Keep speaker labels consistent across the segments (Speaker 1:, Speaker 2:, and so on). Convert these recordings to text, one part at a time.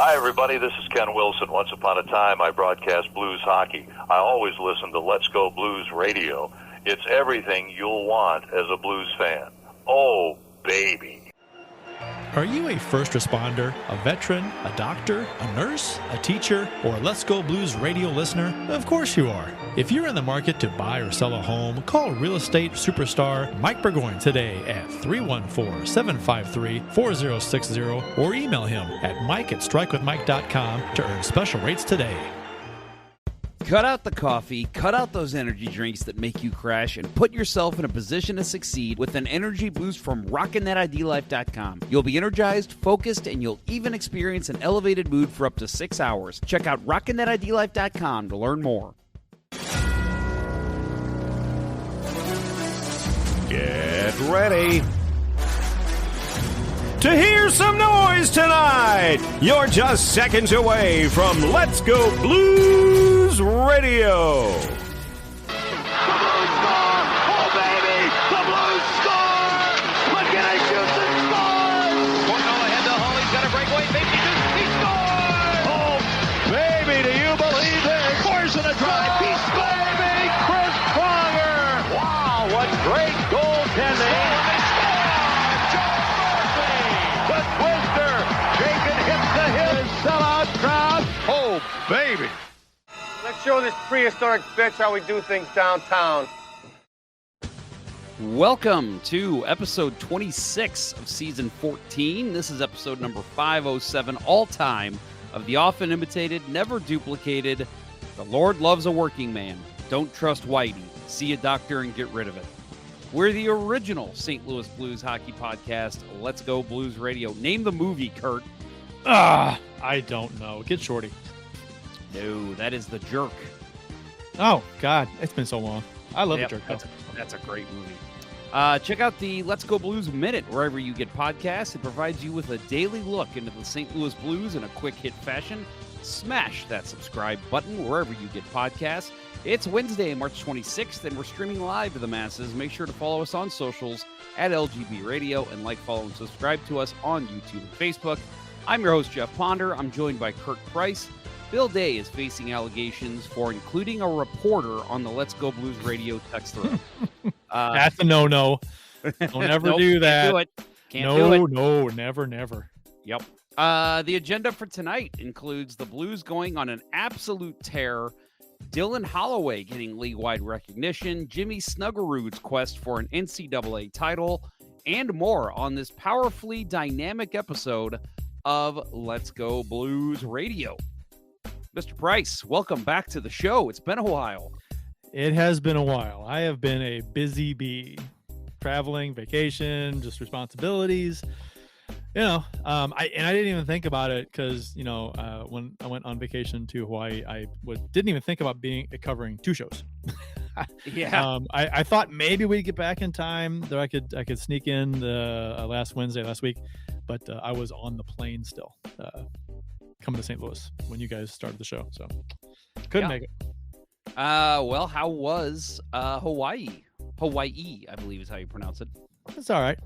Speaker 1: Hi, everybody. This is Ken Wilson. Once upon a time, I broadcast blues hockey. I always listen to Let's Go Blues Radio. It's everything you'll want as a blues fan. Oh, baby.
Speaker 2: Are you a first responder, a veteran, a doctor, a nurse, a teacher, or a Let's Go Blues Radio listener? Of course you are. If you're in the market to buy or sell a home, call real estate superstar Mike Burgoyne today at 314-753-4060 or email him at mike@strikewithmike.com to earn special rates today.
Speaker 3: Cut out the coffee, cut out those energy drinks that make you crash, and put yourself in a position to succeed with an energy boost from RockinThatIDLife.com. You'll be energized, focused, and you'll even experience an elevated mood for up to 6 hours. Check out RockinThatIDLife.com to learn more.
Speaker 4: Get ready to hear some noise tonight. You're just seconds away from Let's Go Blues Radio.
Speaker 5: The Blues score! Oh, baby! The Blues score! McKinnon shoots and scores! Portnoy ahead to Hall. He's got a breakaway. Maybe he scores! Oh, baby, do you believe it? Scores in a drive. He scores! Baby, Chris Pronger! Wow, what great goaltending! The Twister! Jacob hits the hit. Sellout crowd. Oh, baby!
Speaker 6: Let's show this prehistoric bitch how we do things downtown.
Speaker 3: Welcome to episode 26 of season 14. This is episode number 507 all-time of the often imitated, never duplicated, The Lord Loves a Working Man. Don't trust Whitey. See a doctor and get rid of it. We're the original St. Louis Blues hockey podcast. Let's Go Blues Radio. Name the movie, Kurt.
Speaker 2: I don't know. Get Shorty.
Speaker 3: No, that is The Jerk.
Speaker 2: Oh, God. It's been so long. I love
Speaker 3: Yep,
Speaker 2: The Jerk.
Speaker 3: That's a great movie. Check out the Let's Go Blues Minute wherever you get podcasts. It provides you with a daily look into the St. Louis Blues in a quick hit fashion. Smash that subscribe button wherever you get podcasts. It's Wednesday, March 26th, and we're streaming live to the masses. Make sure to follow us on socials at LGB Radio and like, follow, and subscribe to us on YouTube and Facebook. I'm your host, Jeff Ponder. I'm joined by Kurt Price. Bill Day is facing allegations for including a reporter on the Let's Go Blues Radio text thread.
Speaker 2: That's a no-no. Don't ever
Speaker 3: Nope,
Speaker 2: do that.
Speaker 3: Can't do it. Can't do it.
Speaker 2: No, never.
Speaker 3: Yep. The agenda for tonight includes the Blues going on an absolute tear, Dylan Holloway getting league-wide recognition, Jimmy Snuggerud's quest for an NCAA title, and more on this powerfully dynamic episode of Let's Go Blues Radio. Mr. Price, welcome back to the show. It's been a while.
Speaker 2: It has been a while. I have been a busy bee. Traveling, vacation, just responsibilities. I didn't even think about it because, when I went on vacation to Hawaii, I didn't even think about covering two shows.
Speaker 3: Yeah.
Speaker 2: I thought maybe we'd get back in time that I could sneak in the last week, but I was on the plane still, coming to St. Louis when you guys started the show, so couldn't make it.
Speaker 3: Well, how was Hawaii? Hawaii, I believe is how you pronounce it.
Speaker 2: It's all right.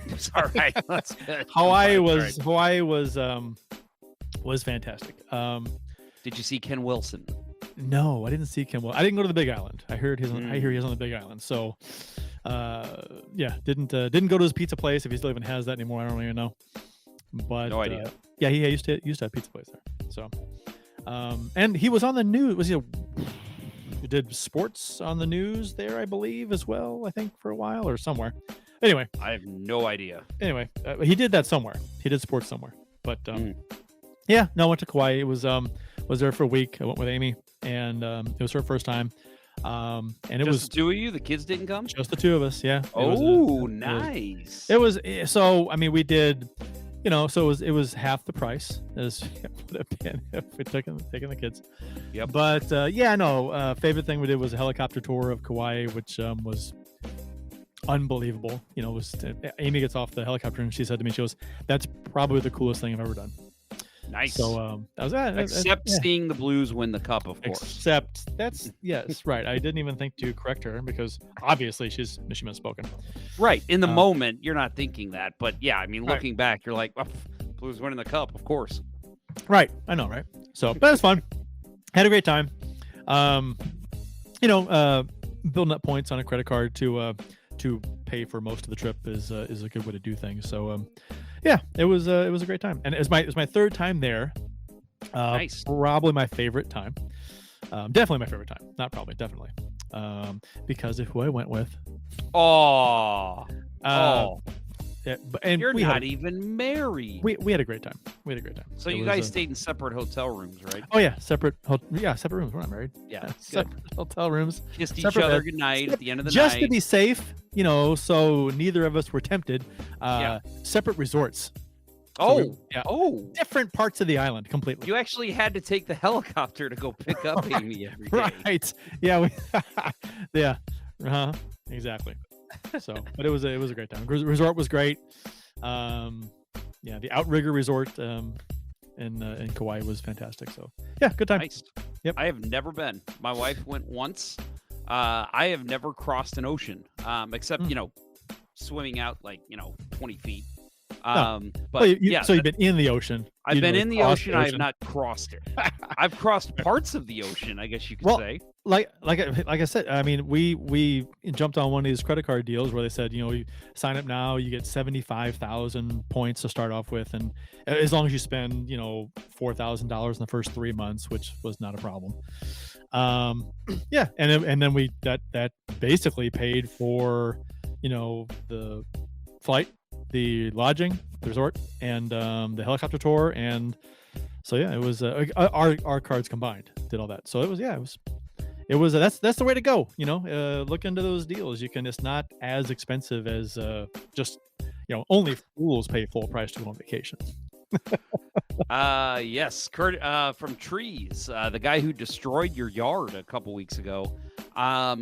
Speaker 3: It's all right. That's good.
Speaker 2: Hawaii was fantastic.
Speaker 3: Did you see Ken Wilson?
Speaker 2: No, I didn't see Ken Wilson. I didn't go to the Big Island. I hear he's on the Big Island. So, didn't go to his pizza place. If he still even has that anymore, I don't even know. But
Speaker 3: no idea.
Speaker 2: Yeah, he used to have a pizza place there. So, and he was on the news. He did sports on the news there, I believe, as well. I think for a while or somewhere. Anyway,
Speaker 3: I have no idea.
Speaker 2: Anyway, he did that somewhere. He did sports somewhere. But yeah, no, I went to Kauai. It was there for a week. I went with Amy, and it was her first time. And it
Speaker 3: just
Speaker 2: was
Speaker 3: the two of you. The kids didn't come.
Speaker 2: Just the two of us. Yeah.
Speaker 3: Nice.
Speaker 2: It was so. I mean, we did. So it was half the price as it would have been if we taken the kids.
Speaker 3: Yep.
Speaker 2: But favorite thing we did was a helicopter tour of Kauai, which was unbelievable. Amy gets off the helicopter and she said to me, "That's probably the coolest thing I've ever done."
Speaker 3: Nice.
Speaker 2: So that was
Speaker 3: except seeing the Blues win the cup, of course.
Speaker 2: Except yes, right. I didn't even think to correct her because obviously she misspoken.
Speaker 3: Right. In the moment, you're not thinking that, but yeah, I mean, looking back, you're like, Blues winning the cup, of course.
Speaker 2: Right. I know, right? So, but it was fun. Had a great time. Building up points on a credit card to pay for most of the trip is a good way to do things. So, yeah, it was a great time, and it was my third time there.
Speaker 3: Nice.
Speaker 2: Probably my favorite time. Definitely my favorite time. Not probably, definitely. Because of who I went with.
Speaker 3: Oh.
Speaker 2: Yeah, and
Speaker 3: You're
Speaker 2: we
Speaker 3: not
Speaker 2: had,
Speaker 3: even married.
Speaker 2: we had a great time.
Speaker 3: So
Speaker 2: It
Speaker 3: you
Speaker 2: was,
Speaker 3: guys stayed in separate hotel rooms, right?
Speaker 2: Oh yeah, separate rooms. We're not married.
Speaker 3: Yeah. Good.
Speaker 2: Separate hotel rooms.
Speaker 3: Kissed each
Speaker 2: separate
Speaker 3: other
Speaker 2: beds.
Speaker 3: goodnight at the end of the
Speaker 2: Just
Speaker 3: night.
Speaker 2: to be safe, so neither of us were tempted.
Speaker 3: Yeah.
Speaker 2: Separate resorts.
Speaker 3: Oh.
Speaker 2: Yeah.
Speaker 3: Oh.
Speaker 2: Different parts of the island completely.
Speaker 3: You actually had to take the helicopter to go pick up Amy every day.
Speaker 2: Right. Yeah. Yeah. Exactly. So, but it was a great time. Resort was great. The Outrigger Resort in Kauai was fantastic. So, yeah, good time.
Speaker 3: Nice.
Speaker 2: Yep.
Speaker 3: I have never been. My wife went once. I have never crossed an ocean, except swimming out 20 feet. But
Speaker 2: Well, you've been in the ocean.
Speaker 3: I've
Speaker 2: You
Speaker 3: been
Speaker 2: didn't
Speaker 3: in the
Speaker 2: cross
Speaker 3: ocean. I have not crossed it. I've crossed parts of the ocean, I guess you could say.
Speaker 2: Like I said, I mean, we jumped on one of these credit card deals where they said, you sign up now, you get 75,000 points to start off with, and as long as you spend $4,000 in the first 3 months, which was not a problem. Yeah, and then we that basically paid for the flight, the lodging, the resort, and the helicopter tour, and so yeah, it was our cards combined did all that. So it was that's the way to go. Look into those deals. It's not as expensive as just only fools pay full price to go on vacation.
Speaker 3: Yes, Kurt from Trees, the guy who destroyed your yard a couple weeks ago.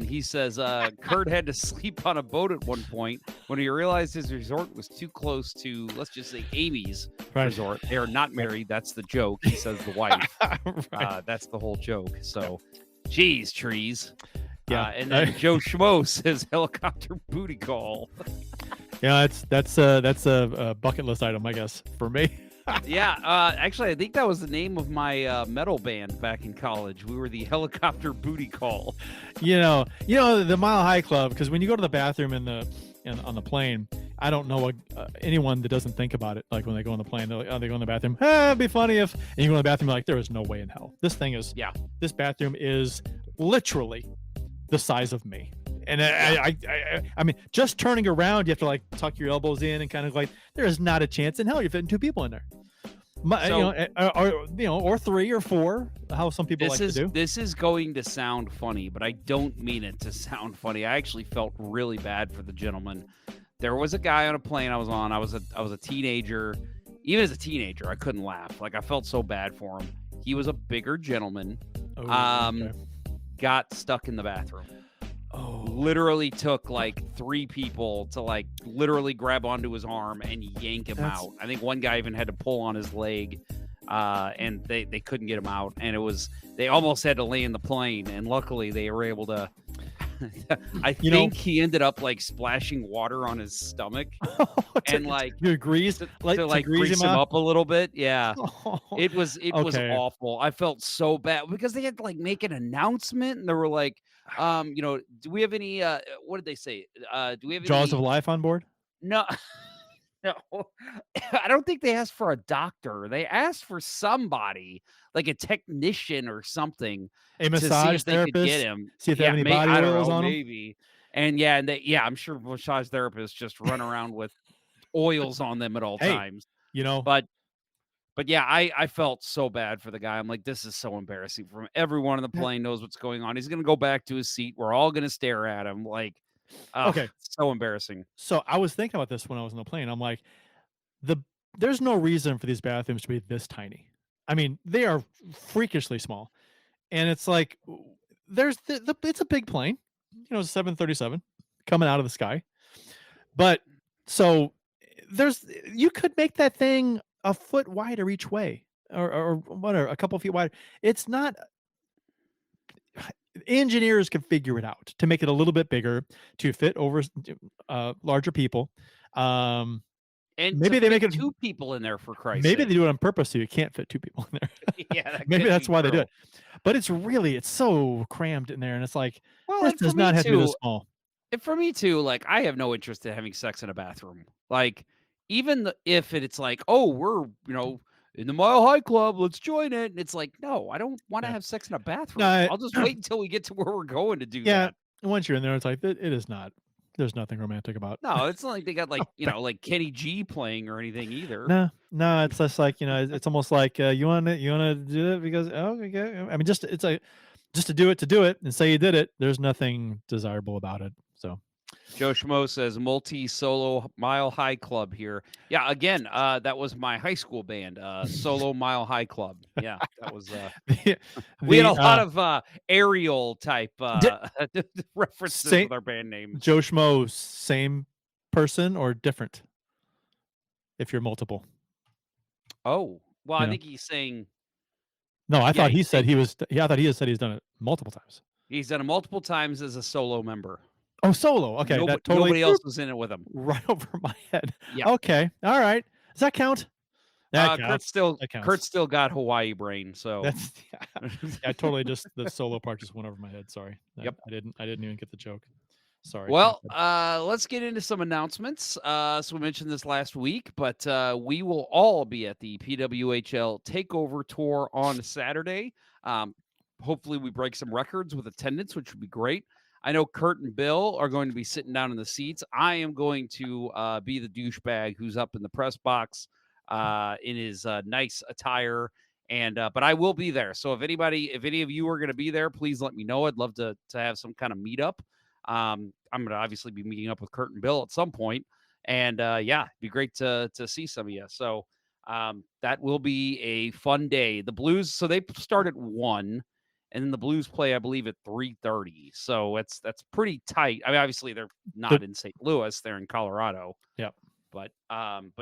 Speaker 3: He says Kurt had to sleep on a boat at one point when he realized his resort was too close to, let's just say, Amy's resort. They are not married. That's the joke. He says the wife.
Speaker 2: Right.
Speaker 3: That's the whole joke. So, geez, Trees.
Speaker 2: Yeah.
Speaker 3: And then Joe Schmo says helicopter booty call.
Speaker 2: Yeah, that's a bucket list item, I guess, for me.
Speaker 3: Yeah, actually, I think that was the name of my metal band back in college. We were the Helicopter Booty Call.
Speaker 2: The Mile High Club, because when you go to the bathroom on the plane, I don't know anyone that doesn't think about it. Like when they go on the plane, they're like, they go in the bathroom. It'd be funny if, and you go in the bathroom, you're like, there is no way in hell. This bathroom is literally the size of me. And I mean, just turning around, you have to tuck your elbows in and kind of there is not a chance in hell you're fitting 2 people in there. Or 3 or 4, how some people like to do.
Speaker 3: This is going to sound funny, but I don't mean it to sound funny. I actually felt really bad for the gentleman. There was a guy on a plane I was on. I was a teenager. Even as a teenager, I couldn't laugh. I felt so bad for him. He was a bigger gentleman.
Speaker 2: Okay.
Speaker 3: Got stuck in the bathroom. Literally took 3 people to literally grab onto his arm and yank him out. I think one guy even had to pull on his leg, and they couldn't get him out. And they almost had to lay in the plane, and luckily they were able to. I think he ended up splashing water on his stomach and
Speaker 2: grease
Speaker 3: to grease him up a little bit. Yeah, it was
Speaker 2: Okay.
Speaker 3: awful. I felt so bad because they had to make an announcement, and they were like, do we have any? What did they say? Do we have
Speaker 2: Jaws
Speaker 3: any?
Speaker 2: of Life on board?
Speaker 3: No. No, I don't think they asked for a doctor. They asked for somebody, like a technician or something,
Speaker 2: A
Speaker 3: to see
Speaker 2: massage
Speaker 3: if they could get
Speaker 2: therapist?
Speaker 3: him.
Speaker 2: See if they have any body
Speaker 3: I don't
Speaker 2: oils
Speaker 3: know,
Speaker 2: on 'em?
Speaker 3: maybe. And I'm sure massage therapists just run around with oils on them at all
Speaker 2: Hey,
Speaker 3: times.
Speaker 2: you know,
Speaker 3: But yeah, I felt so bad for the guy. I'm like, this is so embarrassing for him. Everyone on the plane knows what's going on. He's gonna go back to his seat. We're all gonna stare at him.
Speaker 2: Okay.
Speaker 3: So embarrassing.
Speaker 2: So I was thinking about this when I was on the plane. I'm like, there's no reason for these bathrooms to be this tiny. I mean, they are freakishly small, and it's like it's a big plane, 737 coming out of the sky, but so you could make that thing a foot wider each way, or whatever, a couple feet wider. It's not. Engineers can figure it out to make it a little bit bigger to fit over larger people.
Speaker 3: And
Speaker 2: maybe
Speaker 3: to
Speaker 2: they
Speaker 3: fit
Speaker 2: make it
Speaker 3: 2 people in there for Christ's
Speaker 2: Maybe
Speaker 3: sake.
Speaker 2: they do it on purpose so you can't fit 2 people in there.
Speaker 3: Yeah, that
Speaker 2: Maybe
Speaker 3: could
Speaker 2: that's
Speaker 3: be
Speaker 2: why they do
Speaker 3: true.
Speaker 2: it. But it's so crammed in there, and it's like,
Speaker 3: Well,
Speaker 2: this
Speaker 3: and for
Speaker 2: does
Speaker 3: me
Speaker 2: not have to be this
Speaker 3: too,
Speaker 2: small.
Speaker 3: like, I have no interest in having sex in a bathroom. Like, even if it's like, "Oh, we're, in the Mile High Club, let's join it." And it's like, "No, I don't wanna
Speaker 2: Yeah.
Speaker 3: have sex in a bathroom.
Speaker 2: No,
Speaker 3: I'll just wait until we get to where we're going to do
Speaker 2: yeah,
Speaker 3: that."
Speaker 2: once you're in there, it's like, it is not there's nothing romantic about
Speaker 3: No, it's not like they got,
Speaker 2: a
Speaker 3: like Kenny G playing or anything either.
Speaker 2: No, it's just like, it's almost like, you wanna do it because, oh, okay. I mean, just to do it and say you did it, there's nothing desirable about it, so.
Speaker 3: Joe Schmo says multi-solo Mile High Club here. Yeah, again, that was my high school band, Solo Mile High Club. Yeah, that was
Speaker 2: The
Speaker 3: we had a
Speaker 2: the,
Speaker 3: lot of aerial type references
Speaker 2: Same
Speaker 3: with our band names.
Speaker 2: Joe Schmo, same person or different? If you're multiple.
Speaker 3: Oh, well, I
Speaker 2: You know?
Speaker 3: think he's saying
Speaker 2: No, I thought he
Speaker 3: he's
Speaker 2: said
Speaker 3: saying
Speaker 2: he was I thought he had said he's done it multiple times.
Speaker 3: he's done it multiple times as a solo member.
Speaker 2: Oh, solo, okay, that totally
Speaker 3: Nobody else was in it with him.
Speaker 2: right over my head.
Speaker 3: Yeah.
Speaker 2: Okay, alright. Does that count? That counts. That counts.
Speaker 3: Kurt still got Hawaii brain, so
Speaker 2: That's I totally just the solo part just went over my head, sorry.
Speaker 3: Yep.
Speaker 2: I didn't even get the joke. Sorry.
Speaker 3: Well, let's get into some announcements. So we mentioned this last week, but we will all be at the PWHL Takeover Tour on Saturday. Hopefully we break some records with attendance, which would be great. I know Kurt and Bill are going to be sitting down in the seats. I am going to be the douchebag who's up in the press box in his nice attire. And but I will be there. So if any of you are going to be there, please let me know. I'd love to have some kind of meetup. I'm going to obviously be meeting up with Kurt and Bill at some point. And yeah, it'd be great to see some of you. So that will be a fun day. The Blues, so they start at 1, and then the Blues play, I believe, at 3:30. So that's pretty tight. I mean, obviously they're not in St. Louis; they're in Colorado.
Speaker 2: Yep.
Speaker 3: But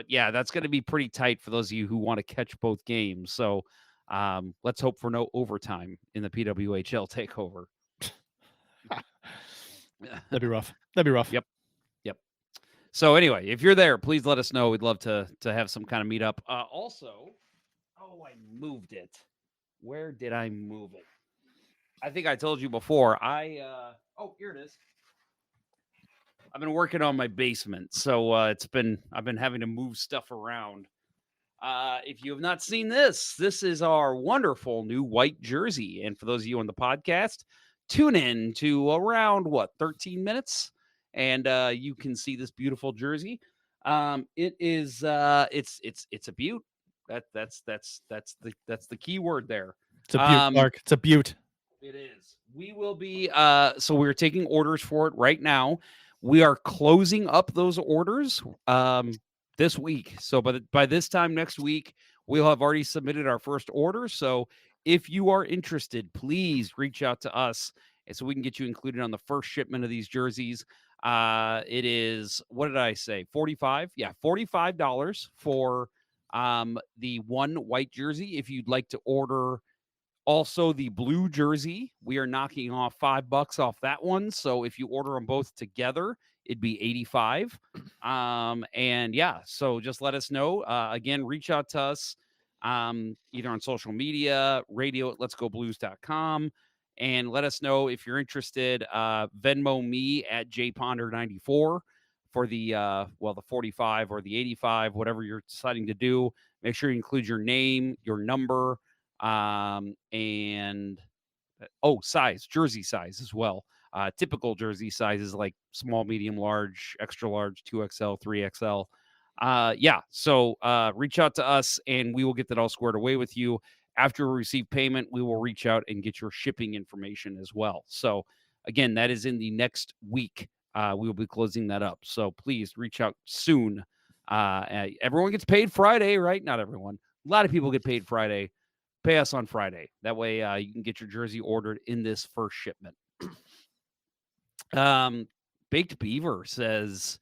Speaker 3: yeah, that's going to be pretty tight for those of you who want to catch both games. So let's hope for no overtime in the PWHL takeover.
Speaker 2: That'd be rough. That'd be rough.
Speaker 3: Yep. So anyway, if you're there, please let us know. We'd love to have some kind of meetup. Also, I moved it. Where did I move it? I think I told you before. Here it is. I've been working on my basement, so I've been having to move stuff around. If you have not seen this is our wonderful new white jersey. And for those of you on the podcast, tune in to around 13 minutes, and you can see this beautiful jersey. It is it's a beaut. That's the key word there.
Speaker 2: It's a beaut, Clark. It's a beaut.
Speaker 3: It is. We will be so we're taking orders for it right now. We are closing up those orders this week. So by this time next week, we'll have already submitted our first order. So if you are interested, please reach out to us and so we can get you included on the first shipment of these jerseys. It is, what did I say? $45? Yeah, $45 for the one white jersey. If you'd like to order also the blue jersey, we are knocking off $5 off that one. So if you order them both together, it'd be $85. And yeah, so just let us know. Again, reach out to us either on social media, radio@letsgoblues.com, and let us know if you're interested. Venmo me at jponder94 for the the 45 or the 85, whatever you're deciding to do. Make sure you include your name, your number, and size, jersey size as well. Typical jersey sizes like small, medium, large, extra large, 2XL, 3XL. So reach out to us and we will get that all squared away with you. After we receive payment, we will reach out and get your shipping information as well. So again, that is in the next week. We will be closing that up. So please reach out soon. Everyone gets paid Friday, right? Not everyone. A lot of people get paid Friday. Pay us on Friday. That way you can get your jersey ordered in this first shipment. Baked Beaver says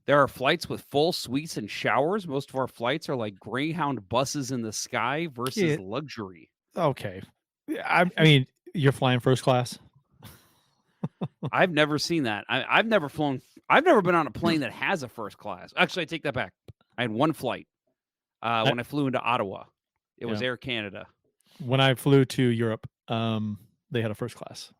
Speaker 3: there are flights with full suites and showers. Most of our flights are like Greyhound buses in the sky versus luxury.
Speaker 2: Okay. I mean, you're flying first class.
Speaker 3: I've never seen that. I've never flown. I've never been on a plane that has a first class. Actually, I take that back. I had one flight when I flew into Ottawa. It was
Speaker 2: Yeah.
Speaker 3: Air Canada.
Speaker 2: When I flew to Europe, they had a first class.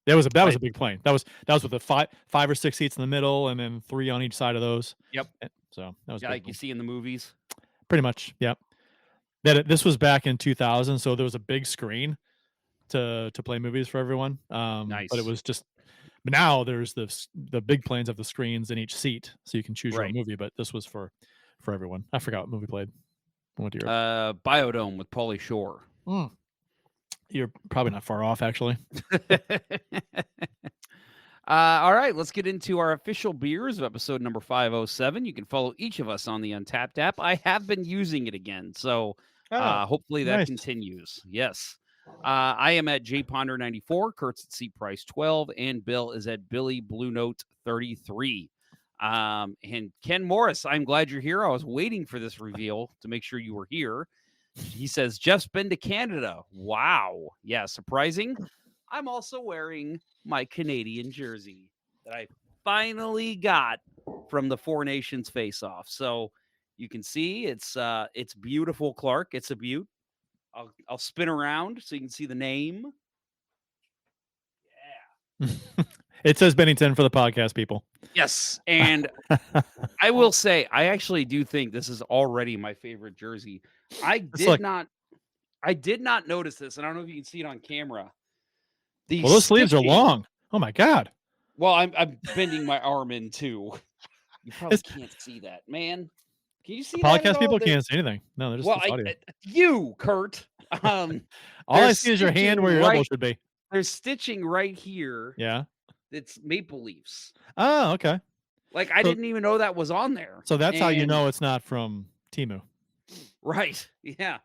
Speaker 2: That was a big plane. That was with the five or six seats in the middle, and then 3 on each side of those.
Speaker 3: Yep.
Speaker 2: So that was
Speaker 3: Yeah, like you see in the movies.
Speaker 2: pretty much. Yep. This was back in 2000, so there was a big screen to play movies for everyone.
Speaker 3: Nice.
Speaker 2: But it was just. But now there's the big planes have the screens in each seat, so you can choose your own movie. But this was for everyone. I forgot what movie played. I went to Europe.
Speaker 3: Biodome with Pauly Shore.
Speaker 2: You're probably not far off, actually.
Speaker 3: All right, let's get into our official beers of episode number 507. You can follow each of us on the Untapped app. I have been using it again, so hopefully that continues. Yes. I am at jponder94, Kurt's at seat price 12, and Bill is at Billy Blue Note 33. And Ken Morris, I'm glad you're here. I was waiting for this reveal to make sure you were here. He says, Jeff's been to Canada. Wow. Yeah, surprising. I'm also wearing my Canadian jersey that I finally got from the Four Nations face-off. So you can see it's beautiful, Clark. It's a beaut. I'll spin around so you can see the name.
Speaker 2: Yeah. It says Bennington for the podcast people.
Speaker 3: Yes. And I will say, I actually do think this is already my favorite jersey. I did not notice this, and I don't know if you can see it on camera.
Speaker 2: Those sleeves are long. Oh my God.
Speaker 3: Well, I'm bending my arm in too. You probably can't see that, man. Can you see that?
Speaker 2: Podcast people can't see anything. No, they're just audio.
Speaker 3: You, Kurt.
Speaker 2: All I see is your hand where your elbow should be.
Speaker 3: There's stitching right here.
Speaker 2: Yeah.
Speaker 3: It's maple leaves.
Speaker 2: Oh, okay.
Speaker 3: Like I didn't even know that was on there.
Speaker 2: So that's how you know it's not from Temu.
Speaker 3: Right. Yeah.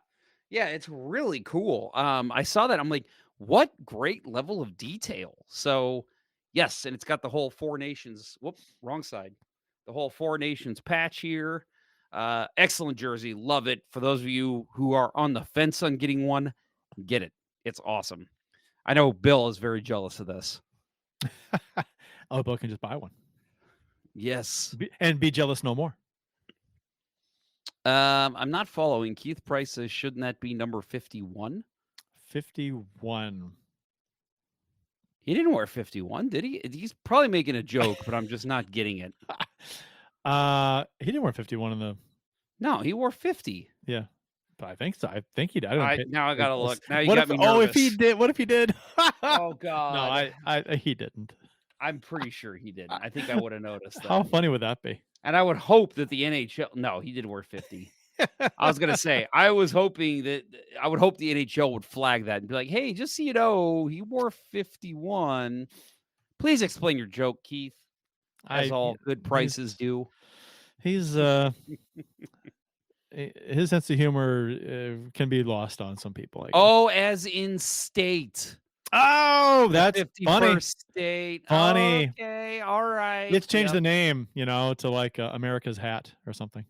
Speaker 3: Yeah, it's really cool. I saw that. I'm like, what great level of detail. So, yes, and it's got the whole Four Nations. Whoop, wrong side. The whole Four Nations patch here. Excellent jersey. Love it. For those of you who are on the fence on getting one, get it. It's awesome. I know Bill is very jealous of this.
Speaker 2: Oh, Bill can just buy one.
Speaker 3: Yes.
Speaker 2: And be jealous no more.
Speaker 3: I'm not following. Keith Price says, shouldn't that be number 51?
Speaker 2: 51.
Speaker 3: He didn't wear 51, did he? He's probably making a joke, but I'm just not getting it.
Speaker 2: He didn't wear 51 in the.
Speaker 3: No, he wore 50.
Speaker 2: Yeah, but I think so. I think he did.
Speaker 3: Now I gotta look. Now you got me nervous.
Speaker 2: Oh, if he did, what if he did?
Speaker 3: Oh God.
Speaker 2: No, he didn't.
Speaker 3: I'm pretty sure he didn't. I think I would have noticed that.
Speaker 2: How funny would that be?
Speaker 3: And I would hope that the NHL. No, he didn't wear 50. I was gonna say I was hoping that I would hope the NHL would flag that and be like, "Hey, just so you know, he wore 51." Please explain your joke, Keith. As all good prices do.
Speaker 2: He's his sense of humor can be lost on some people.
Speaker 3: Oh, as in state.
Speaker 2: Oh, that's funny.
Speaker 3: State.
Speaker 2: Funny.
Speaker 3: Okay, all right.
Speaker 2: Let's change the name, to like America's Hat or something.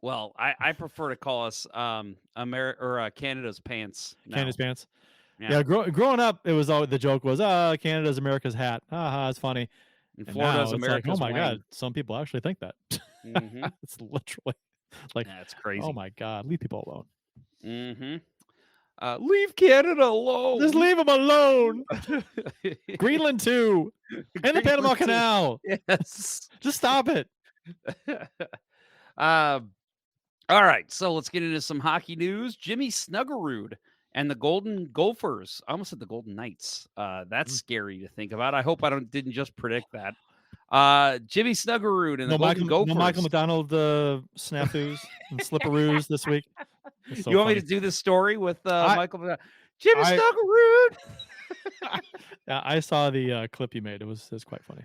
Speaker 3: Well, I prefer to call us Canada's Pants. Now.
Speaker 2: Canada's Pants. Yeah, growing up, it was always the joke was, Canada's America's Hat. It's funny.
Speaker 3: And Florida's America's
Speaker 2: like, oh my God, some people actually think that.
Speaker 3: Mm-hmm.
Speaker 2: It's literally like,
Speaker 3: that's crazy.
Speaker 2: Oh my God, leave people alone.
Speaker 3: Mm-hmm. Leave Canada alone.
Speaker 2: Just leave them alone. Greenland too, and the Panama Canal.
Speaker 3: Yes,
Speaker 2: just stop it.
Speaker 3: All right, so let's get into some hockey news. Jimmy Snuggerud and the Golden Gophers. I almost said the Golden Knights. That's scary to think about. I hope I didn't just predict that. Jimmy Snuggerud and the Golden Gophers.
Speaker 2: No Michael McDonald snafus and slipperoos this week.
Speaker 3: So you want me to do this story with Michael McDonald? Jimmy Snuggerud.
Speaker 2: Yeah, I saw the clip you made. It was quite funny.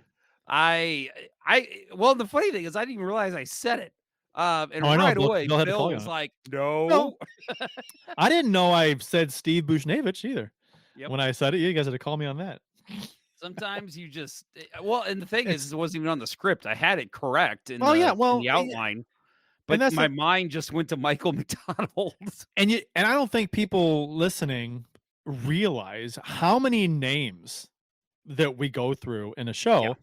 Speaker 3: Well, the funny thing is I didn't even realize I said it. And right away, Bill was like, no.
Speaker 2: I didn't know I said Steve Bushnevich either. Yep. When I said it, you guys had to call me on that.
Speaker 3: Sometimes you just, and the thing is, it wasn't even on the script. I had it correct in the outline. But my mind just went to Michael McDonald.
Speaker 2: And I don't think people listening realize how many names that we go through in a show. Yeah.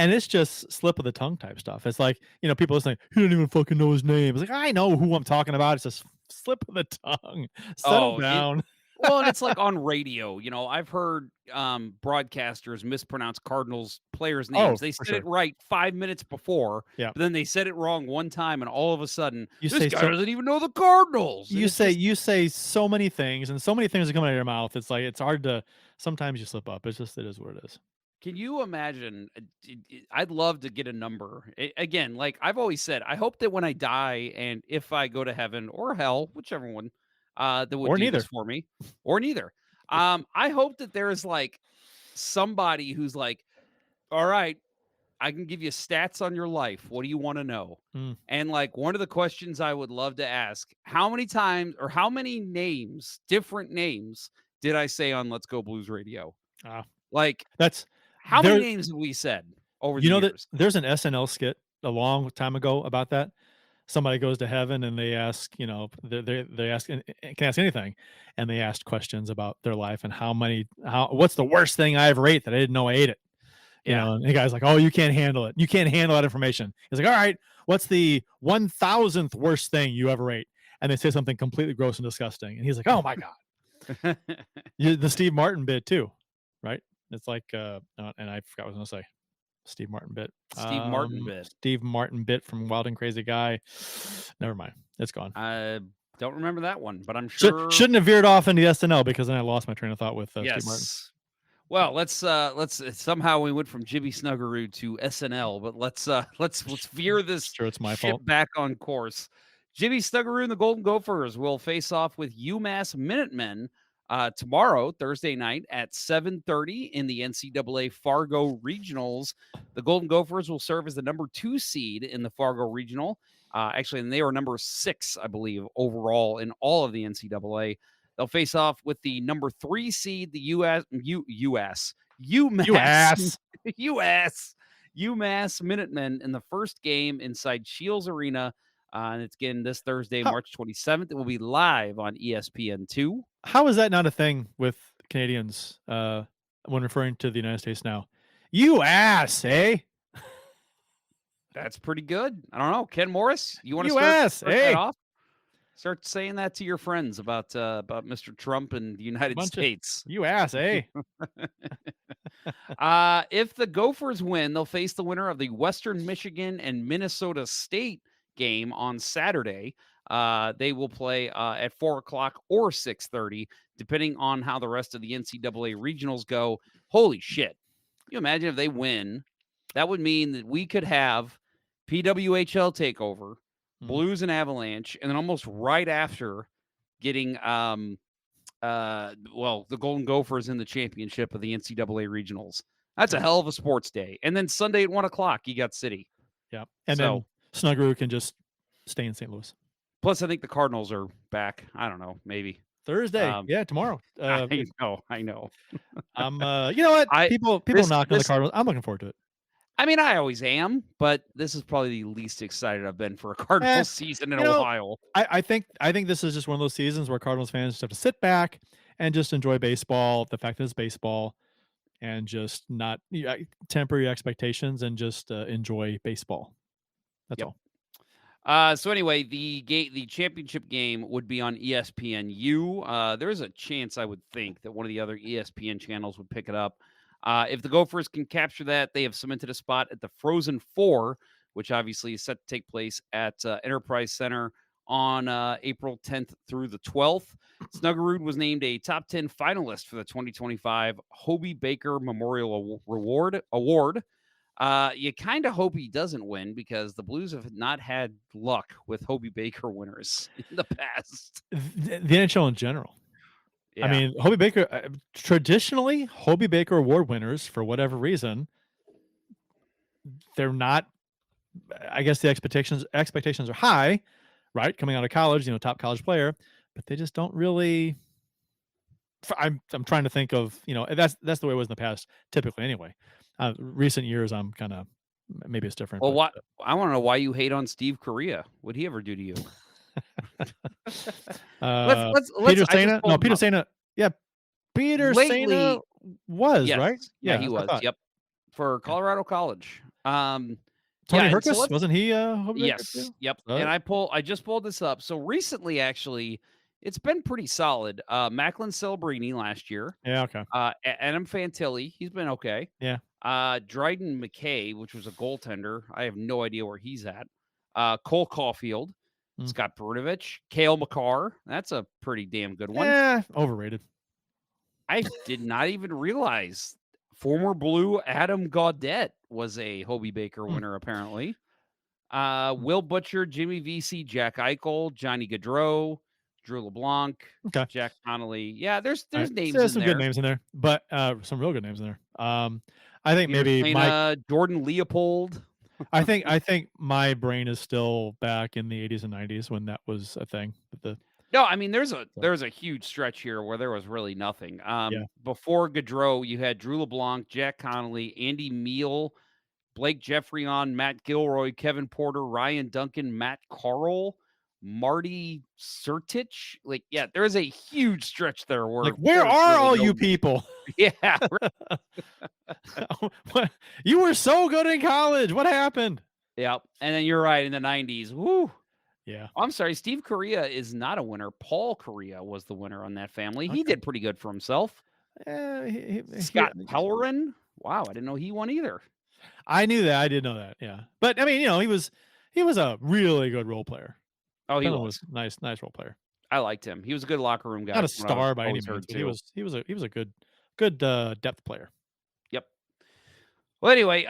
Speaker 2: And it's just slip of the tongue type stuff. It's like, people are saying, he don't even fucking know his name. It's like, I know who I'm talking about. It's just slip of the tongue. Settle down.
Speaker 3: Well, and it's like on radio, I've heard broadcasters mispronounce Cardinals players' names. They said it right 5 minutes before, but then they said it wrong one time, and all of a sudden, this guy doesn't even know the Cardinals.
Speaker 2: You say so many things, and so many things are coming out of your mouth. It's like, it's hard to, sometimes you slip up. It is what it is.
Speaker 3: Can you imagine? I'd love to get a number. Again, like I've always said, I hope that when I die, and if I go to heaven or hell, whichever one, that would do this for me, or neither. I hope that there is like somebody who's like, all right, I can give you stats on your life. What do you want to know? And like one of the questions I would love to ask, how many times or how many names, different names, did I say on Let's Go Blues Radio? Like how many names have we said over the years?
Speaker 2: That there's an SNL skit a long time ago about that. Somebody goes to heaven and they ask, they ask, can ask anything, and they asked questions about their life and what's the worst thing I ever ate that I didn't know I ate it. You know, and the guy's like, oh, you can't handle it. You can't handle that information. He's like, all right, what's the 1,000th worst thing you ever ate? And they say something completely gross and disgusting. And he's like, oh my God. The Steve Martin bit too, right? It's like, and I forgot what I was going to say. Steve Martin bit. Steve Martin bit from Wild and Crazy Guy. Never mind. It's gone.
Speaker 3: I don't remember that one, but I'm sure.
Speaker 2: Shouldn't have veered off into the SNL because then I lost my train of thought with Steve Martin.
Speaker 3: Well, let's somehow we went from Jimmy Snuggerud to SNL, but let's veer this ship back on course. Jimmy Snuggerud and the Golden Gophers will face off with UMass Minutemen tomorrow, Thursday night at 7:30 in the NCAA Fargo Regionals. The Golden Gophers will serve as the number 2 seed in the Fargo Regional. Actually, and they are number 6, I believe, overall in all of the NCAA. They'll face off with the number 3 seed, the UMass Minutemen in the first game inside Shields Arena. And it's again this Thursday, March 27th. It will be live on ESPN2.
Speaker 2: How is that not a thing with Canadians when referring to the United States now? You ass, eh?
Speaker 3: That's pretty good. I don't know. Ken Morris, you want to start that off? Start saying that to your friends about Mr. Trump and the United States.
Speaker 2: You ass, eh?
Speaker 3: If the Gophers win, they'll face the winner of the Western Michigan and Minnesota State game on Saturday. They will play at 4:00 or 6:30, depending on how the rest of the NCAA regionals go. Holy shit. Can you imagine if they win? That would mean that we could have PWHL takeover, Blues and Avalanche, and then almost right after getting the Golden Gophers in the championship of the NCAA regionals. That's a hell of a sports day. And then Sunday at 1:00, you got City.
Speaker 2: Yeah. And then Snuggerud can just stay in St. Louis.
Speaker 3: Plus, I think the Cardinals are back. I don't know, maybe
Speaker 2: Thursday. Tomorrow.
Speaker 3: I know.
Speaker 2: You know what? People knock on the Cardinals. I'm looking forward to it.
Speaker 3: I mean, I always am, but this is probably the least excited I've been for a Cardinals season in a while.
Speaker 2: I think this is just one of those seasons where Cardinals fans just have to sit back and just enjoy baseball, the fact that it's baseball, and just not temper your expectations and just enjoy baseball. That's all.
Speaker 3: So anyway, the championship game would be on ESPNU. There's a chance, I would think, that one of the other ESPN channels would pick it up. If the Gophers can capture that, they have cemented a spot at the Frozen Four, which obviously is set to take place at Enterprise Center on April 10th through the 12th. Snuggerud was named a top 10 finalist for the 2025 Hobey Baker Memorial Award. You kind of hope he doesn't win because the Blues have not had luck with Hobey Baker winners in the past.
Speaker 2: The NHL in general. Yeah. I mean, Hobey Baker, traditionally, Hobey Baker Award winners, for whatever reason, they're not, I guess the expectations are high, right? Coming out of college, top college player, but they just don't really, I'm trying to think of, that's the way it was in the past, typically anyway. Recent years, I'm kind of, maybe it's different.
Speaker 3: Well, I want to know why you hate on Steve Correa. What'd he ever do to you?
Speaker 2: Peter Sena? No, Peter Sena. Yeah, Peter Sena was, right?
Speaker 3: Yeah, he was. Yep. For Colorado College. Tony
Speaker 2: Herkus, wasn't he?
Speaker 3: Yes.
Speaker 2: Too?
Speaker 3: Yep.
Speaker 2: Right.
Speaker 3: And I just pulled this up. So recently, actually, it's been pretty solid. Macklin Celebrini last year.
Speaker 2: Yeah. Okay.
Speaker 3: Adam Fantilli, he's been okay.
Speaker 2: Yeah.
Speaker 3: Dryden McKay, which was a goaltender. I have no idea where he's at. Cole Caulfield, Scott Perunovich, Cale Makar. That's a pretty damn good one.
Speaker 2: Yeah, overrated.
Speaker 3: I did not even realize former Blue Adam Gaudette was a Hobie Baker winner, apparently. Will Butcher, Jimmy Vesey, Jack Eichel, Johnny Gaudreau, Drew LeBlanc, Jack Connolly. Yeah, there's names in there.
Speaker 2: Some good names in there, but some real good names in there. I think maybe
Speaker 3: Jordan Leopold.
Speaker 2: I think my brain is still back in the 80s and 90s when that was a thing.
Speaker 3: No, I mean there's a huge stretch here where there was really nothing. Before Gaudreau, you had Drew LeBlanc, Jack Connolly, Andy Meal, Blake Jeffreyon, Matt Gilroy, Kevin Porter, Ryan Duncan, Matt Carl, Marty Sertich. Like, yeah, there is a huge stretch there where
Speaker 2: where are all you people?
Speaker 3: Yeah.
Speaker 2: You were so good in college. What happened?
Speaker 3: Yeah. And then you're right, in the 90s. Woo.
Speaker 2: Yeah.
Speaker 3: I'm sorry, Steve Correa is not a winner. Paul Correa was the winner on that family. He did pretty good for himself. Scott Pellerin. Wow, I didn't know he won either.
Speaker 2: I knew that. I did know that. Yeah. But I mean, he was a really good role player.
Speaker 3: Oh, he was
Speaker 2: nice role player.
Speaker 3: I liked him. He was a good locker room guy.
Speaker 2: Not a star by any means, but he was a good depth player.
Speaker 3: Yep. Well, anyway,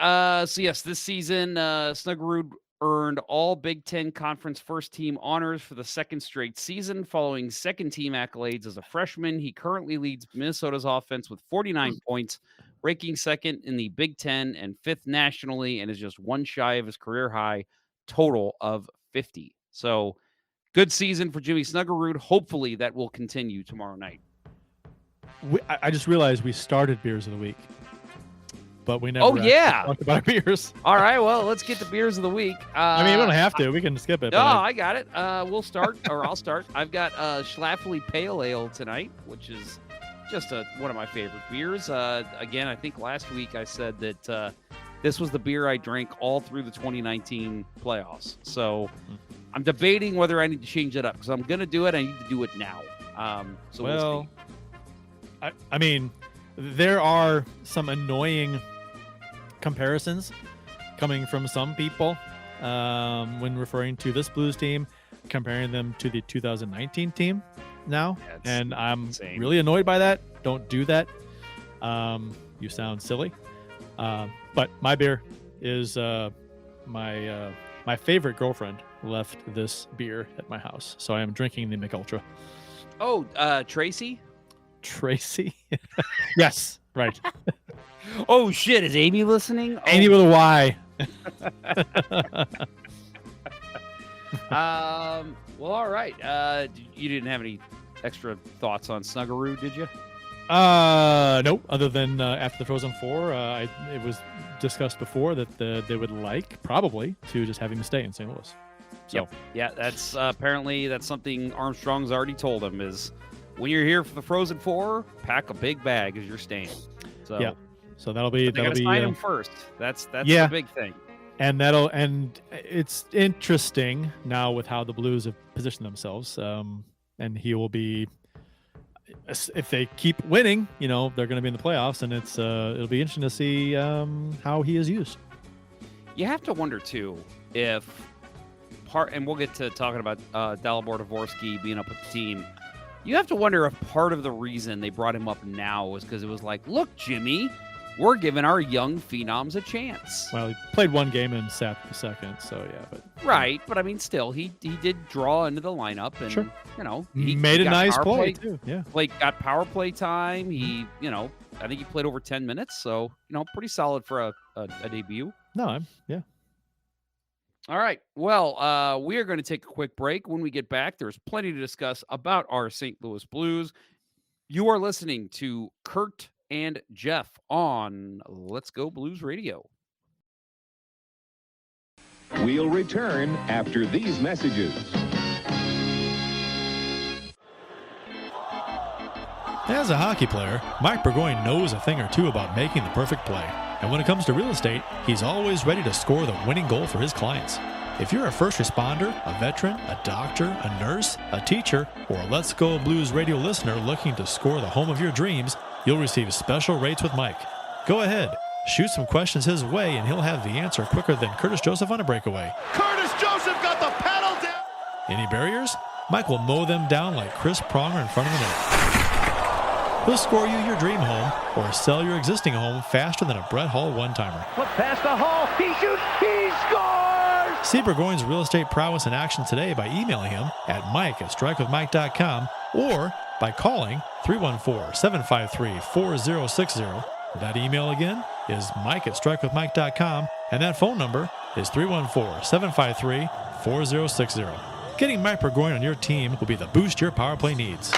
Speaker 3: so yes, this season, Snuggerud earned all Big Ten Conference first team honors for the second straight season, following second team accolades as a freshman. He currently leads Minnesota's offense with 49 points, ranking second in the Big Ten and fifth nationally, and is just one shy of his career high total of 50. So good season for Jimmy Snuggerud. Hopefully that will continue tomorrow night.
Speaker 2: I just realized we started Beers of the Week, but we never talked about our beers.
Speaker 3: All right, well, let's get the beers of the week.
Speaker 2: I mean, we don't have to. We can skip it.
Speaker 3: No, I got it. We'll start, or I'll start. I've got Schlafly Pale Ale tonight, which is just one of my favorite beers. Again, I think last week I said that this was the beer I drank all through the 2019 playoffs. So I'm debating whether I need to change it up, because I'm going to do it. I need to do it now. So we'll see.
Speaker 2: I mean, there are some annoying comparisons coming from some people when referring to this Blues team, comparing them to the 2019 team now. And I'm really annoyed by that. Don't do that. You sound silly. But my beer is my favorite girlfriend left this beer at my house, so I am drinking the McUltra.
Speaker 3: Oh, Tracy?
Speaker 2: Tracy? Yes, right.
Speaker 3: Oh, shit. Is Amy listening?
Speaker 2: Amy with a Y.
Speaker 3: Well, all right. You didn't have any extra thoughts on Snuggerud, did you?
Speaker 2: Nope. Other than after the Frozen Four, it was discussed before that they would like probably to just have him stay in St. Louis. So
Speaker 3: yep. Yeah, that's apparently that's something Armstrong's already told him is when you're here for the Frozen Four, pack a big bag as you're staying. So
Speaker 2: yeah. So that'll be
Speaker 3: sign him first. That's the big thing.
Speaker 2: And it's interesting now with how the Blues have positioned themselves. And he will be, if they keep winning, they're going to be in the playoffs, and it'll be interesting to see how he is used.
Speaker 3: You have to wonder too if and we'll get to talking about Dalibor Dvorsky being up with the team. You have to wonder if part of the reason they brought him up now was because it was like, look, Jimmy, we're giving our young phenoms a chance.
Speaker 2: Well, he played one game and sat the second, so yeah. But
Speaker 3: right, but I mean, still, he did draw into the lineup, and
Speaker 2: sure.
Speaker 3: He
Speaker 2: made a nice play too. Yeah,
Speaker 3: got power play time. He, I think he played over 10 minutes, so pretty solid for a debut.
Speaker 2: Yeah.
Speaker 3: All right. Well, we are going to take a quick break. When we get back, there's plenty to discuss about our St. Louis Blues. You are listening to Kurt and Jeff on Let's Go Blues Radio.
Speaker 7: We'll return after these messages.
Speaker 2: As a hockey player, Mike Burgoyne knows a thing or two about making the perfect play. And when it comes to real estate, he's always ready to score the winning goal for his clients. If you're a first responder, a veteran, a doctor, a nurse, a teacher, or a Let's Go Blues radio listener looking to score the home of your dreams, you'll receive special rates with Mike. Go ahead, shoot some questions his way, and he'll have the answer quicker than Curtis Joseph on a breakaway.
Speaker 5: Curtis Joseph got the pedal down.
Speaker 2: Any barriers? Mike will mow them down like Chris Pronger in front of the net. He'll score you your dream home or sell your existing home faster than a Brett Hall one-timer.
Speaker 5: Flip past the Hall. He shoots. He scores.
Speaker 2: See Burgoyne's real estate prowess in action today by emailing him at mike@strikewithmike.com or by calling 314-753-4060. That email again is mike@strikewithmike.com, and that phone number is 314-753-4060. Getting Mike Burgoyne on your team will be the boost your power play needs.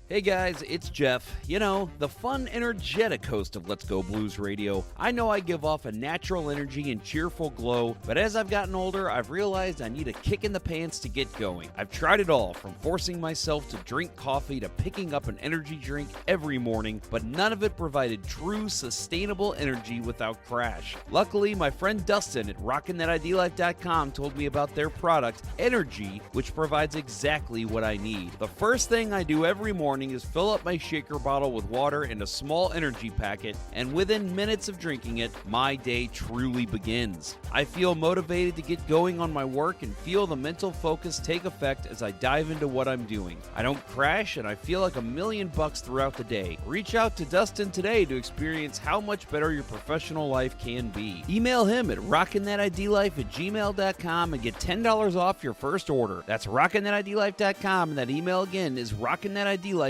Speaker 3: Hey guys, it's Jeff. You know, the fun, energetic host of Let's Go Blues Radio. I know I give off a natural energy and cheerful glow, but as I've gotten older, I've realized I need a kick in the pants to get going. I've tried it all, from forcing myself to drink coffee to picking up an energy drink every morning, but none of it provided true, sustainable energy without crash. Luckily, my friend Dustin at RockinThatIDLife.com told me about their product, Energy, which provides exactly what I need. The first thing I do every morning is fill up my shaker bottle with water and a small energy packet, and within minutes of drinking it, my day truly begins. I feel motivated to get going on my work and feel the mental focus take effect as I dive into what I'm doing. I don't crash, and I feel like $1,000,000 throughout the day. Reach out to Dustin today to experience how much better your professional life can be. Email him at rockinThatIDLife@gmail.com and get $10 off your first order. That's rockinThatIDLife.com, and that email again is rockinThatIDLife@gmail.com.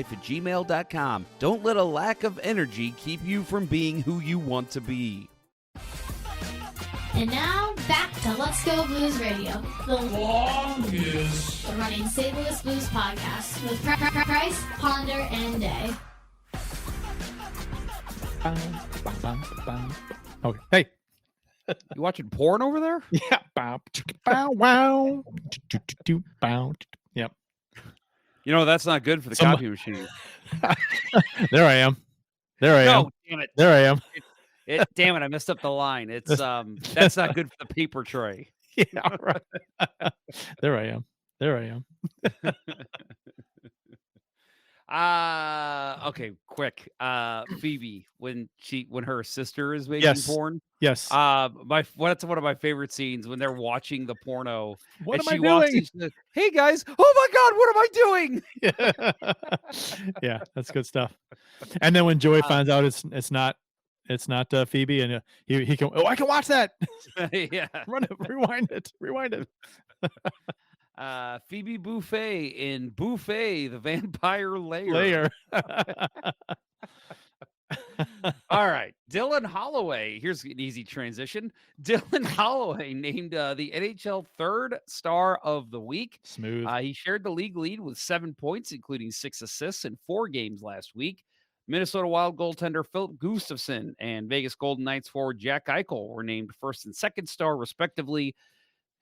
Speaker 3: Don't let a lack of energy keep you from being who you want to be.
Speaker 8: And now, back to Let's Go Blues Radio, the longest running St. Louis Blues podcast with Price, Ponder, and Day.
Speaker 2: Okay. Hey.
Speaker 3: You watching porn over there?
Speaker 2: Yeah. Bow, bow, wow. Yep.
Speaker 3: You know, that's not good for the copy machine.
Speaker 2: There I am. There I am.
Speaker 3: No, damn it.
Speaker 2: There I am.
Speaker 3: Damn it, I messed up the line. It's that's not good for the paper tray.
Speaker 2: Yeah, right. There I am. There I am.
Speaker 3: Okay, quick. Phoebe, when her sister is making porn.
Speaker 2: Yes.
Speaker 3: That's one of my favorite scenes when they're watching the porno.
Speaker 2: What
Speaker 3: and
Speaker 2: am
Speaker 3: she
Speaker 2: I
Speaker 3: walks
Speaker 2: doing?
Speaker 3: in, she says, "Hey guys, oh my God, what am I doing?"
Speaker 2: Yeah, that's good stuff. And then when Joey finds out it's not Phoebe, and he can, I can watch that.
Speaker 3: Yeah.
Speaker 2: Rewind it.
Speaker 3: Phoebe Buffet in Buffet, the Vampire Lair. All right. Dylan Holloway. Here's an easy transition. Dylan Holloway named the NHL third star of the week.
Speaker 2: Smooth.
Speaker 3: He shared the league lead with 7 points, including 6 assists in 4 games last week. Minnesota Wild goaltender Philip Gustafsson and Vegas Golden Knights forward Jack Eichel were named first and second star, respectively.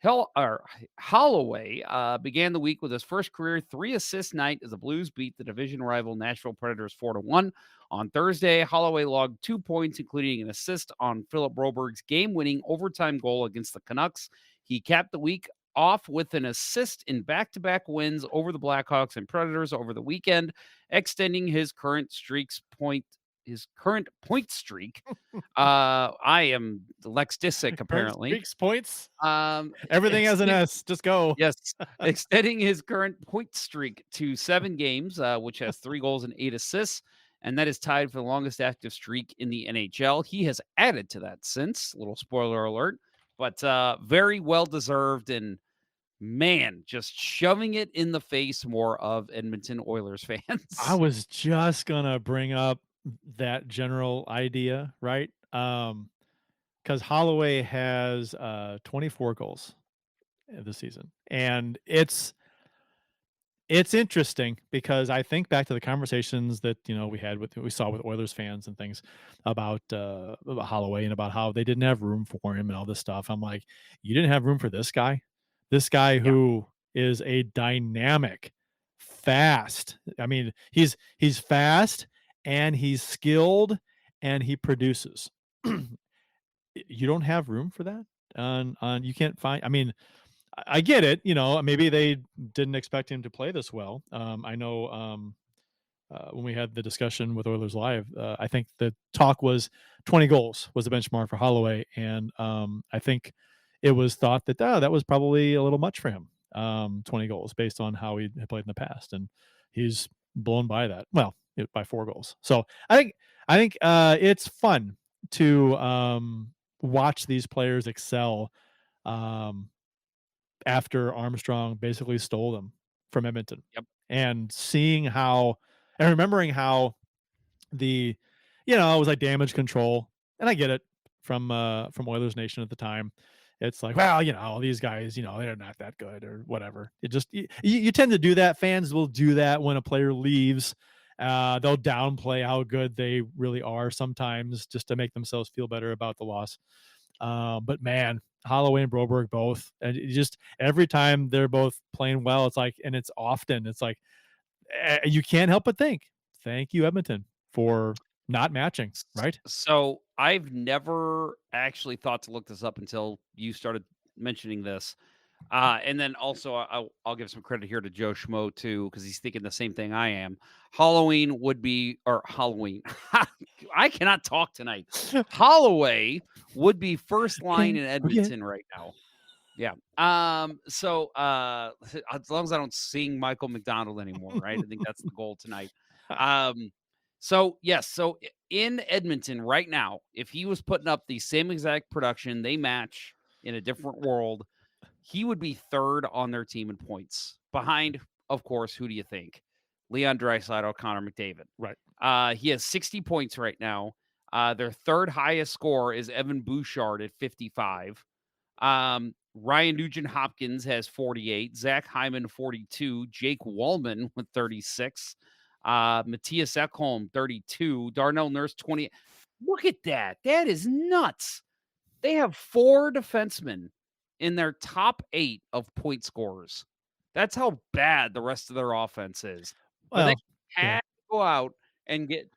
Speaker 3: Holloway began the week with his first career 3-assist night as the Blues beat the division rival Nashville Predators 4-1. On Thursday, Holloway logged 2 points, including an assist on Philip Broberg's game-winning overtime goal against the Canucks. He capped the week off with an assist in back-to-back wins over the Blackhawks and Predators over the weekend, extending his current point streak. I am Lex Disick, apparently.
Speaker 2: Streaks, points.
Speaker 3: Everything
Speaker 2: has an S. Just go.
Speaker 3: Yes. Extending his current point streak to 7 games, which has 3 goals and 8 assists. And that is tied for the longest active streak in the NHL. He has added to that since. Little spoiler alert. But very well-deserved, and man, just shoving it in the face more of Edmonton Oilers fans.
Speaker 2: I was just going to bring up that general idea, right? Because Holloway has 24 goals this season. And it's interesting because I think back to the conversations that we saw with Oilers fans and things about Holloway and about how they didn't have room for him and all this stuff. I'm like, you didn't have room for this guy who is a dynamic, fast. I mean, he's fast and he's skilled and he produces. You don't have room for that on you can't find. I mean, I get it. Maybe they didn't expect him to play this well. I know when we had the discussion with Oilers Live, I think the talk was 20 goals was the benchmark for Holloway, and I think it was thought that that was probably a little much for him. 20 goals based on how he had played in the past, and he's blown by that. Well, by 4 goals. So I think it's fun to watch these players excel um, after Armstrong basically stole them from Edmonton.
Speaker 3: Yep.
Speaker 2: And seeing how and remembering how it was like damage control. And I get it from Oilers Nation at the time. It's like, well, these guys, they're not that good or whatever. It just you tend to do that. Fans will do that when a player leaves. They'll downplay how good they really are sometimes just to make themselves feel better about the loss. But man, Holloway and Broberg both, and just every time they're both playing well, it's like, and it's like you can't help but think, thank you, Edmonton, for not matching, right?
Speaker 3: So I've never actually thought to look this up until you started mentioning this. And then also I'll give some credit here to Joe Schmo too, because he's thinking the same thing I am. Halloween. I cannot talk tonight. Holloway would be first line in Edmonton right now. Yeah. So as long as I don't sing Michael McDonald anymore, right? I think that's the goal tonight. So yes, so in Edmonton right now, if he was putting up the same exact production, they match in a different world, he would be third on their team in points. Behind, of course, who do you think? Leon Draisaitl, Connor McDavid.
Speaker 2: Right.
Speaker 3: He has 60 points right now. Their third highest score is Evan Bouchard at 55. Ryan Nugent-Hopkins has 48. Zach Hyman, 42. Jake Wallman with 36. Matthias Ekholm, 32. Darnell Nurse, 20. Look at that. That is nuts. They have 4 defensemen in their top 8 of point scorers. That's how bad the rest of their offense is. But they had to go out and get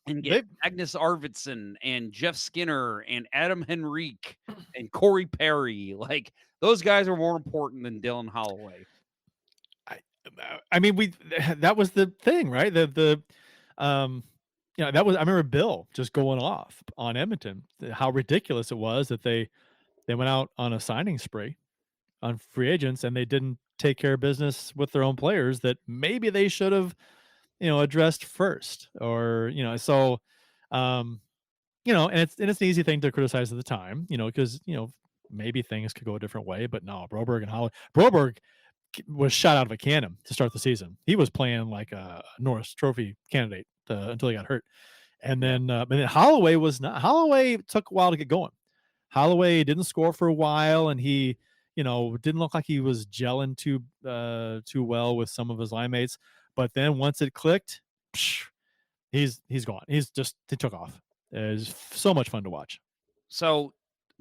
Speaker 3: Magnus Arvidsson and Jeff Skinner and Adam Henrique and Corey Perry. Like, those guys are more important than Dylan Holloway.
Speaker 2: I mean, that was the thing, right? That was, I remember Bill just going off on Edmonton, how ridiculous it was that they went out on a signing spree on free agents and they didn't take care of business with their own players that maybe they should have, addressed first, or, so, and it's an easy thing to criticize at the time, because, maybe things could go a different way, but no, Broberg and Holloway. Broberg was shot out of a cannon to start the season. He was playing like a Norris Trophy candidate until he got hurt. And then Holloway was not. Holloway took a while to get going. Holloway didn't score for a while, and he, didn't look like he was gelling too well with some of his line mates. But then once it clicked, he's gone. He took off. It was so much fun to watch.
Speaker 3: So,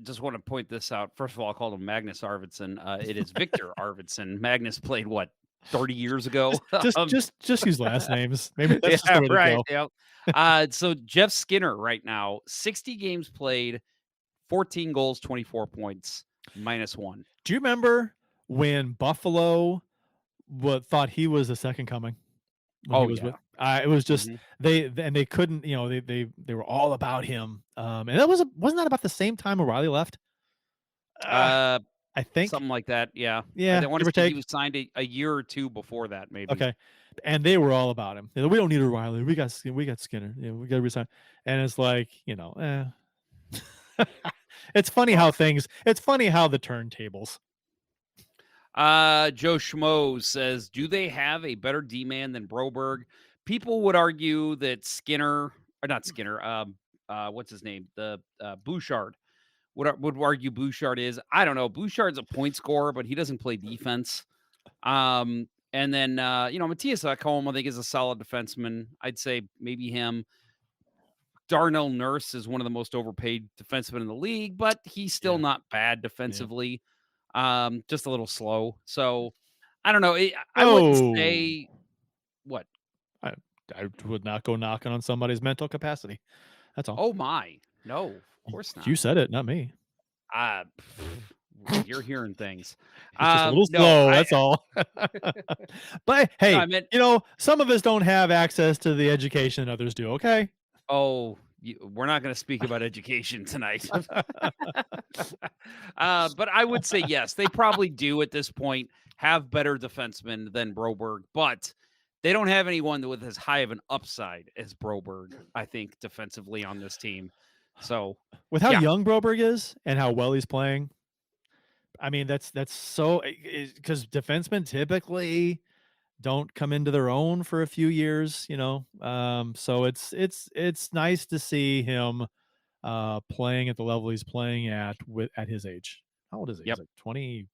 Speaker 3: just want to point this out. First of all, I called him Magnus Arvidsson. It is Victor Arvidsson. Magnus played 30 years ago.
Speaker 2: Just use last names. Maybe that's just the way to go.
Speaker 3: Yeah. So Jeff Skinner right now, 60 games played, 14 goals, 24 points, -1.
Speaker 2: Do you remember when Buffalo thought he was the second coming? It was just they couldn't, they were all about him. And that wasn't that about the same time O'Reilly left? I think
Speaker 3: something like that. Yeah.
Speaker 2: Yeah.
Speaker 3: I want to say he was signed a year or two before that, maybe.
Speaker 2: Okay. And they were all about him. We don't need O'Reilly. We got Skinner. We got to resign. And it's like, it's funny how the turntables.
Speaker 3: Joe Schmo says, do they have a better D-man than Broberg? People would argue that what's his name? Bouchard would argue Bouchard is. I don't know. Bouchard's a point scorer, but he doesn't play defense. And then, Matthias Ekholm, I think, is a solid defenseman. I'd say maybe him. Darnell Nurse is one of the most overpaid defensemen in the league, but he's still not bad defensively. Just a little slow. So I don't know. I wouldn't say what.
Speaker 2: would not go knocking on somebody's mental capacity. That's all.
Speaker 3: Oh my, no, of course not.
Speaker 2: You said it, not me.
Speaker 3: You're hearing things.
Speaker 2: He's just a little
Speaker 3: No,
Speaker 2: slow. That's all. But hey,
Speaker 3: I meant,
Speaker 2: some of us don't have access to the education others do. Okay.
Speaker 3: we're not going to speak about education tonight. But I would say yes, they probably do at this point have better defensemen than Broberg, but they don't have anyone with as high of an upside as Broberg, I think, defensively on this team. So
Speaker 2: with how young Broberg is and how well he's playing, I mean, that's so, because defensemen typically don't come into their own for a few years, so it's nice to see him playing at the level he's playing at his age. How old is he?
Speaker 3: Yep.
Speaker 2: He's like 20.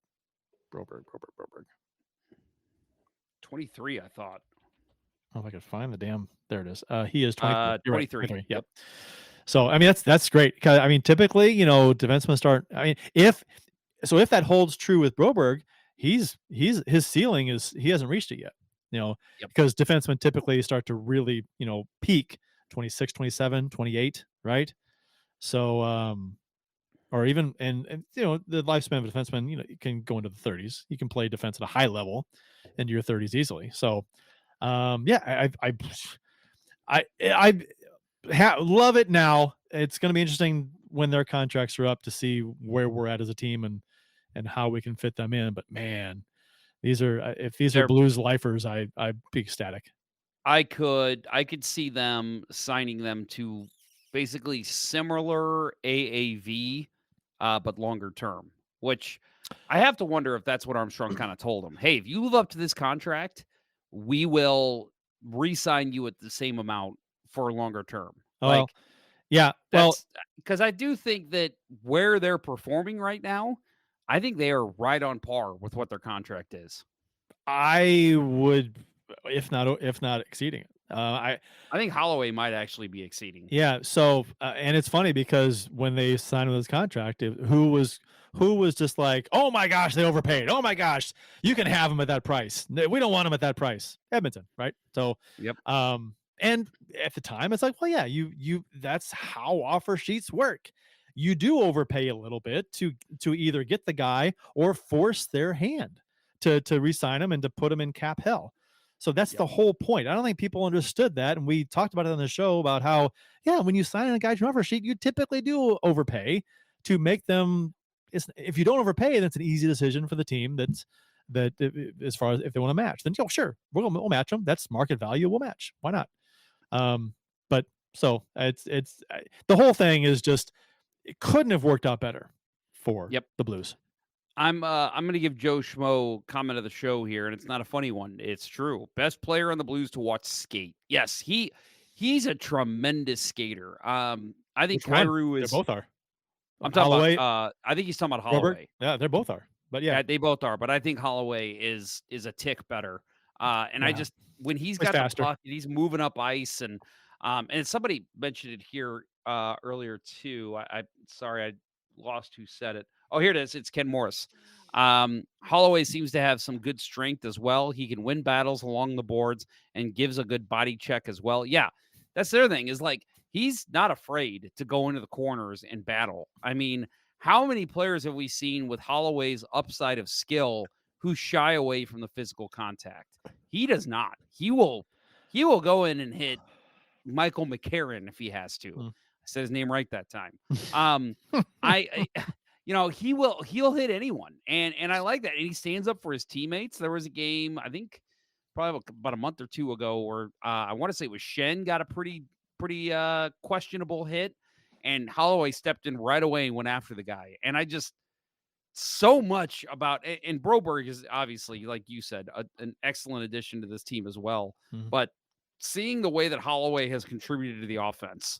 Speaker 2: Broberg.
Speaker 3: 23, I thought.
Speaker 2: I don't know if I could find the damn. There it is. He is 23.
Speaker 3: 23.
Speaker 2: Right, yep. So I mean, that's great. Because I mean, typically, defensemen start. I mean, if that holds true with Broberg, his ceiling is, he hasn't reached it yet. Because defensemen typically start to really, peak 26, 27, 28, right? So or even and the lifespan of a defenseman, you can go into the 30s. You can play defense at a high level into your 30s easily. So I love it now. It's going to be interesting when their contracts are up to see where we're at as a team and how we can fit them in. But man, if these are Blues lifers, I'd be ecstatic.
Speaker 3: I could see them signing them to basically similar AAV, but longer term, which I have to wonder if that's what Armstrong kind of told him. Hey, if you live up to this contract, we will re-sign you at the same amount for a longer term. Because I do think that where they're performing right now, I think they are right on par with what their contract is.
Speaker 2: I would, if not exceeding it. I
Speaker 3: think Holloway might actually be exceeding.
Speaker 2: Yeah. So, and it's funny because when they signed with this contract, who was just like, oh my gosh, they overpaid. Oh my gosh, you can have them at that price. We don't want them at that price. Edmonton, right? So,
Speaker 3: yep.
Speaker 2: And at the time, it's like, well, yeah, you that's how offer sheets work. You do overpay a little bit to either get the guy or force their hand to re-sign him and to put him in cap hell. So that's the whole point. I don't think people understood that. And we talked about it on the show about how, when you sign a guy to an offer sheet, you typically do overpay to make them. If you don't overpay, then it's an easy decision for the team that as far as if they want to match, then sure, we'll match them. That's market value. We'll match. Why not? But so it's the whole thing is just, it couldn't have worked out better for the Blues.
Speaker 3: I'm going to give Joe Schmo comment of the show here, and it's not a funny one. It's true. Best player on the Blues to watch skate. Yes, he's a tremendous skater. I think Kyrou is.
Speaker 2: They both are.
Speaker 3: I'm talking Holloway, about. I think he's talking about Holloway.
Speaker 2: Robert? Yeah, they both are. But yeah,
Speaker 3: they both are. But I think Holloway is a tick better. And I just when he's got the puck, and he's moving up ice, and somebody mentioned it here earlier too. I sorry, I lost who said it. Oh, here it is. It's Ken Morris. Holloway seems to have some good strength as well. He can win battles along the boards and gives a good body check as well. Yeah, that's the other thing is like he's not afraid to go into the corners and battle. I mean, how many players have we seen with Holloway's upside of skill who shy away from the physical contact? He does not. He will go in and hit Michael McCarron if he has to. I said his name right that time. He'll hit anyone. And I like that. And he stands up for his teammates. There was a game, I think probably about a month or two ago where I want to say it was Shen got a pretty questionable hit, and Holloway stepped in right away and went after the guy. And I just so much about, and Broberg is obviously, like you said, an excellent addition to this team as well. Mm-hmm. But seeing the way that Holloway has contributed to the offense,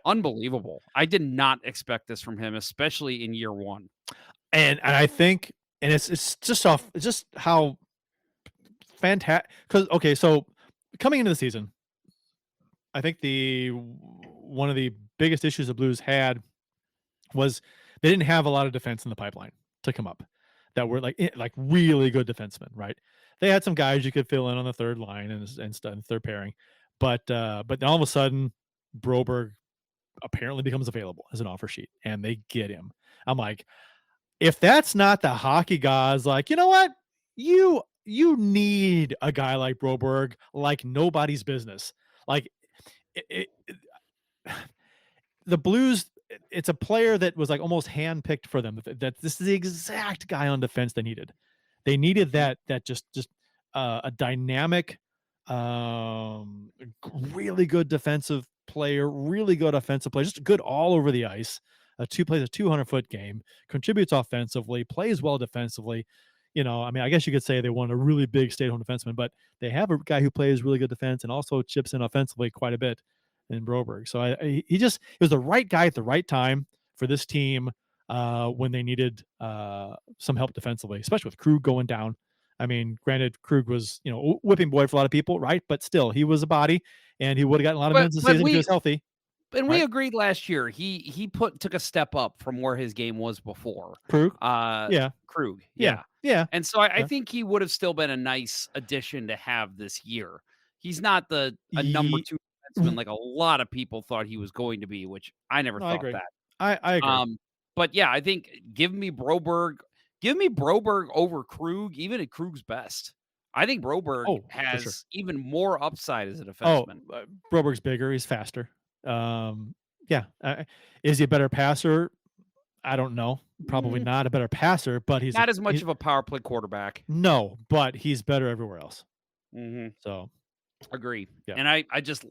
Speaker 3: unbelievable. I did not expect this from him, especially in year one.
Speaker 2: And I think, and it's just how fantastic. Because so coming into the season, I think one of the biggest issues the Blues had was they didn't have a lot of defense in the pipeline to come up that were like really good defensemen, right? They had some guys you could fill in on the third line and third pairing, But then all of a sudden, Broberg apparently becomes available as an offer sheet, and they get him. I'm like, if that's not the hockey gods, like, you know what? You need a guy like Broberg like nobody's business. Like it, the Blues, it's a player that was like almost handpicked for them. That this is the exact guy on defense they needed. They needed that just a dynamic, um, really good defensive player, really good offensive player, just good all over the ice. Plays a 200-foot game, contributes offensively, plays well defensively. I mean, I guess you could say they want a really big stay-at-home defenseman, but they have a guy who plays really good defense and also chips in offensively quite a bit in Broberg. So he was the right guy at the right time for this team when they needed some help defensively, especially with Krug going down. I mean, granted, Krug was whipping boy for a lot of people, right? But still, he was a body, and he would have gotten a lot of minutes this season if he was healthy.
Speaker 3: And
Speaker 2: right?
Speaker 3: we agreed last year. He took a step up from where his game was before.
Speaker 2: Krug,
Speaker 3: Krug,
Speaker 2: yeah.
Speaker 3: And so I think he would have still been a nice addition to have this year. He's not a number 2 defenseman like a lot of people thought he was going to be, which I never thought
Speaker 2: agree.
Speaker 3: that.
Speaker 2: I agree.
Speaker 3: But yeah, I think give me Broberg over Krug, even at Krug's best. I think Broberg has even more upside as a defenseman.
Speaker 2: Broberg's bigger. He's faster. Yeah. Is he a better passer? I don't know. Probably not a better passer, but he's
Speaker 3: not as much of a power play quarterback.
Speaker 2: No, but he's better everywhere else. So
Speaker 3: agree. Yeah. And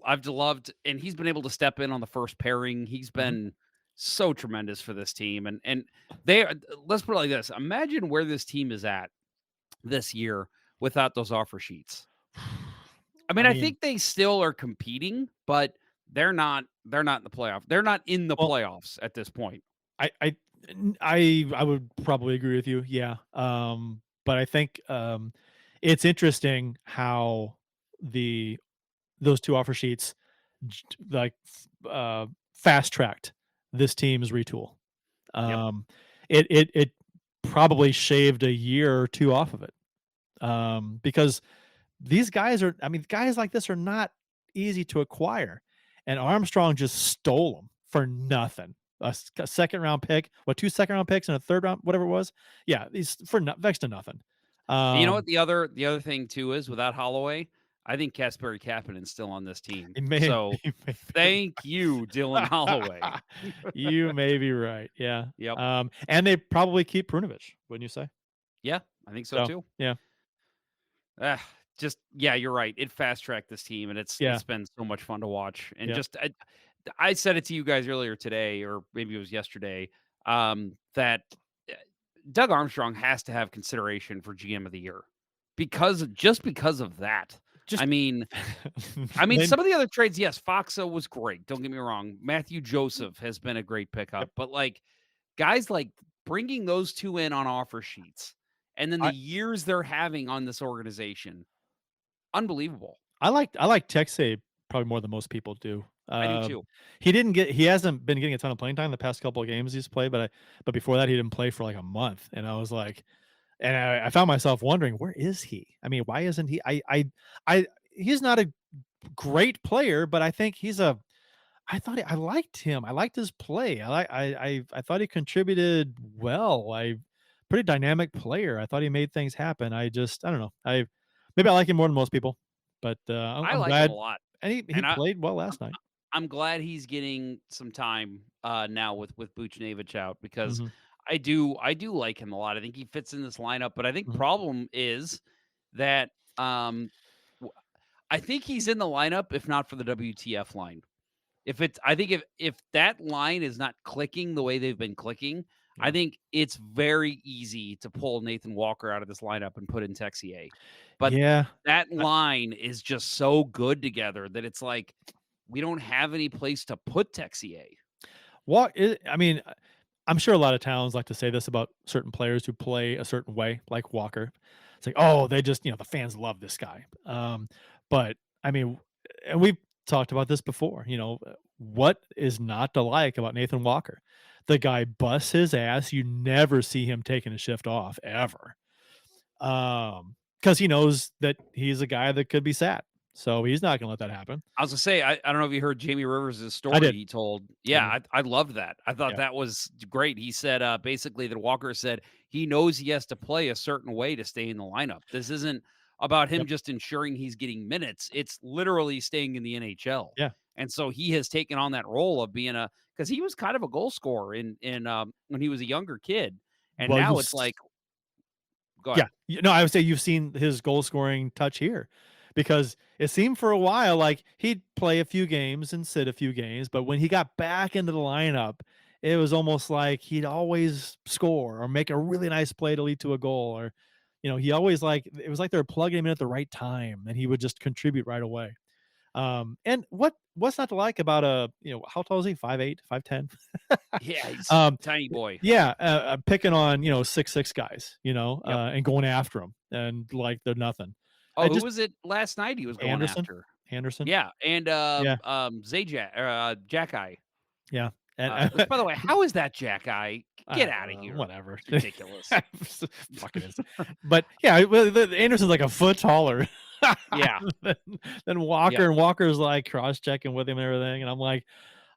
Speaker 3: I've loved, and he's been able to step in on the first pairing. He's been so tremendous for this team. And let's put it like this. Imagine where this team is at this year without those offer sheets. I mean, I think they still are competing, but they're not in the playoff. They're not in the playoffs at this point.
Speaker 2: I would probably agree with you. Yeah. But I think it's interesting how those two offer sheets like fast tracked this team's retool. It probably shaved a year or two off of it. Because these guys guys like this are not easy to acquire, and Armstrong just stole them for nothing. A second round pick, 2 second round picks and a third round, whatever it was. Yeah, these for next to nothing.
Speaker 3: You know what the other thing too is, without Holloway, I think Kasperi Kapanen's still on this team. Thank you, Dylan Holloway.
Speaker 2: You may be right. Yeah.
Speaker 3: Yep.
Speaker 2: And they probably keep Prunovich, wouldn't you say?
Speaker 3: Yeah, I think so too.
Speaker 2: Yeah.
Speaker 3: You're right. It fast tracked this team, and it's been so much fun to watch. And I said it to you guys earlier today, or maybe it was yesterday, that Doug Armstrong has to have consideration for GM of the year because of that. I mean, some of the other trades, yes, Foxa was great. Don't get me wrong. Matthew Joseph has been a great pickup, but like guys like bringing those two in on offer sheets, and then the years they're having on this organization, unbelievable.
Speaker 2: I like Texay probably more than most people do.
Speaker 3: I do too.
Speaker 2: He hasn't been getting a ton of playing time the past couple of games he's played, but before that he didn't play for like a month, and I was like, and I found myself wondering, where is he? I mean, why isn't he? He's not a great player, but I think I liked him. I liked his play. I thought he contributed well. Pretty dynamic player. I thought he made things happen. I don't know. Maybe I like him more than most people, but
Speaker 3: I
Speaker 2: I'm
Speaker 3: like
Speaker 2: glad
Speaker 3: him a lot.
Speaker 2: And he played well last night.
Speaker 3: I'm glad he's getting some time now with Buchnevich out, because I do like him a lot. I think he fits in this lineup, but I think problem is that I think he's in the lineup if not for the WTF line. If that line is not clicking the way they've been clicking, I think it's very easy to pull Nathan Walker out of this lineup and put in Texier. But that line is just so good together that it's like we don't have any place to put Texier.
Speaker 2: I'm sure a lot of towns like to say this about certain players who play a certain way, like Walker. It's like, oh, they just, the fans love this guy. But I mean, and we've talked about this before, what is not to like about Nathan Walker? The guy busts his ass. You never see him taking a shift off ever. Because he knows that he's a guy that could be sat. So he's not going to let that happen.
Speaker 3: I was gonna say, I don't know if you heard Jamie Rivers' story
Speaker 2: I did.
Speaker 3: he told.
Speaker 2: I
Speaker 3: Yeah,
Speaker 2: did.
Speaker 3: I loved that. I thought
Speaker 2: Yeah.
Speaker 3: that was great. He said basically that Walker said he knows he has to play a certain way to stay in the lineup. This isn't about him
Speaker 2: Yep.
Speaker 3: just ensuring he's getting minutes. It's literally staying in the NHL.
Speaker 2: Yeah.
Speaker 3: And so he has taken on that role of being because he was kind of a goal scorer in when he was a younger kid. And
Speaker 2: Well,
Speaker 3: now it's like, go
Speaker 2: yeah,
Speaker 3: ahead.
Speaker 2: no, I would say you've seen his goal scoring touch here, because it seemed for a while like he'd play a few games and sit a few games, but when he got back into the lineup, it was almost like he'd always score or make a really nice play to lead to a goal, or he always it was like they were plugging him in at the right time and he would just contribute right away. And what's not to like about how tall is he? 5'8", 5'10"?
Speaker 3: Yeah, he's
Speaker 2: Um,
Speaker 3: tiny boy.
Speaker 2: yeah, picking on 6'6" guys,
Speaker 3: Yep.
Speaker 2: and going after them and like they're nothing.
Speaker 3: Oh, who was it last night he was going after?
Speaker 2: Anderson.
Speaker 3: Yeah, and
Speaker 2: Yeah.
Speaker 3: Jack Eye.
Speaker 2: Yeah. And
Speaker 3: Which, by the way, how is that Jack Eye? Get out of here!
Speaker 2: Whatever.
Speaker 3: It's ridiculous.
Speaker 2: Fuck it is. But yeah, Anderson's like a foot taller.
Speaker 3: Yeah.
Speaker 2: than Walker,
Speaker 3: Yeah.
Speaker 2: and Walker's like cross checking with him and everything, and I'm like,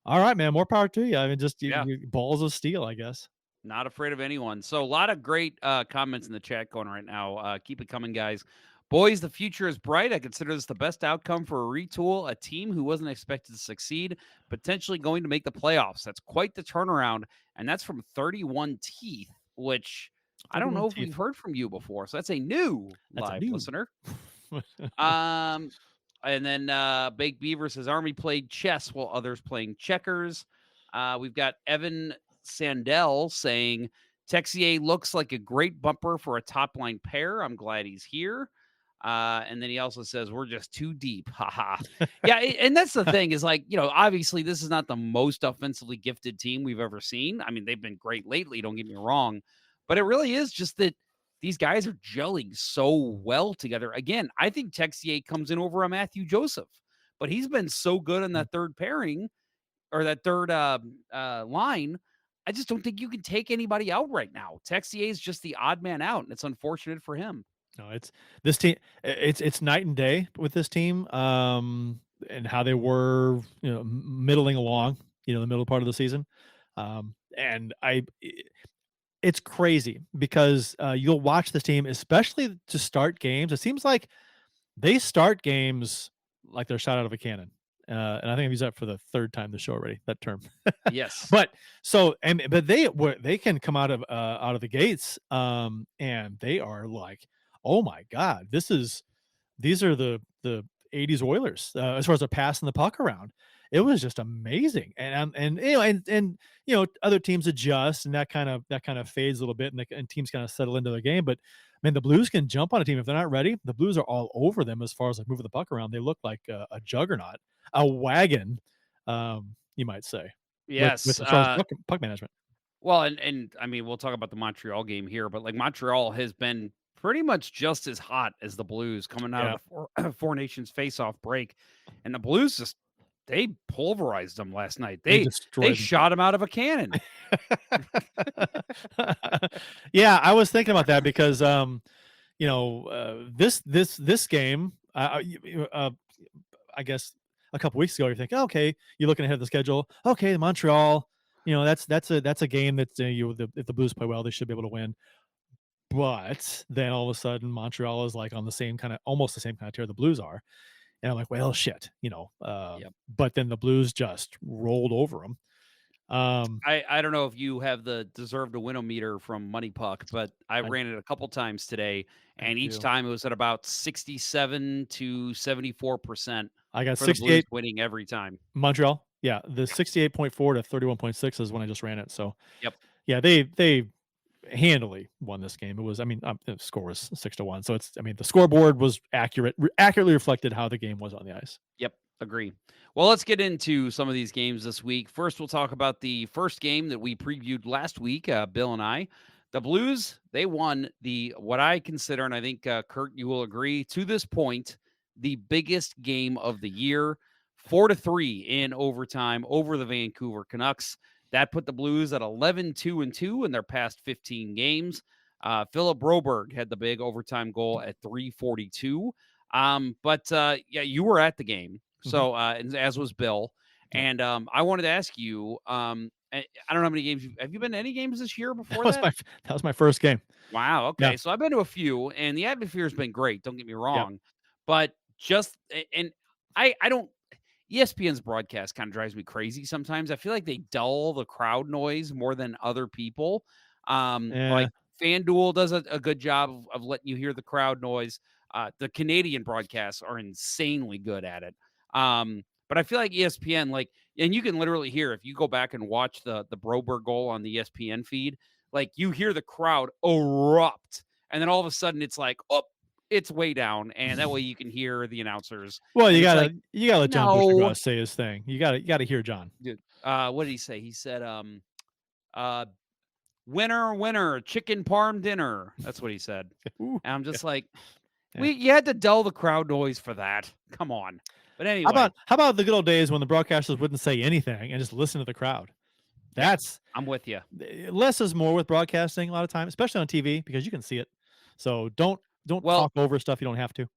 Speaker 2: all right, man, more power to you. I mean, just balls of steel, I guess.
Speaker 3: Not afraid of anyone. So a lot of great comments in the chat going right now. Keep it coming, guys. Boys, the future is bright. I consider this the best outcome for a retool, a team who wasn't expected to succeed, potentially going to make the playoffs. That's quite the turnaround, and that's from 31 Teeth, which I don't know if we've heard from you before. So that's a new live listener. And then Baked Beaver says Army played chess while others playing checkers. We've got Evan Sandell saying Texier looks like a great bumper for a top line pair. I'm glad he's here. And then he also says we're just too deep. Haha. Yeah, and that's the thing is obviously this is not the most offensively gifted team we've ever seen. I mean, they've been great lately, don't get me wrong, but it really is just that these guys are gelling so well together. Again, I think Texier comes in over a Matthew Joseph, but he's been so good in that third pairing or that third line. I just don't think you can take anybody out right now. Texier is just the odd man out, and it's unfortunate for him.
Speaker 2: No, it's this team. It's night and day with this team, and how they were, middling along, the middle part of the season, and it's crazy because you'll watch this team, especially to start games. It seems like they start games like they're shot out of a cannon. And I think I've used that for the third time this show already, that term.
Speaker 3: Yes.
Speaker 2: But they can come out of the gates, and they are like, oh my God, these are the 80s Oilers, as far as they're passing the puck around. It was just amazing. And other teams adjust, and that kind of fades a little bit, and teams kind of settle into their game. But man, the Blues can jump on a team if they're not ready. The Blues are all over them as far as moving the puck around. They look like a juggernaut, a wagon, you might say.
Speaker 3: Yes,
Speaker 2: with as far as puck management.
Speaker 3: Well, and I mean, we'll talk about the Montreal game here, but Montreal has been pretty much just as hot as the Blues coming out of the Four Nations face-off break, and the Blues they pulverized them last night. They shot them out of a cannon.
Speaker 2: Yeah, I was thinking about that because this game, I guess a couple weeks ago, you're thinking, okay, you're looking ahead of the schedule. Okay, Montreal, that's a game that if the Blues play well, they should be able to win. But then all of a sudden, Montreal is like on almost the same kind of tier the Blues are. And I'm like, well, shit, But then the Blues just rolled over them.
Speaker 3: I don't know if you have the deserve to win-o-meter from Money Puck, but I ran it a couple times today, and each time it was at about 67 to 74%.
Speaker 2: I got
Speaker 3: for
Speaker 2: 68
Speaker 3: the Blues winning every time.
Speaker 2: Montreal, yeah, the 68.4 to 31.6 is when I just ran it. So,
Speaker 3: yep,
Speaker 2: yeah, they handily won this game. It was, the score was 6-1. So the scoreboard was accurately reflected how the game was on the ice.
Speaker 3: Yep, agree. Well, let's get into some of these games this week. First, we'll talk about the first game that we previewed last week, Bill and I. The Blues, they won what I consider, and I think, Kurt, you will agree, to this point, the biggest game of the year, 4-3 in overtime over the Vancouver Canucks. That put the Blues at 11-2-2 in their past 15 games. Philip Broberg had the big overtime goal at 3:42. But yeah, you were at the game,
Speaker 2: Mm-hmm.
Speaker 3: so and as was Bill.
Speaker 2: Yeah.
Speaker 3: And I wanted to ask you, I don't know how many games have you been to any games this year before
Speaker 2: That
Speaker 3: that?
Speaker 2: was my first game.
Speaker 3: Wow.
Speaker 2: Yeah.
Speaker 3: Okay. So I've been to a few, and the atmosphere has been great. Don't get me
Speaker 2: Yep.
Speaker 3: wrong, but just and I don't. ESPN's broadcast kind of drives me crazy sometimes. I feel like they dull the crowd noise more than other people.
Speaker 2: Yeah.
Speaker 3: Like FanDuel does a good job of letting you hear the crowd noise. The Canadian broadcasts are insanely good at it. But I feel like ESPN, like, and you can literally hear if you go back and watch the Broberg goal on the ESPN feed, like you hear the crowd erupt, and then all of a sudden it's like, oh, it's way down, and that way you can hear the announcers.
Speaker 2: Well,
Speaker 3: And
Speaker 2: you
Speaker 3: it's
Speaker 2: gotta
Speaker 3: like,
Speaker 2: let John
Speaker 3: no,
Speaker 2: Bushgrass say his thing. You gotta hear John.
Speaker 3: dude. What did he say? He said, uh, winner, winner, chicken parm dinner. That's what he said.
Speaker 2: Ooh,
Speaker 3: And I'm just like,
Speaker 2: Yeah.
Speaker 3: you had to dull the crowd noise for that. Come on. But anyway,
Speaker 2: How about the good old days when the broadcasters wouldn't say anything and just listen to the crowd? That's
Speaker 3: I'm with you.
Speaker 2: less is more with broadcasting a lot of times, especially on TV because you can see it. So don't
Speaker 3: Well,
Speaker 2: talk over stuff you don't have to.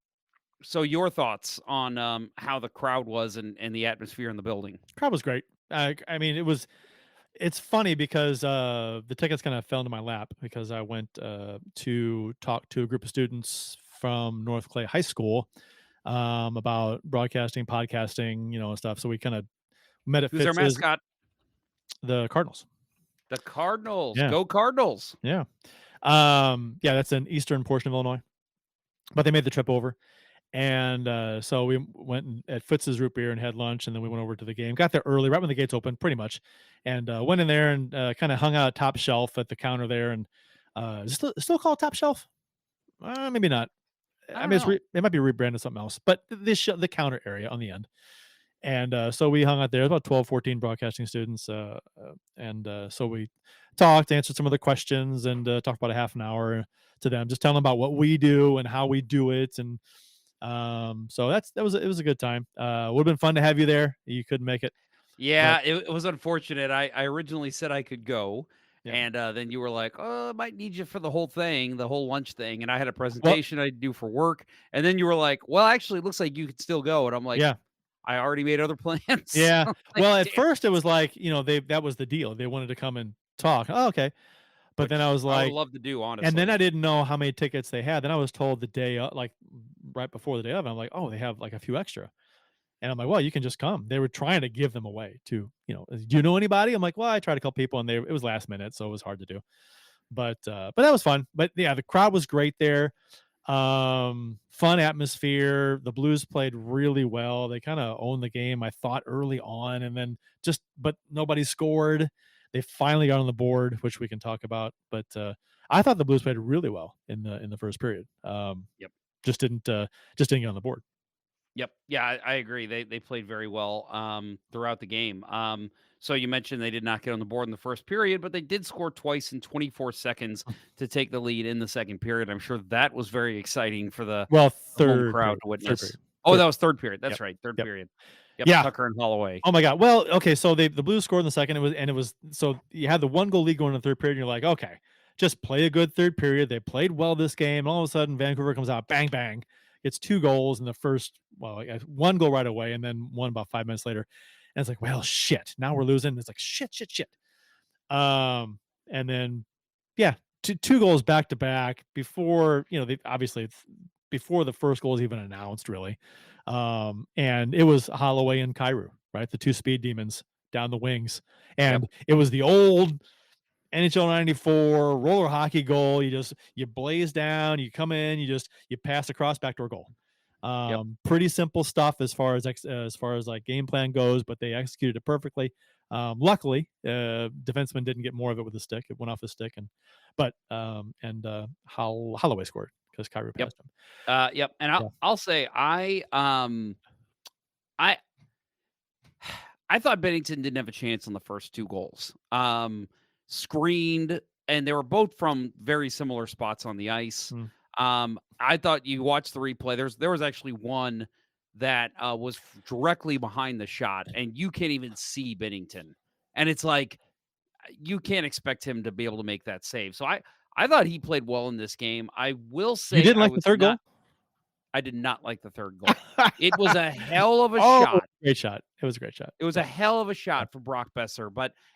Speaker 3: so your thoughts on how the crowd was and the atmosphere in the building?
Speaker 2: Crowd was great. I mean, it's funny because the tickets kind of fell into my lap because I went to talk to a group of students from North Clay High School about broadcasting, podcasting, and stuff. So we kind of met at
Speaker 3: Who's their
Speaker 2: Fitz's,
Speaker 3: mascot?
Speaker 2: the Cardinals.
Speaker 3: The Cardinals.
Speaker 2: Yeah.
Speaker 3: Go Cardinals.
Speaker 2: Yeah. Yeah, that's an eastern portion of Illinois, but they made the trip over. And so we went at Fitz's Root Beer and had lunch, and then we went over to the game. Got there early, right when the gates opened, pretty much, and went in there and kind of hung out top shelf at the counter there. And is it still called top shelf? Maybe not. I mean, it might be rebranded something else, but the counter area on the end. And so we hung out there, about 12, 14 broadcasting students. And so we talked, answered some of the questions, and talked about a half an hour to them, just telling them about what we do and how we do it. And so it was a good time. Would have been fun to have you there. You couldn't make it.
Speaker 3: Yeah, it was unfortunate. I originally said I could go.
Speaker 2: Yeah.
Speaker 3: And then you were like, oh, I might need you for the whole thing, the whole lunch thing. And I had a presentation I'd do for work. And then you were like, well, actually, it looks like you could still go. And I'm like,
Speaker 2: Yeah.
Speaker 3: I already made other plans.
Speaker 2: Yeah.
Speaker 3: Like,
Speaker 2: Well, at
Speaker 3: damn.
Speaker 2: first it was like, that was the deal. They wanted to come and talk. Oh, okay. But then I was
Speaker 3: I
Speaker 2: like,
Speaker 3: would love to do, honestly.
Speaker 2: and then I didn't know how many tickets they had. Then I was told the day, like right before the day of, I'm like, oh, they have like a few extra. And I'm like, well, you can just come. They were trying to give them away to, do you know anybody? I'm like, well, I tried a couple people, and it was last minute, so it was hard to do. But that was fun. But yeah, the crowd was great there. Fun atmosphere. The Blues played really well. They kind of owned the game, I thought, early on, and then but nobody scored. They finally got on the board, which we can talk about. But I thought the Blues played really well in the first period.
Speaker 3: Yep.
Speaker 2: Just didn't get on the board.
Speaker 3: Yep. Yeah, I agree. They played very well throughout the game. So you mentioned they did not get on the board in the first period, but they did score twice in 24 seconds to take the lead in the second period. I'm sure that was very exciting for the home
Speaker 2: third
Speaker 3: crowd
Speaker 2: period,
Speaker 3: to witness.
Speaker 2: period.
Speaker 3: That was third period. That's right. Third
Speaker 2: Yep.
Speaker 3: period. Yep.
Speaker 2: Yeah.
Speaker 3: Tucker and Holloway.
Speaker 2: Oh my God. Well, okay. So the Blues scored in the second. So you had the 1-goal lead going in the third period. And you're like, okay, just play a good third period. They played well this game. And all of a sudden, Vancouver comes out, bang, bang. It's 2 goals in the first. Well, 1 goal right away, and then 1 about 5 minutes later. And it's like, well, shit. Now we're losing. It's like shit. And then, yeah, 2 goals back to back before before the first goal is even announced, really. And it was Holloway and Kyrou, right? The 2 speed demons down the wings. And It was the old NHL 94 roller hockey goal. You blaze down, you come in, you pass across backdoor goal. Pretty simple stuff as far as like game plan goes, but they executed it perfectly. Luckily, defenseman didn't get more of it with the stick. It went off the stick, but Holloway scored because Kyrou passed him.
Speaker 3: And I'll say I thought Bennington didn't have a chance on the first 2 goals. Screened, and they were both from very similar spots on the ice. I thought you watched the replay. There was actually one that was directly behind the shot, and you can't even see Bennington. And it's like you can't expect him to be able to make that save. So I thought he played well in this game. I will say
Speaker 2: You didn't like the third goal?
Speaker 3: I did not like the third goal. It was a hell of a
Speaker 2: Oh,
Speaker 3: shot.
Speaker 2: great shot. It was a great shot.
Speaker 3: It was a hell of a shot for Brock Besser.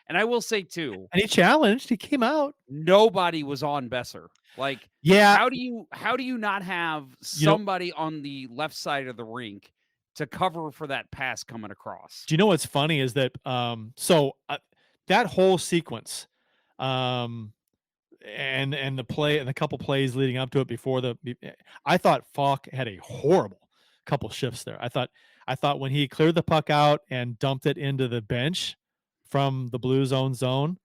Speaker 3: And I will say too,
Speaker 2: And he challenged. He came out.
Speaker 3: nobody was on Besser. Like,
Speaker 2: Yeah.
Speaker 3: how do you not have somebody on the left side of the rink to cover for that pass coming across?
Speaker 2: Do you know what's funny is that that whole sequence, and the play and the couple plays leading up to it before I thought Falk had a horrible couple shifts there. I thought when he cleared the puck out and dumped it into the bench from the Blues own zone,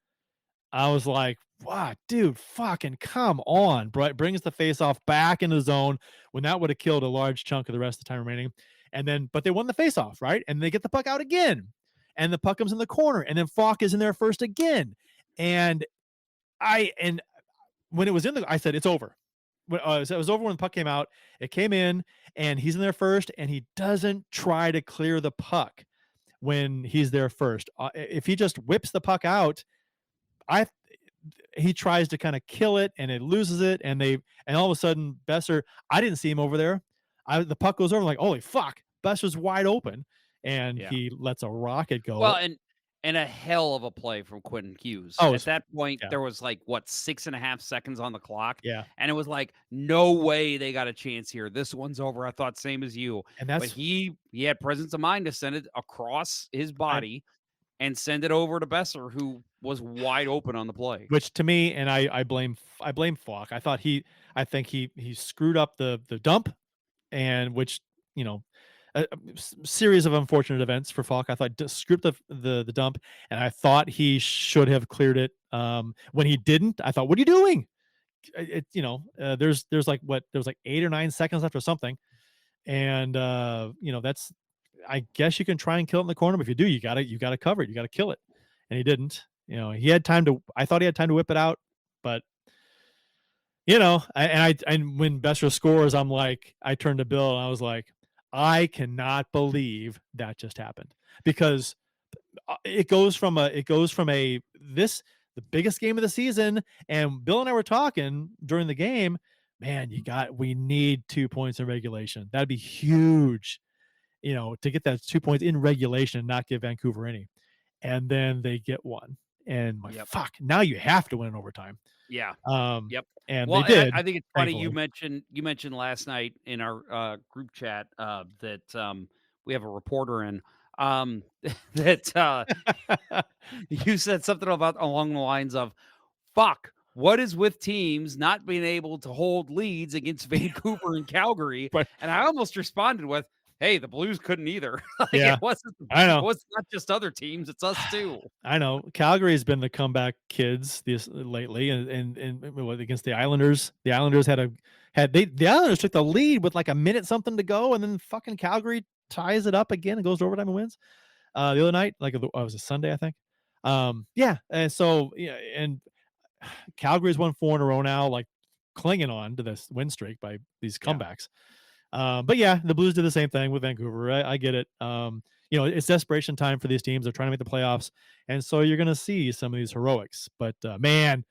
Speaker 2: I was like, wow, dude, fucking come on. Brings the faceoff back into the zone when that would have killed a large chunk of the rest of the time remaining. And then, but they won the faceoff, right? And they get the puck out again. And the puck comes in the corner. And then Falk is in there first again. And when it was in I said, it's over. It was over when the puck came out. It came in, and he's in there first, and he doesn't try to clear the puck when he's there first. If he just whips the puck out, he tries to kind of kill it, and it loses it, and all of a sudden Besser, I didn't see him over there. The puck goes over, I'm like, holy fuck, Besser's wide open, and he lets a rocket go.
Speaker 3: Well, and a hell of a play from Quentin Hughes.
Speaker 2: Oh,
Speaker 3: at that point, there was 6.5 seconds on the clock.
Speaker 2: Yeah.
Speaker 3: And it was like, no way they got a chance here. This one's over. I thought same as you. But he had presence of mind to send it across his body and send it over to Besser, who was wide open on the play.
Speaker 2: Which to me, and I blame Falk. I think he screwed up the dump, and which, a series of unfortunate events for Falk. I thought screwed the dump, and I thought he should have cleared it. When he didn't, I thought, what are you doing? There's 8 or 9 seconds left or something, and that's, I guess you can try and kill it in the corner, but if you do, you gotta cover it, you gotta kill it, and he didn't. He had time to. I thought he had time to whip it out, but and when Besser scores, I'm like, I turned to Bill and I was like, I cannot believe that just happened, because it goes from the biggest game of the season, and Bill and I were talking during the game, man, we need 2 points in regulation. That'd be huge, to get that 2 points in regulation and not give Vancouver any. And then they get one, and fuck, now you have to win in overtime.
Speaker 3: Yeah. Yep.
Speaker 2: And
Speaker 3: well,
Speaker 2: they did.
Speaker 3: I think it's funny
Speaker 2: thankfully.
Speaker 3: you mentioned last night in our group chat that we have a reporter in that you said something along the lines of, fuck, what is with teams not being able to hold leads against Vancouver and Calgary?
Speaker 2: Right.
Speaker 3: And I almost responded with, hey, the Blues couldn't either.
Speaker 2: Yeah, I know.
Speaker 3: It's not just other teams, it's us too.
Speaker 2: I know. Calgary's been the comeback kids lately, and against the Islanders. The Islanders the Islanders took the lead with like a minute something to go, and then fucking Calgary ties it up again and goes to overtime and wins. The other night, it was a Sunday, I think. And so and Calgary's won 4 in a row now, like clinging on to this win streak by these comebacks. But yeah, the Blues did the same thing with Vancouver. I get it. It's desperation time for these teams. They're trying to make the playoffs, and so you're going to see some of these heroics. But man,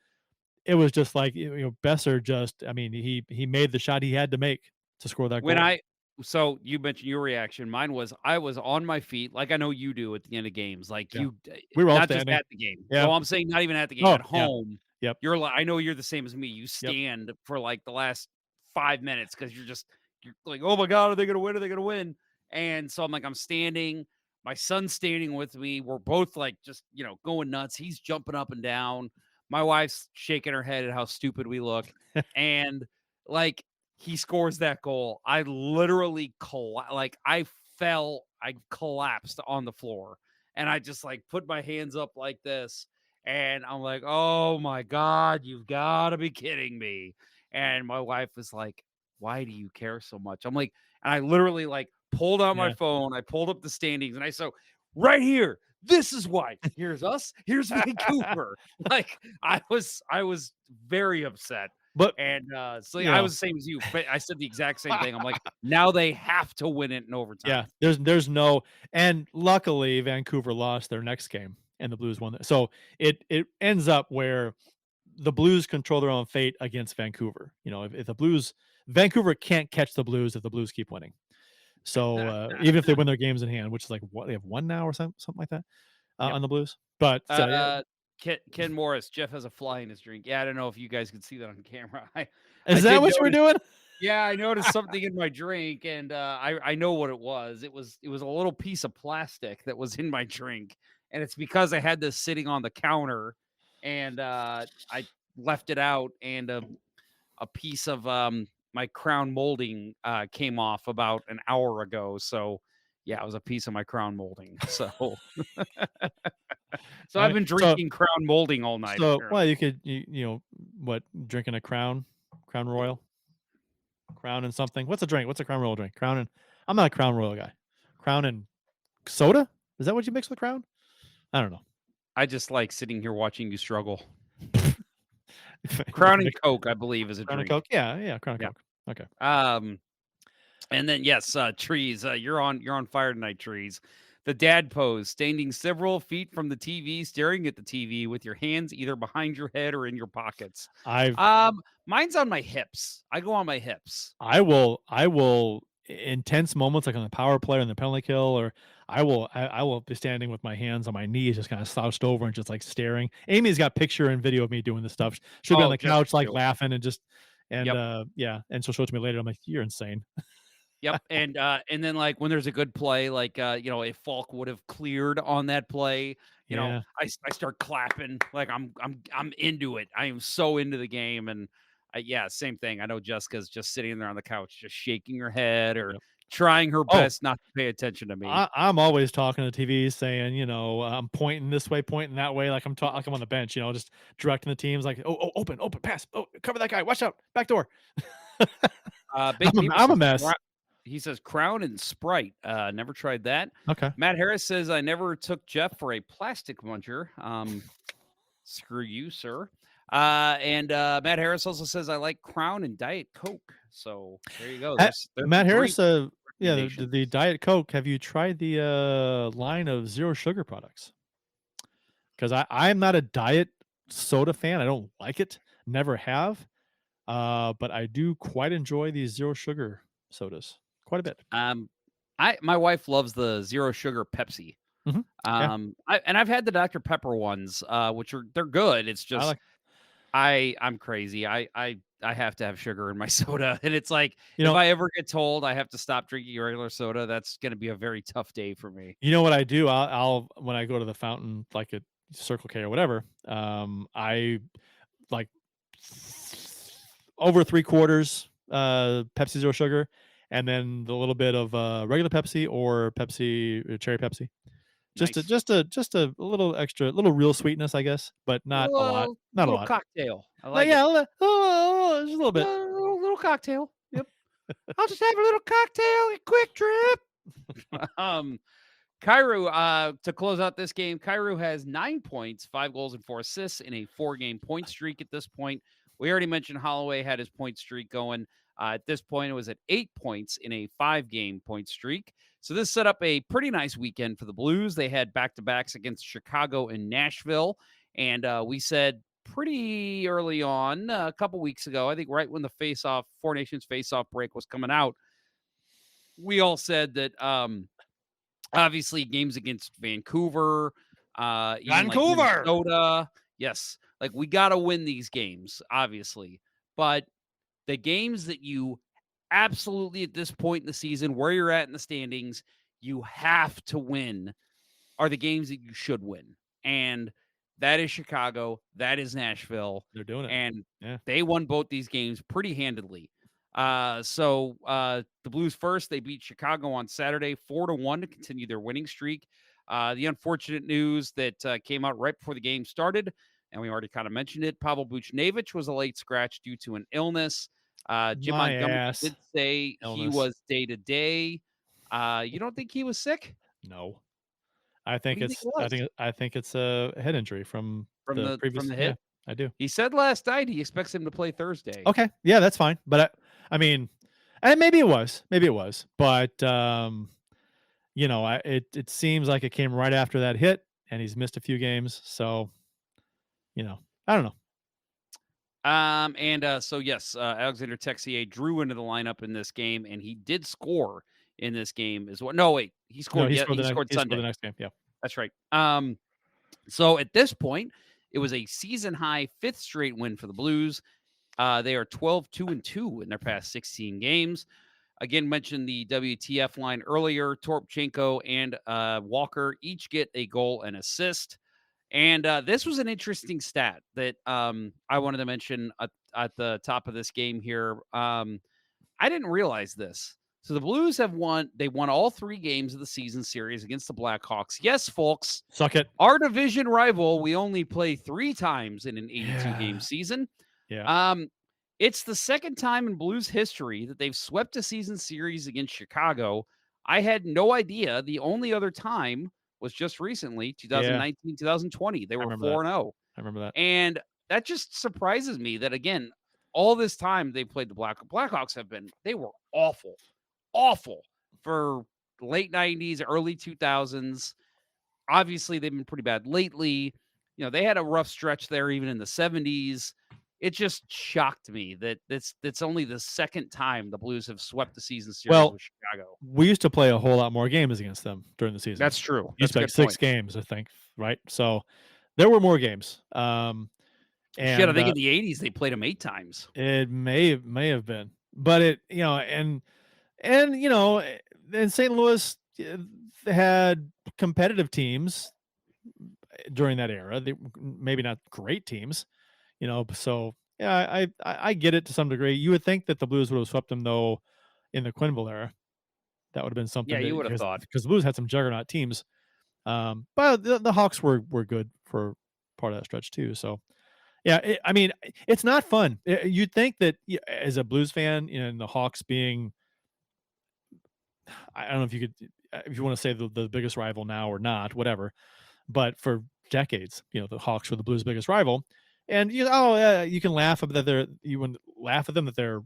Speaker 2: it was just like Besser. He made the shot he had to make to score that goal.
Speaker 3: So you mentioned your reaction. Mine was I was on my feet, like I know you do at the end of games. Like
Speaker 2: we were all
Speaker 3: not
Speaker 2: standing.
Speaker 3: just at the game.
Speaker 2: Yeah.
Speaker 3: So I'm saying not even at the game, at home.
Speaker 2: Yeah. Yep.
Speaker 3: You're like, I know you're the same as me. You stand for like the last 5 minutes because you're like, oh my God, are they going to win? Are they going to win? And so I'm like, I'm standing. My son's standing with me. We're both like just, going nuts. He's jumping up and down. My wife's shaking her head at how stupid we look. And like, he scores that goal. I literally I collapsed on the floor, and I just like put my hands up like this, and I'm like, oh my God, you've got to be kidding me. And my wife was like, why do you care so much? I'm like, and I literally like pulled out my phone. I pulled up the standings, and I saw right here, this is why. Here's us. Here's Vancouver. Like I was very upset.
Speaker 2: But
Speaker 3: I was the same as you. But I said the exact same thing. I'm like, now they have to win it in overtime.
Speaker 2: Yeah, there's no, and luckily Vancouver lost their next game, and the Blues won. So it ends up where the Blues control their own fate against Vancouver. If the Blues Vancouver can't catch the Blues if the Blues keep winning. So even if they win their games in hand, which is like what they have one now or something like that
Speaker 3: Yep.
Speaker 2: on the Blues. But still, yeah.
Speaker 3: Ken Morris, Jeff has a fly in his drink. Yeah, I don't know if you guys can see that on camera.
Speaker 2: Is that what you were doing?
Speaker 3: Yeah, I noticed something in my drink, and I know what it was. It was a little piece of plastic that was in my drink, and it's because I had this sitting on the counter, and I left it out, and a piece of my crown molding came off about an hour ago. So yeah, it was a piece of my crown molding. So so I've been drinking crown molding all night.
Speaker 2: So well, you could drinking a Crown Royal. Crown and something. What's a drink? What's a Crown Royal drink? Crown and I'm not a Crown Royal guy. Crown and soda? Is that what you mix with Crown? I don't know.
Speaker 3: I just like sitting here watching you struggle. Crown and Coke, I believe, is a
Speaker 2: Crown
Speaker 3: drink.
Speaker 2: And Coke. Yeah, Crown and Coke. Okay.
Speaker 3: And then yes, Trees, you're on fire tonight, Trees. The dad pose, standing several feet from the TV, staring at the TV with your hands either behind your head or in your pockets. Mine's on my hips. I go on my hips.
Speaker 2: I will intense moments like on the power play or in the penalty kill, or I will be standing with my hands on my knees, just kind of slouched over and just like staring. Amy's got picture and video of me doing this stuff. She'll be on the couch like laughing and just and and she'll show it to me later. I'm like, you're insane.
Speaker 3: Yep, and then like when there's a good play, like if Falk would have cleared on that play, you know, I start clapping like I'm into it. I am so into the game, and same thing. I know Jessica's just sitting there on the couch, just shaking her head or trying her best not to pay attention to me.
Speaker 2: I'm always talking to the TV, saying, I'm pointing this way, pointing that way, like I'm on the bench, just directing the teams, like, open, pass, cover that guy, watch out, back door. I'm a mess.
Speaker 3: He says Crown and Sprite. Never tried that.
Speaker 2: Okay.
Speaker 3: Matt Harris says I never took Jeff for a plastic muncher. Screw you, sir. And Matt Harris also says I like Crown and Diet Coke. So there you go. There's
Speaker 2: Matt Harris, the Diet Coke. Have you tried the line of zero sugar products? Because I'm not a diet soda fan. I don't like it. Never have. But I do quite enjoy these zero sugar sodas. Quite a bit.
Speaker 3: My wife loves the zero sugar Pepsi.
Speaker 2: Mm-hmm.
Speaker 3: I've had the Dr. Pepper ones, which they're good. It's just I'm crazy. I have to have sugar in my soda, and it's like if I ever get told I have to stop drinking regular soda, that's going to be a very tough day for me.
Speaker 2: You know what I do? I'll when I go to the fountain, like at Circle K or whatever, I like over 3/4 Pepsi Zero Sugar, and then the little bit of regular Pepsi or Pepsi cherry Pepsi. Just a little extra, little real sweetness, I guess, but not a lot. Not a lot.
Speaker 3: Cocktail. I
Speaker 2: like it. Just a little bit.
Speaker 3: Little cocktail. Yep. I'll just have a little cocktail, a quick trip. Kyrou, to close out this game, Kyrou has 9 points, 5 goals and 4 assists in a 4-game point streak at this point. We already mentioned Holloway had his point streak going. At this point, it was at 8 points in a 5-game point streak. So this set up a pretty nice weekend for the Blues. They had back-to-backs against Chicago and Nashville. And we said pretty early on, a couple weeks ago, I think right when the Four Nations face-off break was coming out, we all said that obviously games against Vancouver, Minnesota, yes, like we got to win these games, obviously. But the games that you absolutely at this point in the season, where you're at in the standings, you have to win are the games that you should win. And that is Chicago. That is Nashville.
Speaker 2: They're doing it.
Speaker 3: And they won both these games pretty handedly. So the Blues first, they beat Chicago on Saturday 4-1 to continue their winning streak. The unfortunate news that came out right before the game started, and we already kind of mentioned it, Pavel Buchnevich was a late scratch due to an illness. Jim Montgomery did say he was day-to-day. You don't think he was sick?
Speaker 2: No. I think it's a head injury from the previous
Speaker 3: hit.
Speaker 2: Yeah, I do.
Speaker 3: He said last night he expects him to play Thursday.
Speaker 2: Okay, yeah, that's fine. But I mean, and maybe it was, but it seems like it came right after that hit, and he's missed a few games. So, I don't know.
Speaker 3: So yes, Alexander Texier drew into the lineup in this game, and he did score in this game as well. No, wait, he scored.
Speaker 2: No,
Speaker 3: He
Speaker 2: he
Speaker 3: scored
Speaker 2: scored the
Speaker 3: Sunday.
Speaker 2: next game. Yeah.
Speaker 3: That's right. So at this point, it was a season high 5th straight win for the Blues. They are 12-2-2 in their past 16 games. Again, mentioned the WTF line earlier. Torpchenko and Walker each get a goal and assist. And this was an interesting stat that I wanted to mention at the top of this game here. I didn't realize this. So the Blues have won. They won all 3 games of the season series against the Blackhawks. Yes, folks.
Speaker 2: Suck it.
Speaker 3: Our division rival, we only play 3 times in an 82-game season.
Speaker 2: Yeah.
Speaker 3: It's the second time in Blues history that they've swept a season series against Chicago. I had no idea. The only other time was just recently, 2019, 2020. They were 4-0.
Speaker 2: I remember that.
Speaker 3: And that just surprises me that, again, all this time they played the Blackhawks they were awful for late 90s, early 2000s. Obviously, they've been pretty bad lately. You know, they had a rough stretch there even in the 70s. It just shocked me that it's only the second time the Blues have swept the season series with Chicago.
Speaker 2: We used to play a whole lot more games against them during the season.
Speaker 3: That's true.
Speaker 2: We used to play 6 games, I think, right? So there were more games. And
Speaker 3: shit, I think in the 80s they played them 8 times.
Speaker 2: It may have been. But it, you know, and you know, in St. Louis they had competitive teams during that era. They maybe not great teams. You know, so yeah, I get it to some degree. You would think that the Blues would have swept them though in the Quenneville era. That would have been something.
Speaker 3: Yeah, you would have thought,
Speaker 2: because the Blues had some juggernaut teams. But the Hawks were good for part of that stretch too. So yeah, I mean, it's not fun. You'd think that as a Blues fan, and the Hawks being, I don't know if you want to say the biggest rival now or not, whatever. But for decades, the Hawks were the Blues' biggest rival. And you can laugh at that you wouldn't laugh at them that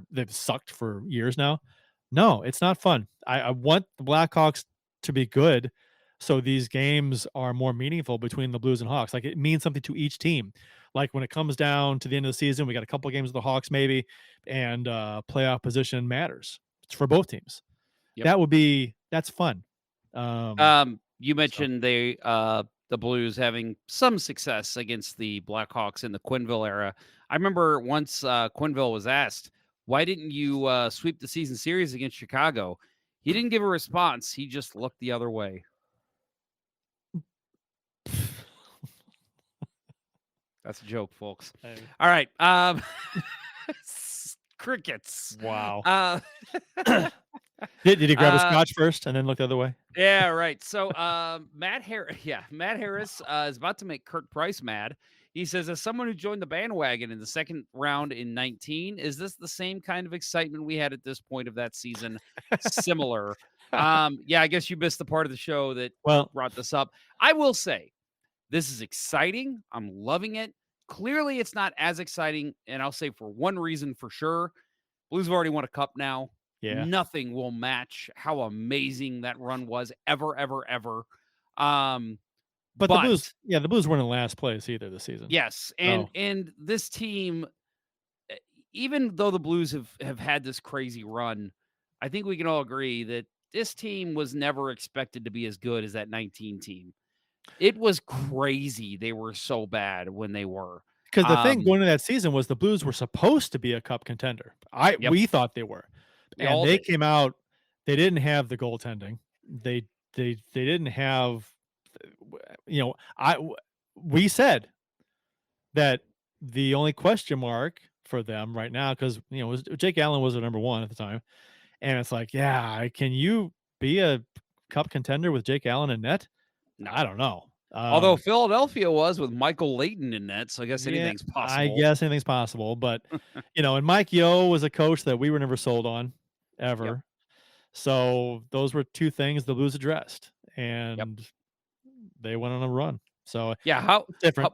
Speaker 2: they've sucked for years now. No, it's not fun. I want the Blackhawks to be good, so these games are more meaningful between the Blues and Hawks. Like, it means something to each team. Like, when it comes down to the end of the season, we got a couple of games with the Hawks maybe, and playoff position matters. It's for both teams. Yep. That's fun.
Speaker 3: You mentioned the Blues having some success against the Blackhawks in the Quenneville era. I remember once Quenneville was asked, why didn't you sweep the season series against Chicago? He didn't give a response. He just looked the other way. That's a joke, folks. Hey. All right. Crickets.
Speaker 2: Wow. Did he grab a scotch first and then look the other way?
Speaker 3: Yeah, right. So Matt Harris is about to make Kurt Price mad. He says, as someone who joined the bandwagon in the second round in 19, is this the same kind of excitement we had at this point of that season? Similar. Yeah, I guess you missed the part of the show that brought this up. I will say, this is exciting. I'm loving it. Clearly, it's not as exciting, and I'll say for one reason for sure. Blues have already won a cup now.
Speaker 2: Yeah.
Speaker 3: Nothing will match how amazing that run was ever.
Speaker 2: But the Blues weren't in last place either this season.
Speaker 3: Yes. And this team, even though the Blues have had this crazy run, I think we can all agree that this team was never expected to be as good as that 19 team. It was crazy. They were so bad when they were.
Speaker 2: Because the thing going into that season was the Blues were supposed to be a cup contender. We thought they were. And they came out, they didn't have the goaltending. They didn't have, we said that the only question mark for them right now, because Jake Allen was their number 1 at the time, and it's like, can you be a cup contender with Jake Allen in net? No. I don't know.
Speaker 3: Although Philadelphia was with Michael Layton in net, so I guess anything's possible.
Speaker 2: I guess anything's possible, but and Mike Yeo was a coach that we were never sold on ever. Yep. So those were 2 things the Blues addressed, and they went on a run. So
Speaker 3: how
Speaker 2: different.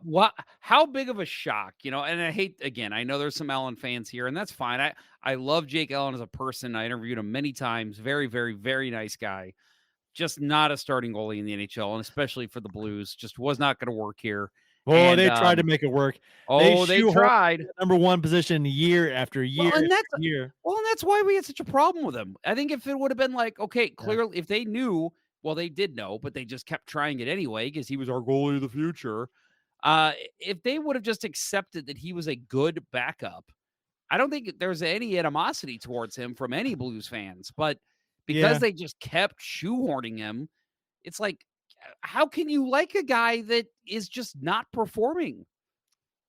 Speaker 3: How big of a shock, and I know there's some Allen fans here, and that's fine. I love Jake Allen as a person. I interviewed him many times. Very, very, very nice guy. Just not a starting goalie in the NHL, and especially for the Blues, just was not going to work here.
Speaker 2: Well,
Speaker 3: And
Speaker 2: they tried to make it work.
Speaker 3: they
Speaker 2: shoehorned
Speaker 3: tried.
Speaker 2: the number one position year after year
Speaker 3: Well, and
Speaker 2: after year.
Speaker 3: that's why we had such a problem with him. I think if it would have been like, okay,
Speaker 2: Yeah.
Speaker 3: clearly, if they knew, well, they did know, but they just kept trying it anyway because he was our goalie of the future. If they would have just accepted that he was a good backup, I don't think there's any animosity towards him from any Blues fans. But because
Speaker 2: Yeah.
Speaker 3: they just kept shoehorning him, it's like, how can you like a guy that is just not performing?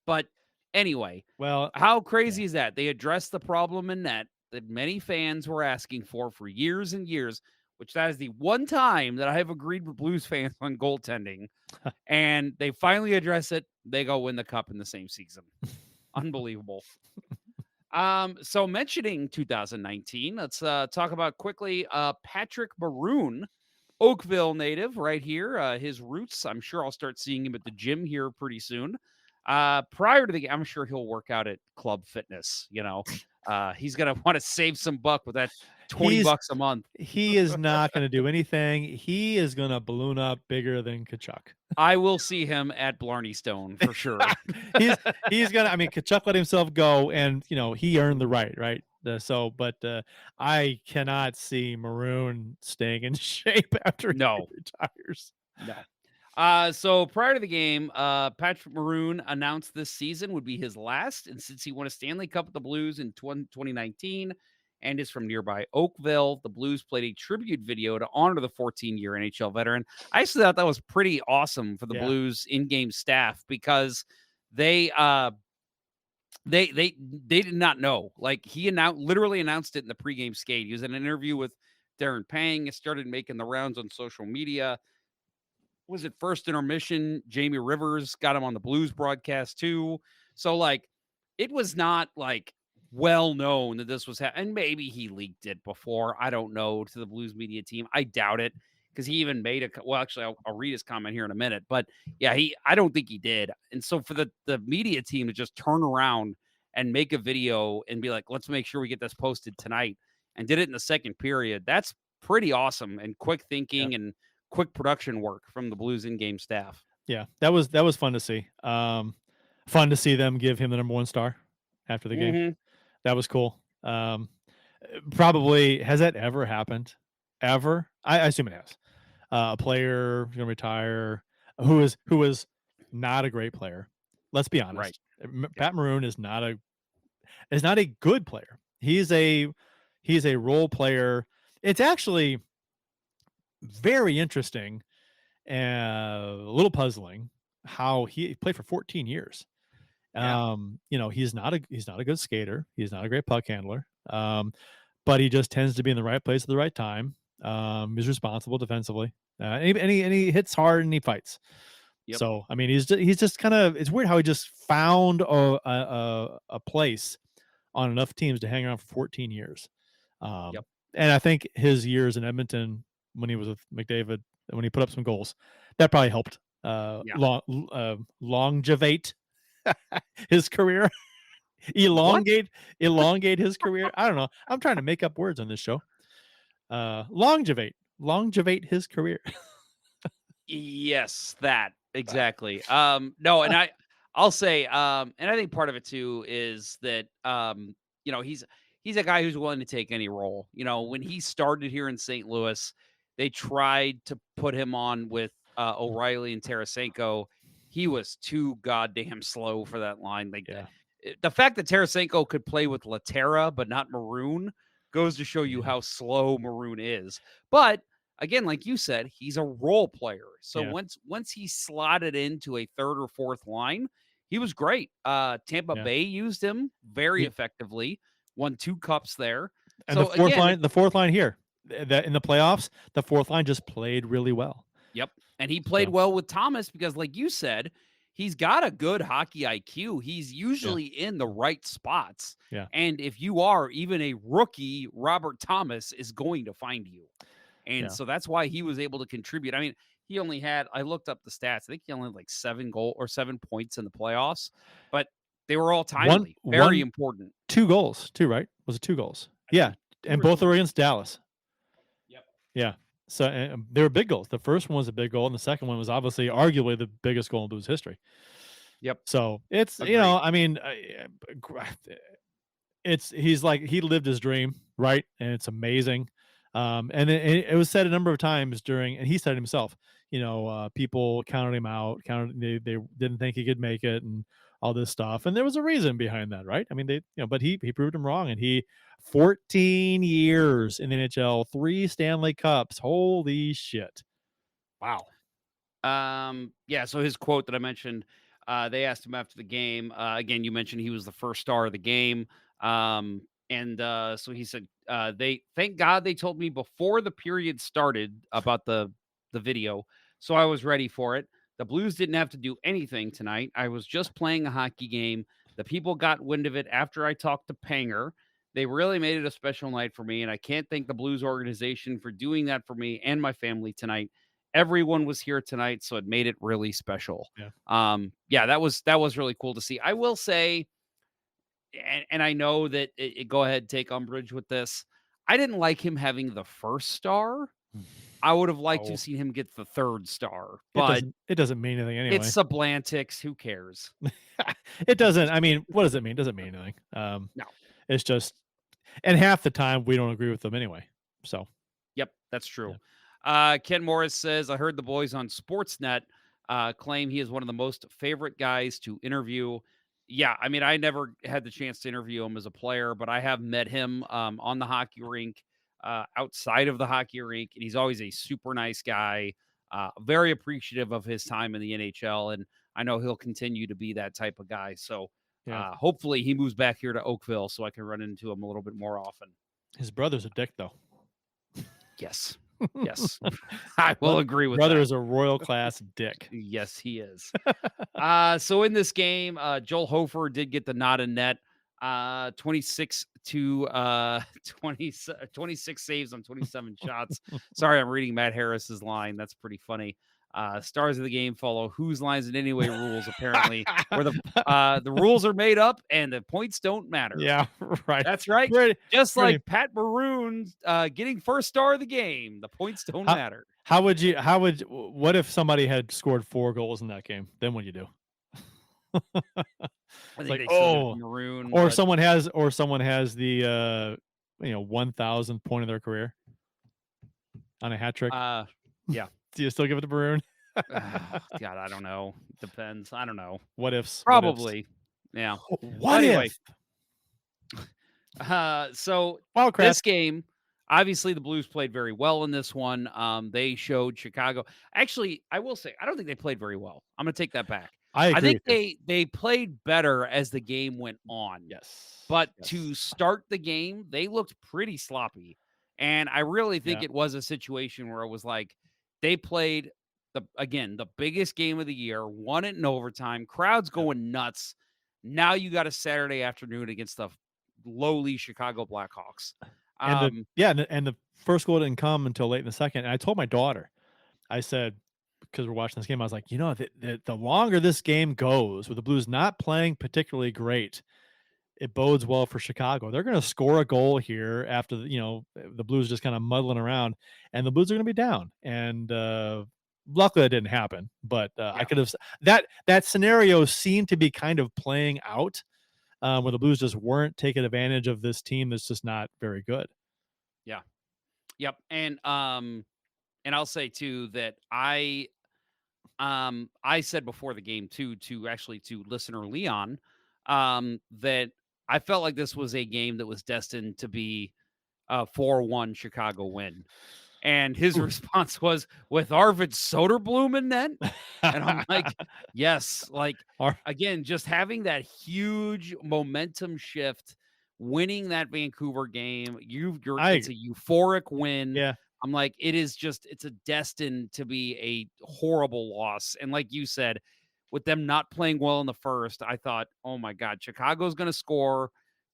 Speaker 3: But anyway,
Speaker 2: Well,
Speaker 3: how crazy is that? They addressed the problem in net that many fans were asking for years and years, which that is the one time that I have agreed with Blues fans on goaltending. And they finally address it. They go win the cup in the same season. Unbelievable. So mentioning 2019, let's talk about quickly Patrick Maroon, Oakville native right here. His roots, I'm sure I'll start seeing him at the gym here pretty soon. Prior to the game, I'm sure he'll work out at Club Fitness. He's going to want to save some buck with that $20 a month.
Speaker 2: He is not going to do anything. He is going to balloon up bigger than Kachuk.
Speaker 3: I will see him at Blarney Stone for sure.
Speaker 2: he's gonna. I mean, Kachuk let himself go, and he earned the right. But I cannot see Maroon staying in shape after he retires.
Speaker 3: No. So prior to the game, Patrick Maroon announced this season would be his last, and since he won a Stanley Cup with the Blues in 2019 and is from nearby Oakville, the Blues played a tribute video to honor the 14-year NHL veteran. I actually thought that was pretty awesome for the Blues in-game staff because they did not know. Like he literally announced it in the pregame skate. He was in an interview with Darren Pang. It started making the rounds on social media. Was it first intermission? Jamie Rivers got him on the Blues broadcast too. So like, it was not like well known that this was and maybe he leaked it before. I don't know, to the Blues media team. I doubt it because he even made actually, I'll read his comment here in a minute. But yeah, I don't think he did. And so for the media team to just turn around and make a video and be like, let's make sure we get this posted tonight, and did it in the second period. That's pretty awesome and quick thinking and quick production work from the Blues in-game staff.
Speaker 2: Yeah, that was fun to see. Fun to see them give him the number one star after the game. That was cool. Probably has that ever happened? Ever? I assume it has. A player going to retire who is not a great player. Let's be honest. Right. Pat Maroon is not a good player. He's a role player. It's actually very interesting and a little puzzling how he played for 14 years. He's not a good skater. He's not a great puck handler. But he just tends to be in the right place at the right time. He's responsible defensively. And he hits hard and he fights. Yep. So, I mean, he's just kind of, it's weird how he just found a place on enough teams to hang around for 14 years. And I think his years in Edmonton when he was with McDavid, when he put up some goals, that probably helped longevate his career. elongate his career. I don't know. I'm trying to make up words on this show. Longevate his career.
Speaker 3: Yes, that exactly. No, and I'll say, and I think part of it too is that he's a guy who's willing to take any role. When he started here in St. Louis, they tried to put him on with O'Reilly and Tarasenko. He was too goddamn slow for that line. The fact that Tarasenko could play with Laterra but not Maroon goes to show you how slow Maroon is. But again, like you said, he's a role player. So once he slotted into a third or fourth line, he was great. Tampa Bay used him very effectively. Won 2 cups there.
Speaker 2: And so the fourth line here, that in the playoffs, the fourth line just played really well.
Speaker 3: Yep. And he played well with Thomas because, like you said, he's got a good hockey IQ. He's usually in the right spots.
Speaker 2: Yeah.
Speaker 3: And if you are even a rookie, Robert Thomas is going to find you. And so that's why he was able to contribute. I mean, he only had, I looked up the stats. I think he only had like 7 points in the playoffs, but they were all timely. Very important.
Speaker 2: 2 goals too, right? Was it 2 goals? Yeah. And both were against Dallas.
Speaker 3: Yep.
Speaker 2: Yeah. So they were big goals. The first one was a big goal, and the second one was obviously arguably the biggest goal in Blues history.
Speaker 3: Yep.
Speaker 2: So it's,
Speaker 3: Agreed.
Speaker 2: I mean, he's like, he lived his dream, right? And it's amazing. And it was said a number of times and he said it himself, people counted him out, they didn't think he could make it and all this stuff. And there was a reason behind that, right? I mean, but he proved him wrong, and 14 years in the NHL, 3 Stanley Cups. Holy shit. Wow.
Speaker 3: Yeah, so his quote that I mentioned, they asked him after the game. Again, you mentioned he was the first star of the game. So he said, they thank God they told me before the period started about the video, so I was ready for it. The Blues didn't have to do anything tonight. I was just playing a hockey game. The people got wind of it after I talked to Panger. They really made it a special night for me, and I can't thank the Blues organization for doing that for me and my family tonight. Everyone was here tonight, so it made it really special.
Speaker 2: Yeah.
Speaker 3: That was really cool to see. I will say, and I know that go ahead, take umbrage with this. I didn't like him having the first star. I would have liked to have seen him get the third star, but
Speaker 2: it doesn't mean anything anyway.
Speaker 3: it's Sublantics. Who cares?
Speaker 2: It doesn't. I mean, what does it mean? It doesn't mean anything.
Speaker 3: No.
Speaker 2: It's just, and half the time we don't agree with them anyway. So,
Speaker 3: yep, that's true. Ken Morris says, I heard the boys on Sportsnet claim he is one of the most favorite guys to interview. Yeah, I mean, I never had the chance to interview him as a player, but I have met him on the hockey rink, outside of the hockey rink, and he's always a super nice guy, very appreciative of his time in the NHL, and I know he'll continue to be that type of guy. So hopefully he moves back here to Oakville so I can run into him a little bit more often.
Speaker 2: His brother's a dick, though.
Speaker 3: Yes. Yes, I will agree with
Speaker 2: brother
Speaker 3: that.
Speaker 2: is a royal class dick.
Speaker 3: Yes, he is. So in this game, Joel Hofer did get the nod in net, 26 saves on 27 shots. Sorry, I'm reading Matt Harris's line. That's pretty funny. Stars of the game follow whose lines in any way rules, apparently, where the rules are made up and the points don't matter.
Speaker 2: Yeah, right.
Speaker 3: That's right. Like Pat Maroon getting first star of the game. The points don't matter.
Speaker 2: What if somebody had scored 4 goals in that game? Then what do you do?
Speaker 3: I think Maroon,
Speaker 2: someone has the 1,000th point of their career on a hat trick.
Speaker 3: Yeah.
Speaker 2: Do you still give it to Maroon?
Speaker 3: God, I don't know. Depends. I don't know.
Speaker 2: What ifs?
Speaker 3: Probably. Yeah.
Speaker 2: What if?
Speaker 3: So this game, obviously the Blues played very well in this one. They showed Chicago. Actually, I will say, I don't think they played very well. I'm going to take that back.
Speaker 2: I
Speaker 3: think they played better as the game went on.
Speaker 2: Yes.
Speaker 3: But to start the game, they looked pretty sloppy. And I really think it was a situation where it was like they played the biggest game of the year, won it in overtime, crowds going nuts. Now you got a Saturday afternoon against the lowly Chicago Blackhawks.
Speaker 2: And the first goal didn't come until late in the second. And I told my daughter, I said, because we're watching this game, I was like, the longer this game goes with the Blues not playing particularly great, it bodes well for Chicago. They're going to score a goal here after the Blues just kind of muddling around, and the Blues are going to be down. And luckily it didn't happen, but I could have that scenario seemed to be kind of playing out where the Blues just weren't taking advantage of this team that's just not very good.
Speaker 3: Yeah. Yep. And I'll say too that I said before the game too, to listener Leon, that I felt like this was a game that was destined to be a 4-1 Chicago win. And his response was, with Arvid Soderblom in net? And I'm like, yes. Like, again, just having that huge momentum shift, winning that Vancouver game, it's a euphoric win.
Speaker 2: Yeah.
Speaker 3: I'm like, it's a destined to be a horrible loss. And like you said, with them not playing well in the first, I thought, oh my God, Chicago's going to score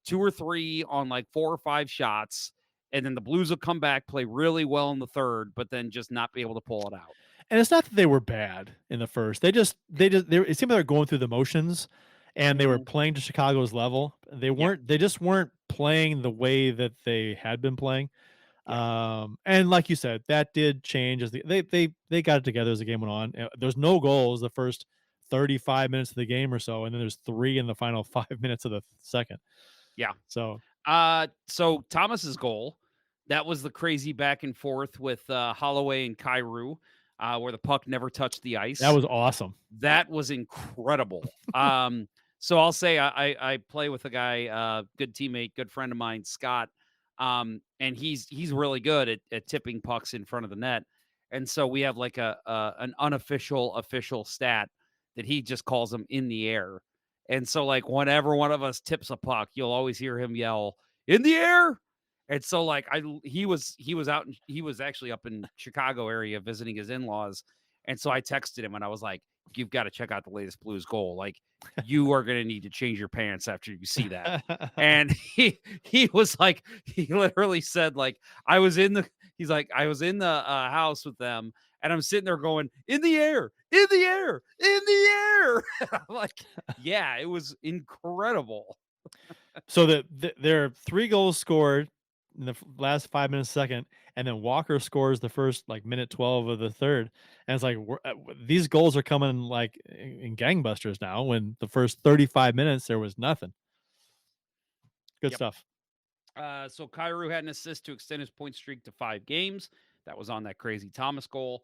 Speaker 3: 2 or 3 on like 4 or 5 shots. And then the Blues will come back, play really well in the third, but then just not be able to pull it out.
Speaker 2: And it's not that they were bad in the first. It seemed like they were going through the motions, and they were playing to Chicago's level. They weren't. They just weren't playing the way that they had been playing. And like you said, that did change as they got it together as the game went on. There's no goals the first 35 minutes of the game or so, and then there's 3 in the final 5 minutes of the second.
Speaker 3: Yeah.
Speaker 2: So
Speaker 3: So Thomas's goal, that was the crazy back and forth with Holloway and Kyrou, where the puck never touched the ice.
Speaker 2: that was awesome.
Speaker 3: That was incredible. So I'll say I play with a guy, good teammate, good friend of mine, Scott, and he's really good at tipping pucks in front of the net. And so we have like an unofficial official stat that he just calls them in the air. And so like whenever one of us tips a puck, you'll always hear him yell in the air. And so like he was actually up in Chicago area visiting his in-laws. And so I texted him and I was like, you've got to check out the latest Blues goal. Like you are going to need to change your pants after you see that. And he was like, he literally said like, I was in the house with them and I'm sitting there going in the air, in the air, in the air. I'm like, yeah, it was incredible.
Speaker 2: So there are 3 goals scored in the last 5 minutes second, and then Walker scores the first like minute 12 of the third, and it's like these goals are coming like in gangbusters now. When the first 35 minutes there was nothing. Good stuff.
Speaker 3: So Kyrou had an assist to extend his point streak to 5 games. That was on that crazy Thomas goal.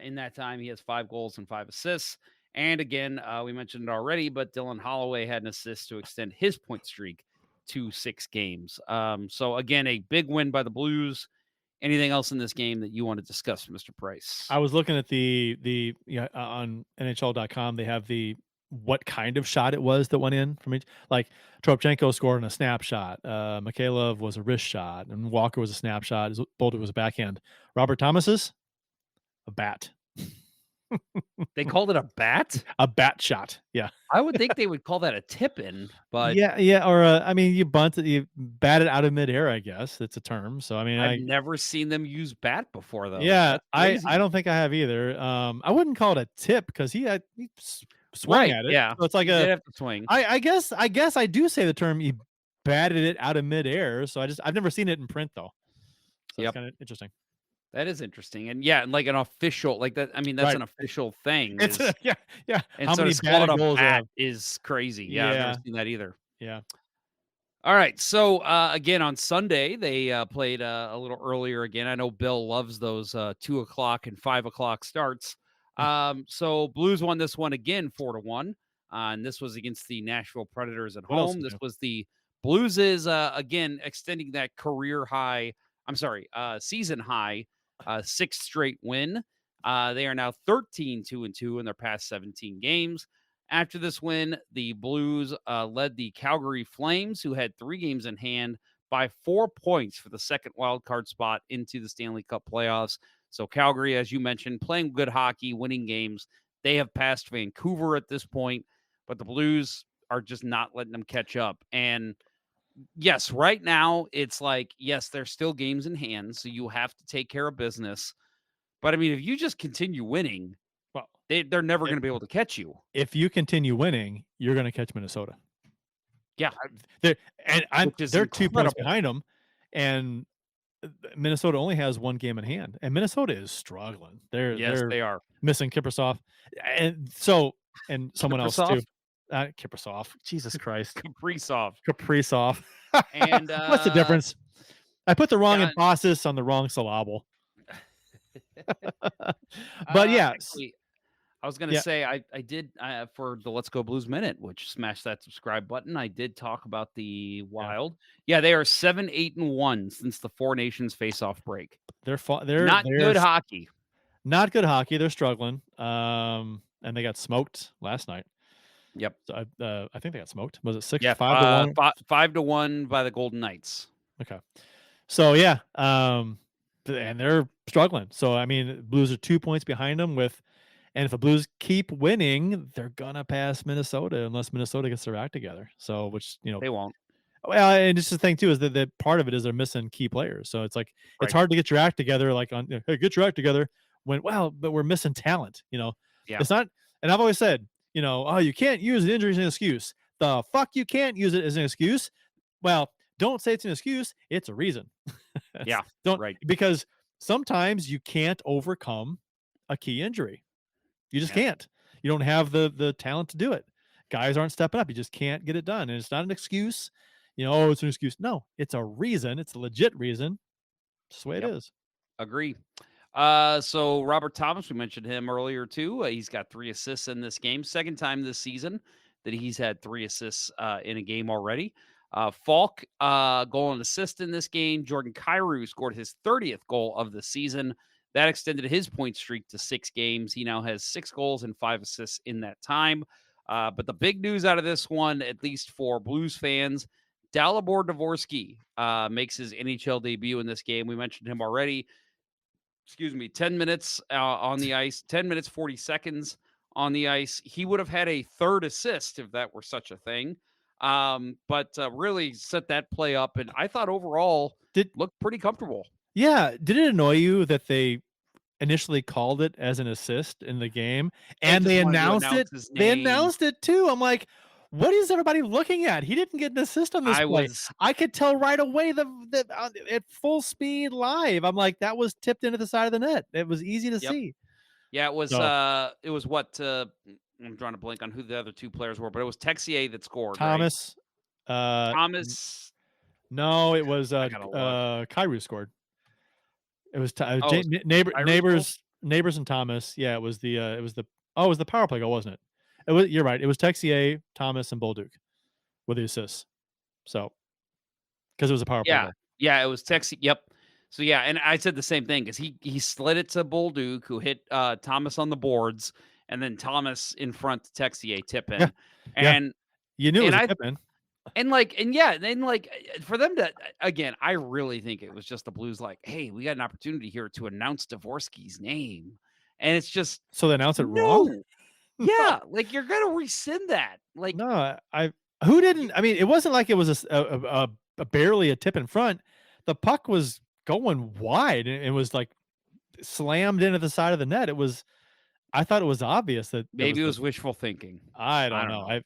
Speaker 3: In that time, he has 5 goals and 5 assists. And again, we mentioned it already, but Dylan Holloway had an assist to extend his point streak to 6 games. So again, a big win by the Blues. Anything else in this game that you want to discuss, Mr. Price?
Speaker 2: I was looking at the on NHL.com. They have the what kind of shot it was that went in from each. Like Tropchenko scored on a snapshot. Mikhailov was a wrist shot, and Walker was a snapshot. Boulder was a backhand. Robert Thomas's a bat.
Speaker 3: They called it a bat?
Speaker 2: A bat shot. Yeah.
Speaker 3: I would think they would call that a tip-in, but
Speaker 2: yeah. Or I mean, you bunt it, you bat it out of midair. I guess it's a term. So I mean,
Speaker 3: I've never seen them use bat before, though.
Speaker 2: Yeah, I don't think I have either. I wouldn't call it a tip because he swung at it.
Speaker 3: Yeah,
Speaker 2: so it's like
Speaker 3: he did have to swing.
Speaker 2: I guess I do say the term. He batted it out of midair. So I've never seen it in print though. So it's kind of interesting.
Speaker 3: That is interesting, and yeah, like an official like that. I mean, that's an official thing.
Speaker 2: It's yeah.
Speaker 3: And
Speaker 2: how
Speaker 3: so
Speaker 2: many
Speaker 3: to call it a
Speaker 2: goals
Speaker 3: bat is crazy. Yeah, I've never seen that either.
Speaker 2: Yeah.
Speaker 3: All right, so again on Sunday they played a little earlier again. I know Bill loves those 2:00 and 5:00 starts. So Blues won this one again 4-1, and this was against the Nashville Predators at home. This was the Blues again extending that career high. I'm sorry, season high. 6th straight win. They are now 13-2-2 in their past 17 games. After this win, the Blues led the Calgary Flames, who had 3 games in hand, by 4 points for the second wildcard spot into the Stanley Cup playoffs. So Calgary, as you mentioned, playing good hockey, winning games. They have passed Vancouver at this point, but the Blues are just not letting them catch up. And yes, right now it's like, yes, there's still games in hand, so you have to take care of business. But I mean, if you just continue winning, well, they're never going to be able to catch you.
Speaker 2: If you continue winning, you're going to catch Minnesota.
Speaker 3: Yeah,
Speaker 2: they're 2 points
Speaker 3: incredible.
Speaker 2: behind them, and Minnesota only has 1 game in hand, and Minnesota is struggling.
Speaker 3: They are
Speaker 2: missing Kiprusoff, and someone else too. Kiprusoff, Jesus Christ, Kaprizov.
Speaker 3: And
Speaker 2: what's the difference? I put the wrong emphasis on the wrong syllable. But yeah,
Speaker 3: actually, I was going to say I did for the Let's Go Blues Minute, which smash that subscribe button. I did talk about the Wild. Yeah, they are 7-8-1 since the Four Nations face-off break.
Speaker 2: They're
Speaker 3: not good hockey.
Speaker 2: Not good hockey. They're struggling. And they got smoked last night.
Speaker 3: Yep.
Speaker 2: So I think they got smoked. Was it 6?
Speaker 3: Yeah,
Speaker 2: 5-1?
Speaker 3: 5-1 by the Golden Knights.
Speaker 2: Okay. So yeah, and they're struggling. So I mean, Blues are 2 points behind them and if the Blues keep winning, they're gonna pass Minnesota unless Minnesota gets their act together. So which
Speaker 3: they won't.
Speaker 2: Well, and just the thing too is that part of it is they're missing key players. So it's like it's hard to get your act together. Like hey, get your act together. But we're missing talent. It's not. And I've always said, you can't use an injury as an excuse. The fuck you can't use it as an excuse. Well, don't say it's an excuse. It's a reason.
Speaker 3: Yeah.
Speaker 2: Because sometimes you can't overcome a key injury. You just can't. You don't have the talent to do it. Guys aren't stepping up. You just can't get it done. And it's not an excuse. Oh, it's an excuse. No, it's a reason. It's a legit reason. Just the way it is.
Speaker 3: Agree. So Robert Thomas, we mentioned him earlier too. He's got 3 assists in this game. Second time this season that he's had 3 assists in a game already. Falk, goal and assist in this game. Jordan Kyrou scored his 30th goal of the season. That extended his point streak to 6 games. He now has 6 goals and 5 assists in that time. But the big news out of this one, at least for Blues fans, Dalibor Dvorsky makes his NHL debut in this game. We mentioned him already. 10 minutes on the ice, 10 minutes, 40 seconds on the ice. He would have had a 3rd assist if that were such a thing. But really set that play up. And I thought overall looked pretty comfortable.
Speaker 2: Yeah. Did it annoy you that they initially called it as an assist in the game and they announced it? They announced it too. I'm like, what is everybody looking at? He didn't get an assist on this play. I could tell right away at full speed live. I'm like, that was tipped into the side of the net. It was easy to see.
Speaker 3: Yeah, it was what I'm trying to blank on who the other 2 players were, but it was Texier that scored.
Speaker 2: Thomas.
Speaker 3: Right? Thomas.
Speaker 2: No, it was Kyrou scored. It was neighbors and Thomas. Yeah, it was the power play goal, wasn't it? You're right. It was Texier, Thomas, and Bolduc with the assists. So, because it was a power play goal.
Speaker 3: Yeah, it was Texier. Yep. So yeah, and I said the same thing because he slid it to Bolduc, who hit Thomas on the boards, and then Thomas in front to Texier tip in.
Speaker 2: Yeah.
Speaker 3: And
Speaker 2: you knew it was a tip in.
Speaker 3: And for them to, again, I really think it was just the Blues like, hey, we got an opportunity here to announce Dvorsky's name. And it's just.
Speaker 2: So they announced it wrong?
Speaker 3: Yeah. Like, you're going to rescind that. Like,
Speaker 2: no, who didn't? I mean, it wasn't like it was a barely a tip in front. The puck was going wide and it was like slammed into the side of the net. I thought it was obvious that
Speaker 3: maybe it was wishful thinking.
Speaker 2: I don't know.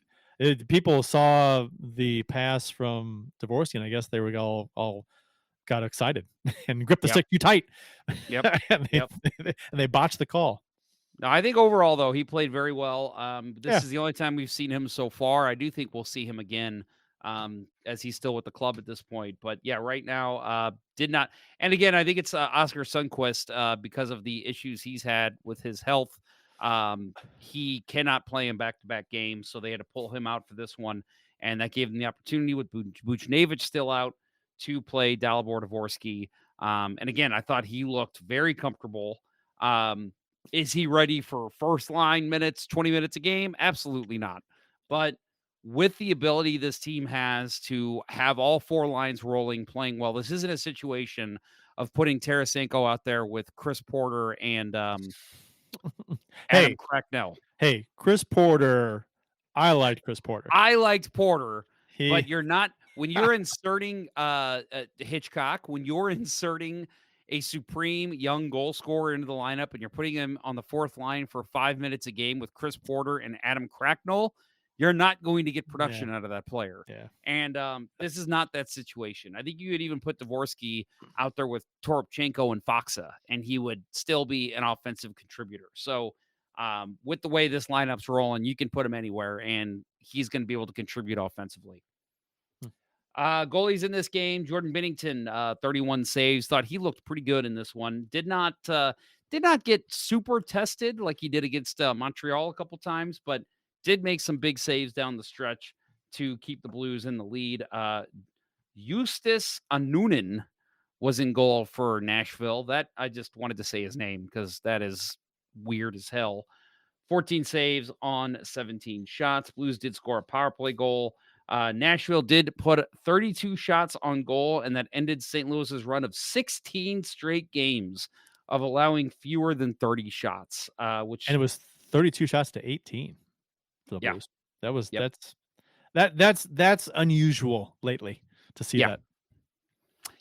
Speaker 2: People saw the pass from Dvorsky, and I guess they were all got excited and gripped the stick too tight.
Speaker 3: Yep.
Speaker 2: and they botched the call.
Speaker 3: No, I think overall, though, he played very well. This is the only time we've seen him so far. I do think we'll see him again as he's still with the club at this point. But yeah, right now, did not. And again, I think it's Oscar Sundqvist because of the issues he's had with his health. He cannot play in back-to-back games, so they had to pull him out for this one, and that gave them the opportunity with Buchnevich still out to play Dalibor Dvorsky. And again, I thought he looked very comfortable. Is he ready for first-line minutes, 20 minutes a game? Absolutely not. But with the ability this team has to have all 4 lines rolling, playing well, this isn't a situation of putting Tarasenko out there with Chris Porter and Adam Cracknell.
Speaker 2: Hey, Chris Porter. I liked Chris Porter.
Speaker 3: I liked Porter, but you're not when you're inserting Hitchcock, when you're inserting a supreme young goal scorer into the lineup and you're putting him on the 4th line for 5 minutes a game with Chris Porter and Adam Cracknell, you're not going to get production out of that player.
Speaker 2: Yeah.
Speaker 3: And this is not that situation. I think you could even put Dvorsky out there with Toropchenko and Faksa, and he would still be an offensive contributor. So with the way this lineup's rolling, you can put him anywhere, and he's going to be able to contribute offensively. Goalies in this game, Jordan Binnington, 31 saves. Thought he looked pretty good in this one. Did not get super tested like he did against Montreal a couple times, but did make some big saves down the stretch to keep the Blues in the lead. Justus Annunen was in goal for Nashville. That I just wanted to say his name because that is weird as hell. 14 saves on 17 shots. Blues did score a power play goal. Nashville did put 32 shots on goal, and that ended St. Louis's run of 16 straight games of allowing fewer than 30 shots. And
Speaker 2: it was 32 shots to 18 for the Blues. That was that's unusual lately to see that.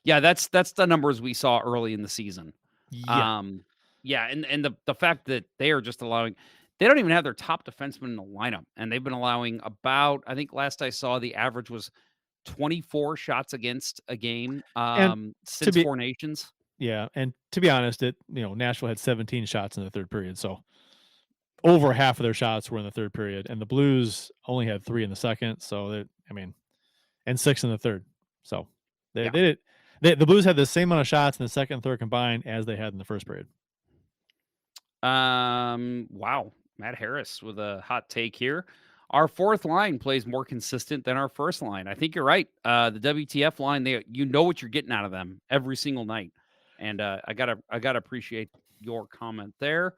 Speaker 3: Yeah, that's the numbers we saw early in the season.
Speaker 2: Yeah.
Speaker 3: And the fact that they are just allowing. They don't even have their top defenseman in the lineup, and they've been allowing about, I think last I saw, the average was 24 shots against a game since 4 Nations.
Speaker 2: Yeah, and to be honest, Nashville had 17 shots in the 3rd period, so over half of their shots were in the third period, and the Blues only had 3 in the second. So and 6 in the third. So
Speaker 3: Yeah.
Speaker 2: the Blues had the same amount of shots in the second and third combined as they had in the first period.
Speaker 3: Wow. Matt Harris with a hot take here. Our fourth line plays more consistent than our first line. I think you're right. The WTF line, you know what you're getting out of them every single night. And I gotta appreciate your comment there.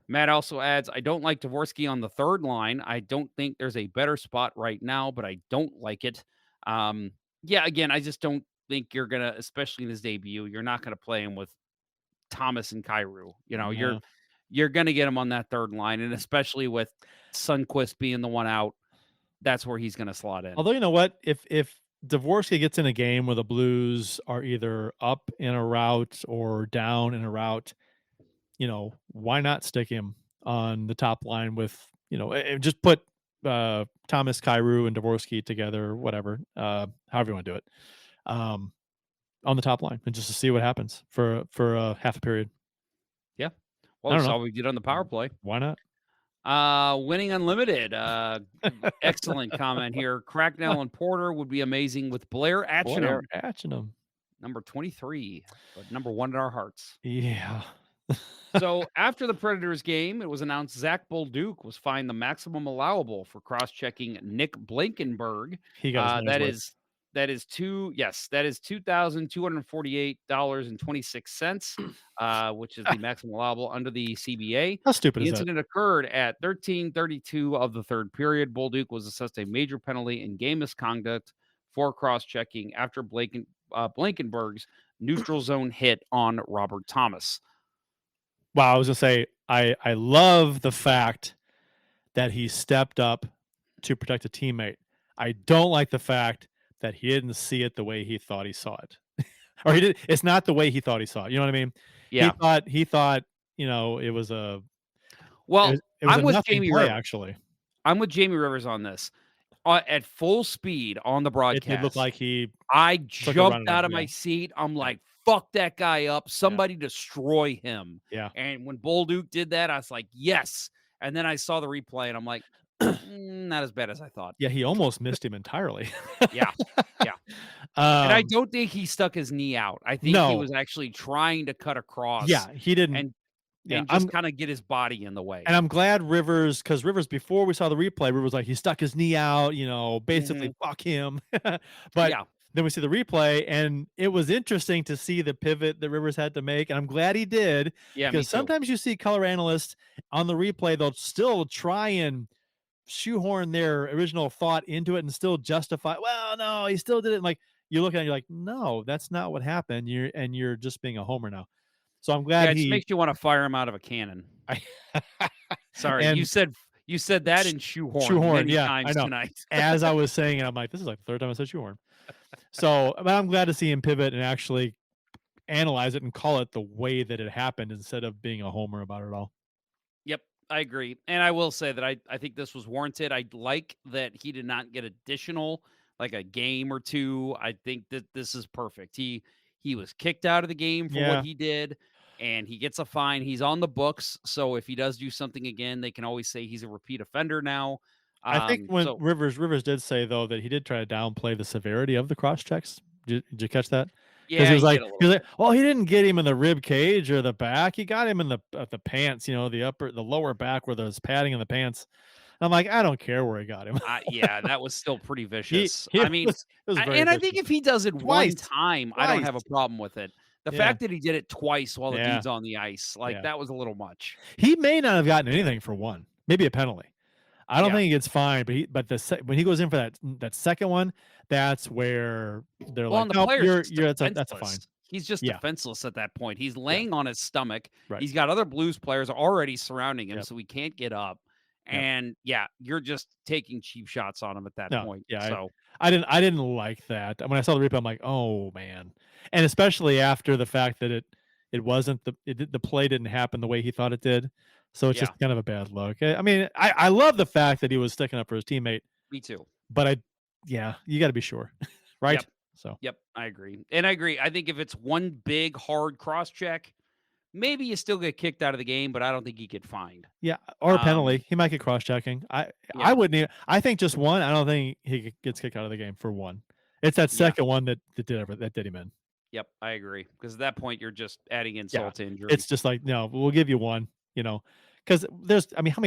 Speaker 3: Matt also adds, I don't like Dvorsky on the third line. I don't think there's a better spot right now, but I don't like it. Yeah, again, I just don't think you're gonna, especially in his debut, you're not gonna play him with Thomas and Kyrou. You know,
Speaker 2: Yeah.
Speaker 3: you're gonna get him on that third line, and especially with Sundqvist being the one out, that's where he's gonna slot in.
Speaker 2: Although, you know what? If Dvorsky gets in a game where the Blues are either up in a route or down in a route, why not stick him on the top line with, just put Thomas, Kyrou, and Dvorsky together, whatever, however you want to do it, on the top line, and just to see what happens for half a period.
Speaker 3: Yeah.
Speaker 2: I
Speaker 3: Well,
Speaker 2: don't
Speaker 3: that's
Speaker 2: know.
Speaker 3: all we did on the power play.
Speaker 2: Why not?
Speaker 3: Winning unlimited. Excellent comment here. Cracknell and Porter would be amazing with Blair Atchinham, number 23, but number 1 in our hearts.
Speaker 2: Yeah.
Speaker 3: So after the Predators game, it was announced Zach Bolduc was fined the maximum allowable for cross-checking Nick Blankenberg.
Speaker 2: He got his money's worth.
Speaker 3: That is $2,248.26, which is the maximum allowable under the CBA.
Speaker 2: How stupid
Speaker 3: The
Speaker 2: is that?
Speaker 3: incident occurred at 13:32 of the third period. Bolduc was assessed a major penalty in game misconduct for cross-checking after Blankenberg's neutral zone hit on Robert Thomas.
Speaker 2: Wow, I was gonna say, I love the fact that he stepped up to protect a teammate. I don't like the fact that he didn't see it the way he thought he saw it. Or it's not the way he thought he saw it. You know what I mean?
Speaker 3: Yeah.
Speaker 2: He thought, it was a
Speaker 3: Well,
Speaker 2: it was
Speaker 3: I'm
Speaker 2: a
Speaker 3: with
Speaker 2: nothing
Speaker 3: Jamie
Speaker 2: play,
Speaker 3: Rivers.
Speaker 2: actually.
Speaker 3: I'm with Jamie Rivers on this. At full speed on the
Speaker 2: It
Speaker 3: broadcast,
Speaker 2: did look like he
Speaker 3: I
Speaker 2: took a run
Speaker 3: jumped
Speaker 2: at him,
Speaker 3: out of
Speaker 2: yeah.
Speaker 3: my seat. I'm like, fuck that guy up. Somebody destroy him.
Speaker 2: Yeah.
Speaker 3: And when Bolduc did that, I was like, yes. And then I saw the replay and I'm like, not as bad as I thought.
Speaker 2: Yeah, he almost missed him entirely.
Speaker 3: Yeah. And I don't think he stuck his knee out. I think he was actually trying to cut across.
Speaker 2: Yeah, he didn't.
Speaker 3: And
Speaker 2: Yeah,
Speaker 3: just kind of get his body in the way.
Speaker 2: And I'm glad because Rivers, before we saw the replay, Rivers was like, he stuck his knee out, basically fuck him. But then we see the replay, and it was interesting to see the pivot that Rivers had to make, and I'm glad he did.
Speaker 3: Yeah,
Speaker 2: because
Speaker 3: me too.
Speaker 2: sometimes you see color analysts on the replay, they'll still try and shoehorn their original thought into it and still justify, well, no, he still did it. And like, you look at it, you're like, no, that's not what happened. You're just being a homer now. So I'm glad
Speaker 3: it just makes you want to fire him out of a cannon. Sorry,
Speaker 2: and
Speaker 3: you said that in shoehorn many times
Speaker 2: I know.
Speaker 3: tonight.
Speaker 2: As I was saying it, I'm like, this is like the third time I said shoehorn. So, but I'm glad to see him pivot and actually analyze it and call it the way that it happened instead of being a homer about it all.
Speaker 3: Yep, I agree. And I will say that I think this was warranted. I like that he did not get additional, like a game or two. I think that this is perfect. He was kicked out of the game for what he did, and he gets a fine. He's on the books, so if he does do something again, they can always say he's a repeat offender now.
Speaker 2: I think when Rivers did say, though, that he did try to downplay the severity of the cross checks. Did you catch that?
Speaker 3: Yeah,
Speaker 2: he was like, well, he didn't get him in the rib cage or the back. He got him in the pants, the lower back where there's padding in the pants. I'm like, I don't care where he got him.
Speaker 3: Yeah, that was still pretty vicious.
Speaker 2: It
Speaker 3: was very vicious. I think if he does it one time, I don't have a problem with it. The fact that he did it twice while the dude's on the ice, that was a little much.
Speaker 2: He may not have gotten anything for one, maybe a penalty. I don't think he gets fined, but when he goes in for that second one, that's where they're like, no, that's a fine.
Speaker 3: He's just defenseless at that point. He's laying on his stomach. Right. He's got other Blues players already surrounding him, so he can't get up. And you're just taking cheap shots on him at that point.
Speaker 2: Yeah,
Speaker 3: so
Speaker 2: I didn't like that. When I saw the replay, I'm like, oh man, and especially after the fact that it wasn't the play didn't happen the way he thought it did. So it's just kind of a bad look. I mean, I love the fact that he was sticking up for his teammate.
Speaker 3: Me too.
Speaker 2: But you got to be sure, right?
Speaker 3: Yep. I agree. And I agree. I think if it's one big hard cross check, maybe you still get kicked out of the game, but I don't think you get fined.
Speaker 2: Yeah, or a penalty. He might get cross-checking. I wouldn't even. I think just one. I don't think he gets kicked out of the game for one. It's that second one that did him in.
Speaker 3: Yep, I agree. Because at that point, you're just adding insult to injury.
Speaker 2: It's just like, no, we'll give you one. Because there's, I mean, how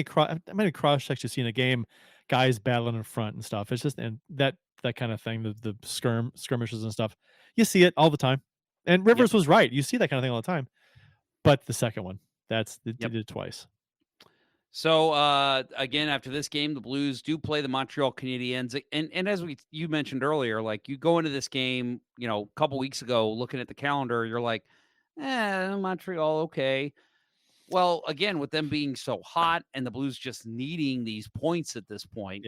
Speaker 2: many cross checks you see in a game, guys battling in front and stuff. It's just, and that kind of thing, the skirmishes and stuff, you see it all the time. And Rivers was right. You see that kind of thing all the time. But the second one, they did it twice.
Speaker 3: So again, after this game, the Blues do play the Montreal Canadiens, and as you mentioned earlier, like you go into this game, a couple weeks ago, looking at the calendar, you're like, Montreal, okay. Well, again, with them being so hot and the Blues just needing these points at this point,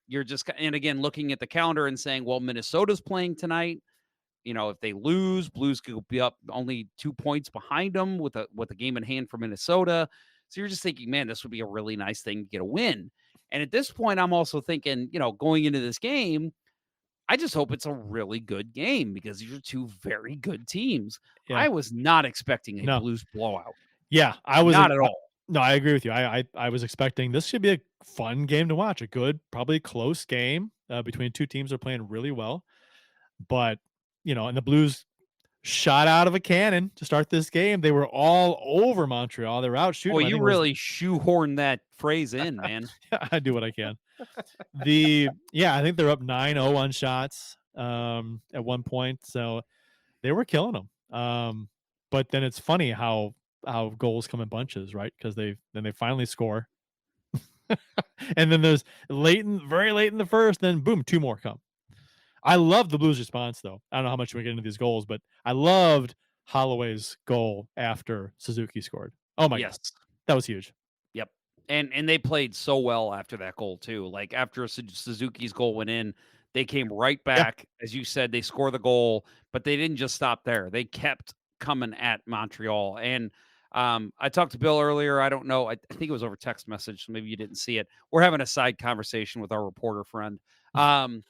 Speaker 3: you're just, and again, looking at the calendar and saying, well, Minnesota's playing tonight. If they lose, Blues could be up only 2 points behind them with a game in hand for Minnesota. So you're just thinking, man, this would be a really nice thing to get a win. And at this point, I'm also thinking, going into this game, I just hope it's a really good game because these are two very good teams.
Speaker 2: Yeah.
Speaker 3: I was not expecting a Blues blowout.
Speaker 2: Yeah, I was
Speaker 3: not at all.
Speaker 2: No, I agree with you. I was expecting this should be a fun game to watch, a good, probably close game between two teams that are playing really well. But, and the Blues shot out of a cannon to start this game. They were all over Montreal. They were out shooting.
Speaker 3: Well, you really shoehorned that phrase in, man.
Speaker 2: I do what I can. I think they're up 9-0 on shots at one point. So they were killing them. But then it's funny how goals come in bunches, right? Because they finally score. And then there's very late in the first, then boom, 2 more come. I love the Blues response, though. I don't know how much we get into these goals, but I loved Holloway's goal after Suzuki scored. Oh my God, that was huge.
Speaker 3: Yep, and they played so well after that goal too. Like after Suzuki's goal went in, they came right back, as you said. They score the goal, but they didn't just stop there. They kept coming at Montreal. And I talked to Bill earlier. I don't know. I think it was over text message, so maybe you didn't see it. We're having a side conversation with our reporter friend. Bill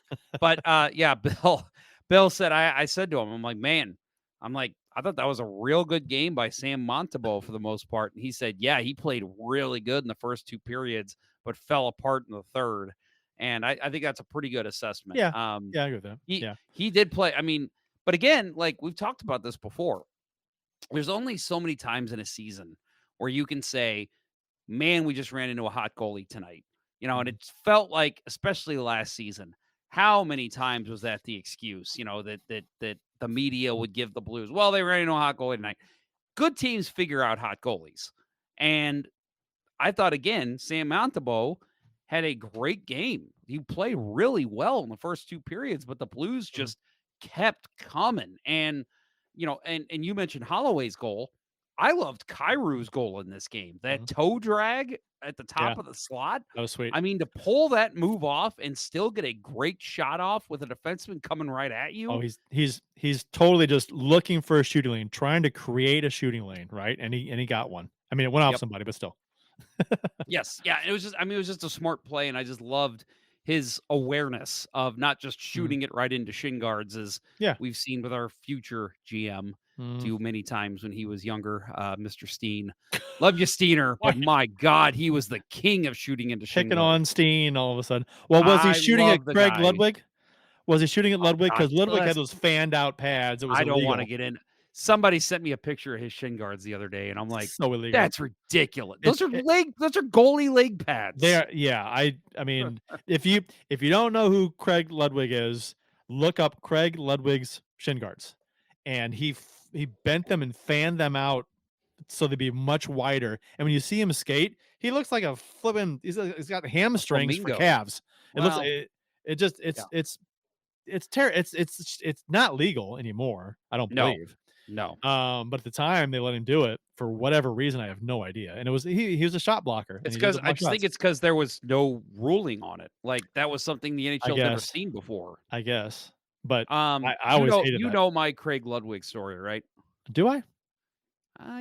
Speaker 3: said, I said to him, I'm like, man, I thought that was a real good game by Sam Montembeault for the most part. And he said, yeah, he played really good in the first 2 periods, but fell apart in the third. And I think that's a pretty good assessment.
Speaker 2: Yeah. I agree with that.
Speaker 3: He did play. I mean, but again, like we've talked about this before, there's only so many times in a season where you can say, man, we just ran into a hot goalie tonight. And it felt like, especially last season, how many times was that the excuse, that the media would give the Blues? Well, they ran into a hot goalie tonight. Good teams figure out hot goalies. And I thought, again, Sam Montembeault had a great game. He played really well in the first 2 periods, but the Blues just kept coming. And, and you mentioned Holloway's goal. I loved Kairu's goal in this game. That toe drag at the top of the slot.
Speaker 2: That was sweet.
Speaker 3: I mean, to pull that move off and still get a great shot off with a defenseman coming right at you.
Speaker 2: Oh, he's totally just looking for a shooting lane, trying to create a shooting lane, right? And he got one. I mean, it went off somebody, but still.
Speaker 3: Yes. Yeah. It was just a smart play. And I just loved his awareness of not just shooting it right into shin guards, as we've seen with our future GM do many times when he was younger, Mr. Steen. Love you, Steener, but my God, he was the king of shooting into shin
Speaker 2: Picking
Speaker 3: guards.
Speaker 2: on Steen all of a sudden. Well, was he shooting at Craig Ludwig? Was he shooting at Ludwig? Because Ludwig had those fanned out pads. It was illegal.
Speaker 3: Don't want to get in. Somebody sent me a picture of his shin guards the other day, and I'm like,
Speaker 2: so illegal.
Speaker 3: That's ridiculous. Those are goalie leg pads.
Speaker 2: They are, yeah. I mean, if you don't know who Craig Ludwig is, look up Craig Ludwig's shin guards, and he bent them and fanned them out so they'd be much wider. And when you see him skate, he looks like a flipping. He's got hamstrings for calves.
Speaker 3: Wow.
Speaker 2: It's not legal anymore. I don't believe.
Speaker 3: No.
Speaker 2: But at the time they let him do it for whatever reason. I have no idea. And it was he was a shot blocker.
Speaker 3: It's because I just think it's because there was no ruling on it. Like that was something the NHL never seen before.
Speaker 2: I guess. But I always hated that.
Speaker 3: You know my Craig Ludwig story, right?
Speaker 2: Do I?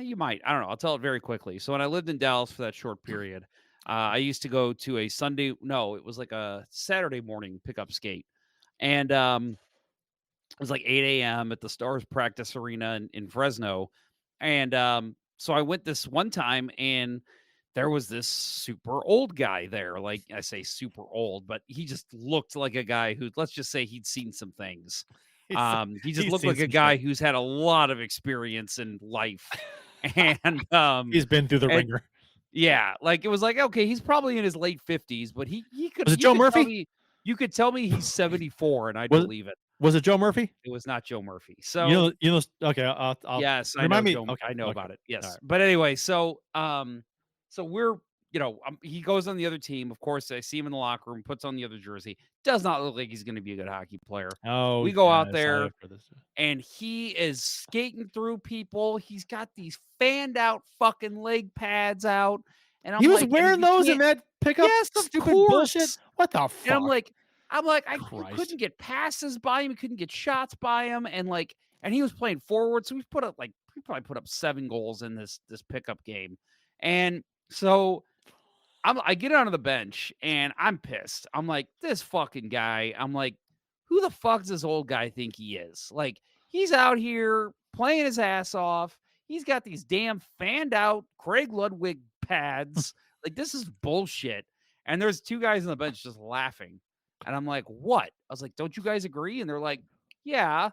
Speaker 3: You might. I don't know. I'll tell it very quickly. So when I lived in Dallas for that short period, I used to go to a Sunday. No, it was like a Saturday morning pickup skate. And it was like 8 a.m. at the Stars practice arena in Fresno. And so I went this one time, and there was this super old guy there. Like, I say super old, but he just looked like a guy who, let's just say, he'd seen some things. He just
Speaker 2: he's
Speaker 3: looked
Speaker 2: seen
Speaker 3: like a
Speaker 2: some
Speaker 3: guy
Speaker 2: shit.
Speaker 3: who's had a lot of experience in life. And
Speaker 2: He's been through the
Speaker 3: and
Speaker 2: ringer.
Speaker 3: yeah, like, it was like, okay, he's probably in his late 50s, but he could
Speaker 2: Was it
Speaker 3: you
Speaker 2: Joe
Speaker 3: could tell
Speaker 2: Murphy?
Speaker 3: me you could tell me he's 74 and I'd
Speaker 2: Was
Speaker 3: believe it.
Speaker 2: was it Joe Murphy?
Speaker 3: It was not Joe Murphy.
Speaker 2: You
Speaker 3: So
Speaker 2: know. Okay, I'll
Speaker 3: yes, I
Speaker 2: remind
Speaker 3: know
Speaker 2: me.
Speaker 3: Joe.
Speaker 2: Okay,
Speaker 3: I know
Speaker 2: okay,
Speaker 3: about it.
Speaker 2: all
Speaker 3: Yes,
Speaker 2: right.
Speaker 3: but anyway, so we're he goes on the other team. Of course, I see him in the locker room, puts on the other jersey. Does not look like he's going to be a good hockey player.
Speaker 2: Oh,
Speaker 3: We go out
Speaker 2: yes,
Speaker 3: there,
Speaker 2: I've heard this.
Speaker 3: and he is skating through people. He's got these fanned out fucking leg pads out, and
Speaker 2: He
Speaker 3: I'm
Speaker 2: was
Speaker 3: like, and
Speaker 2: wearing
Speaker 3: you
Speaker 2: those in
Speaker 3: can't.
Speaker 2: that pickup
Speaker 3: Yes, of
Speaker 2: stupid bullshit.
Speaker 3: course.
Speaker 2: What the
Speaker 3: And I'm
Speaker 2: fuck?
Speaker 3: like, you
Speaker 2: Christ.
Speaker 3: couldn't get passes by him, you couldn't get shots by him, and he was playing forward, so we probably put up 7 goals in this pickup game. And so I get onto the bench and I'm pissed. I'm like, this fucking guy. I'm like, who the fuck does this old guy think he is? Like, he's out here playing his ass off. He's got these damn fanned out Craig Ludwig pads. Like, this is bullshit. And there's 2 guys on the bench just laughing. And I'm like, what? I was like, don't you guys agree? And they're like, yeah,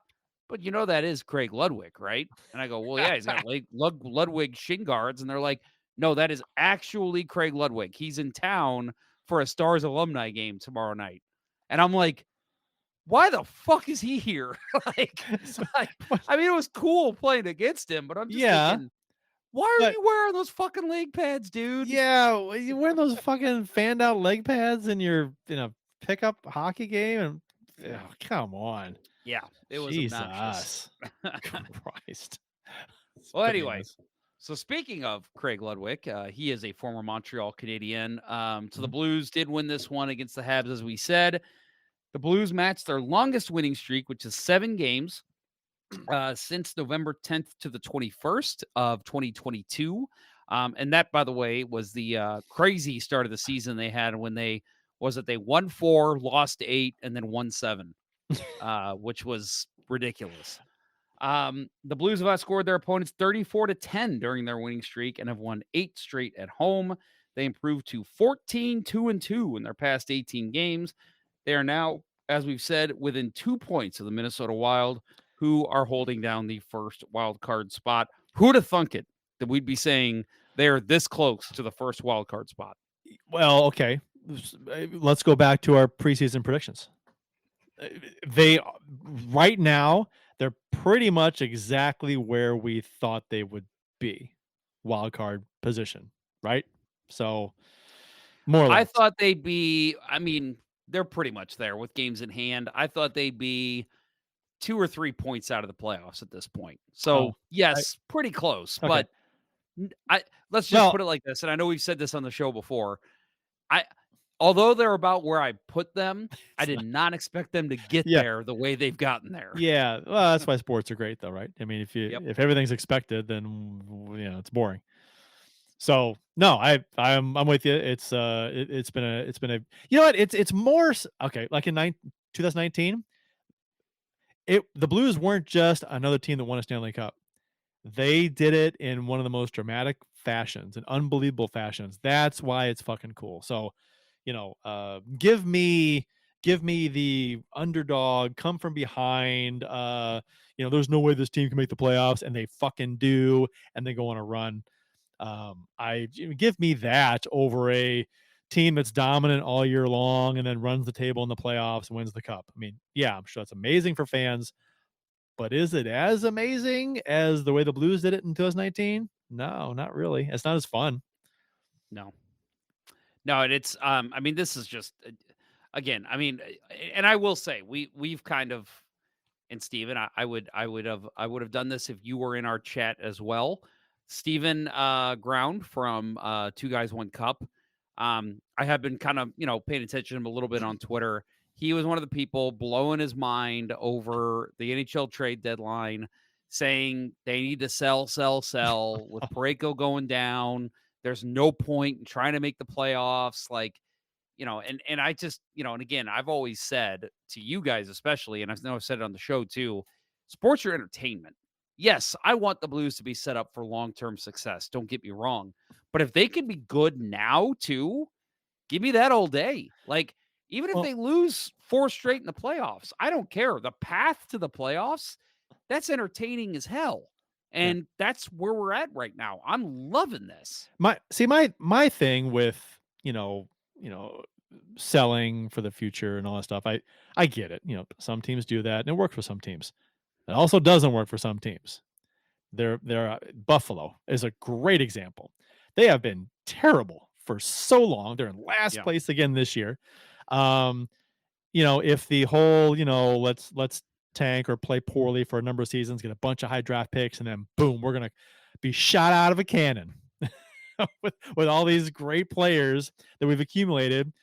Speaker 3: but that is Craig Ludwig, right? And I go, well, yeah, he's got Ludwig shin guards. And they're like, no, that is actually Craig Ludwig. He's in town for a Stars alumni game tomorrow night. And I'm like, why the fuck is he here? I mean, it was cool playing against him, but I'm just thinking, why are you wearing those fucking leg pads, dude?
Speaker 2: Yeah, you wearing those fucking fanned out leg pads in a pickup hockey game, and oh, come on.
Speaker 3: Yeah, it was obnoxious.
Speaker 2: Christ.
Speaker 3: Well, anyway, so speaking of Craig Ludwig, he is a former Montreal Canadian. So the Blues did win this one against the Habs, as we said. The Blues matched their longest winning streak, which is 7 games, since November 10th to the 21st of 2022. And that, by the way, was the crazy start of the season they had when they won 4, lost 8, and then won 7, which was ridiculous. The Blues have outscored their opponents 34-10 during their winning streak and have won 8 straight at home. They improved to 14-2-2 in their past 18 games. They are now, as we've said, within 2 points of the Minnesota Wild, who are holding down the first wild card spot. Who'd have thunk it that we'd be saying they're this close to the first wild card spot?
Speaker 2: Well, okay. Let's go back to our preseason predictions. They right now, they're pretty much exactly where we thought they would be, wild card position, right? So, more or less.
Speaker 3: I thought they'd be, I mean, they're pretty much there with games in hand. I thought they'd be 2 or 3 points out of the playoffs at this point. So, yes, pretty close.
Speaker 2: Okay.
Speaker 3: But let's just put it like this, and I know we've said this on the show before. Although they're about where I put them, I did not expect them to get there the way they've gotten there.
Speaker 2: Yeah, well, that's why sports are great, though, right? I mean, if everything's expected, then it's boring. So no, I'm with you. It's been a you know what? It's more okay. Like in 2019, the Blues weren't just another team that won a Stanley Cup. They did it in one of the most dramatic fashions, and unbelievable fashions. That's why it's fucking cool. So, give me the underdog, come from behind. There's no way this team can make the playoffs, and they fucking do, and they go on a run. Give me that over a team that's dominant all year long and then runs the table in the playoffs and wins the cup. I mean, yeah, I'm sure that's amazing for fans, but is it as amazing as the way the Blues did it in 2019? No, not really. It's not as fun.
Speaker 3: No, and it's I mean, this is just again, I mean, and I will say we've kind of, and Steven, I would have done this if you were in our chat as well. Steven Ground from 2 Guys 1 Cup. I have been kind of, paying attention to him a little bit on Twitter. He was one of the people blowing his mind over the NHL trade deadline, saying they need to sell with Parayko going down. There's no point in trying to make the playoffs. And I just, and again, I've always said to you guys, especially, and I know I've said it on the show too, sports are entertainment. yes, I want the Blues to be set up for long-term success. Don't get me wrong. But if they can be good now too, give me that all day. Like, even if
Speaker 2: Well-
Speaker 3: they lose 4 straight in the playoffs, I don't care. The path to the playoffs, that's entertaining as hell. And that's where we're at right now. I'm loving this.
Speaker 2: My thing with, you know, selling for the future and all that stuff, I get it. Some teams do that and it works for some teams. It also doesn't work for some teams. Buffalo is a great example. They have been terrible for so long. They're in last place again this year. If the whole, let's tank or play poorly for a number of seasons, get a bunch of high draft picks, and then boom, we're gonna be shot out of a cannon with all these great players that we've accumulated.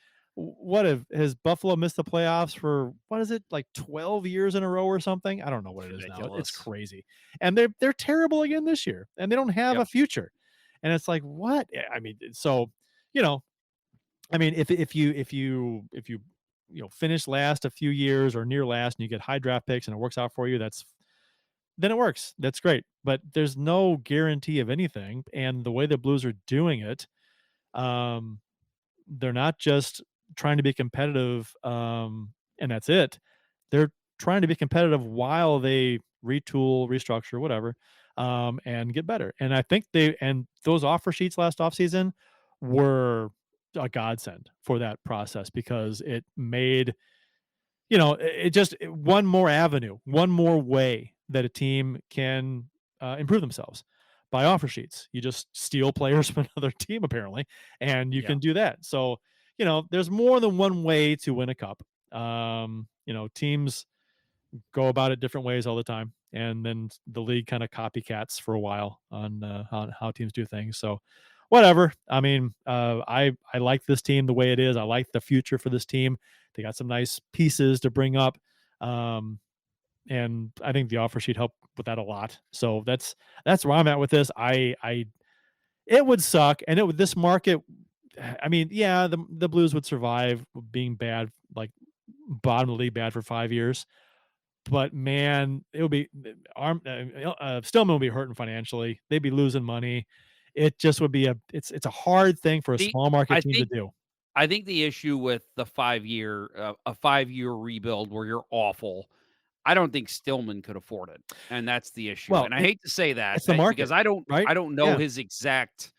Speaker 2: Has Buffalo missed the playoffs for what is it, like 12 years in a row or something? I don't know what it is now. It's
Speaker 3: Ridiculous.
Speaker 2: crazy. And they're terrible again this year, and they don't have a future. And it's like, what? I mean, so, if you finish last a few years or near last and you get high draft picks and it works out for you, then it works. That's great. But there's no guarantee of anything. And the way the Blues are doing it, they're not just trying to be competitive, and that's it. They're trying to be competitive while they retool, restructure, whatever, and get better. And I think those offer sheets last offseason were a godsend for that process, because it made, one more avenue, one more way that a team can improve themselves by offer sheets. You just steal players from another team, apparently, and you can do that. So, there's more than one way to win a cup. Teams go about it different ways all the time, and then the league kind of copycats for a while on how teams do things. So, whatever. I mean, I like this team the way it is. I like the future for this team. They got some nice pieces to bring up, and I think the offer sheet helped with that a lot. So that's where I'm at with this. It would suck, and this market. I mean, yeah, the Blues would survive being bad, like bottom of the league bad for 5 years. But man, it would be Stillman would be hurting financially. They'd be losing money. It just would be it's a hard thing for a small market team to do.
Speaker 3: I think the issue with the 5-year a 5-year rebuild where you're awful, I don't think Stillman could afford it, and that's the issue.
Speaker 2: Well,
Speaker 3: and I hate to say that
Speaker 2: it's the market,
Speaker 3: because I don't know
Speaker 2: Yeah.
Speaker 3: his exact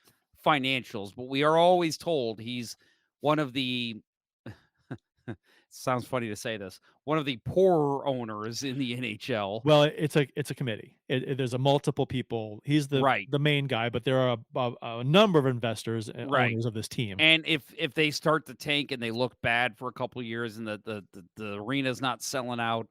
Speaker 3: financials, but we are always told he's one of the sounds funny to say this, one of the poorer owners in the NHL.
Speaker 2: Well, it's a committee. There's a multiple people. He's the main guy, but there are a number of investors and owners of this team.
Speaker 3: And if they start to tank and they look bad for a couple of years and the arena's not selling out,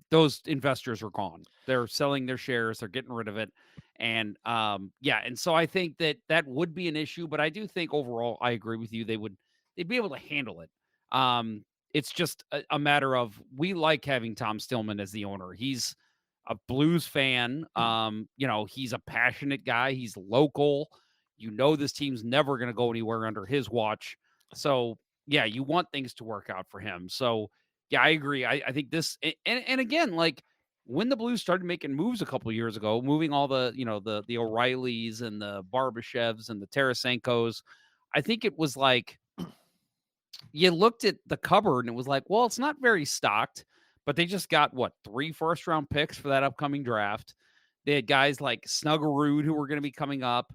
Speaker 3: those investors are gone. They're selling their shares. They're getting rid of it. And and so I think that would be an issue. But I do think overall, I agree with you. They'd be able to handle it. It's just a matter of, we like having Tom Stillman as the owner. He's a Blues fan. He's a passionate guy. He's local. This team's never going to go anywhere under his watch. So, yeah, you want things to work out for him. So, yeah, I agree. I think this, and again, like when the Blues started making moves a couple of years ago, moving all the O'Reillys and the Barbashevs and the Tarasenkos, I think it was like, you looked at the cupboard and it was like, well, it's not very stocked, but they just got 3 first-round picks for that upcoming draft. They had guys like Snuggerud who were going to be coming up.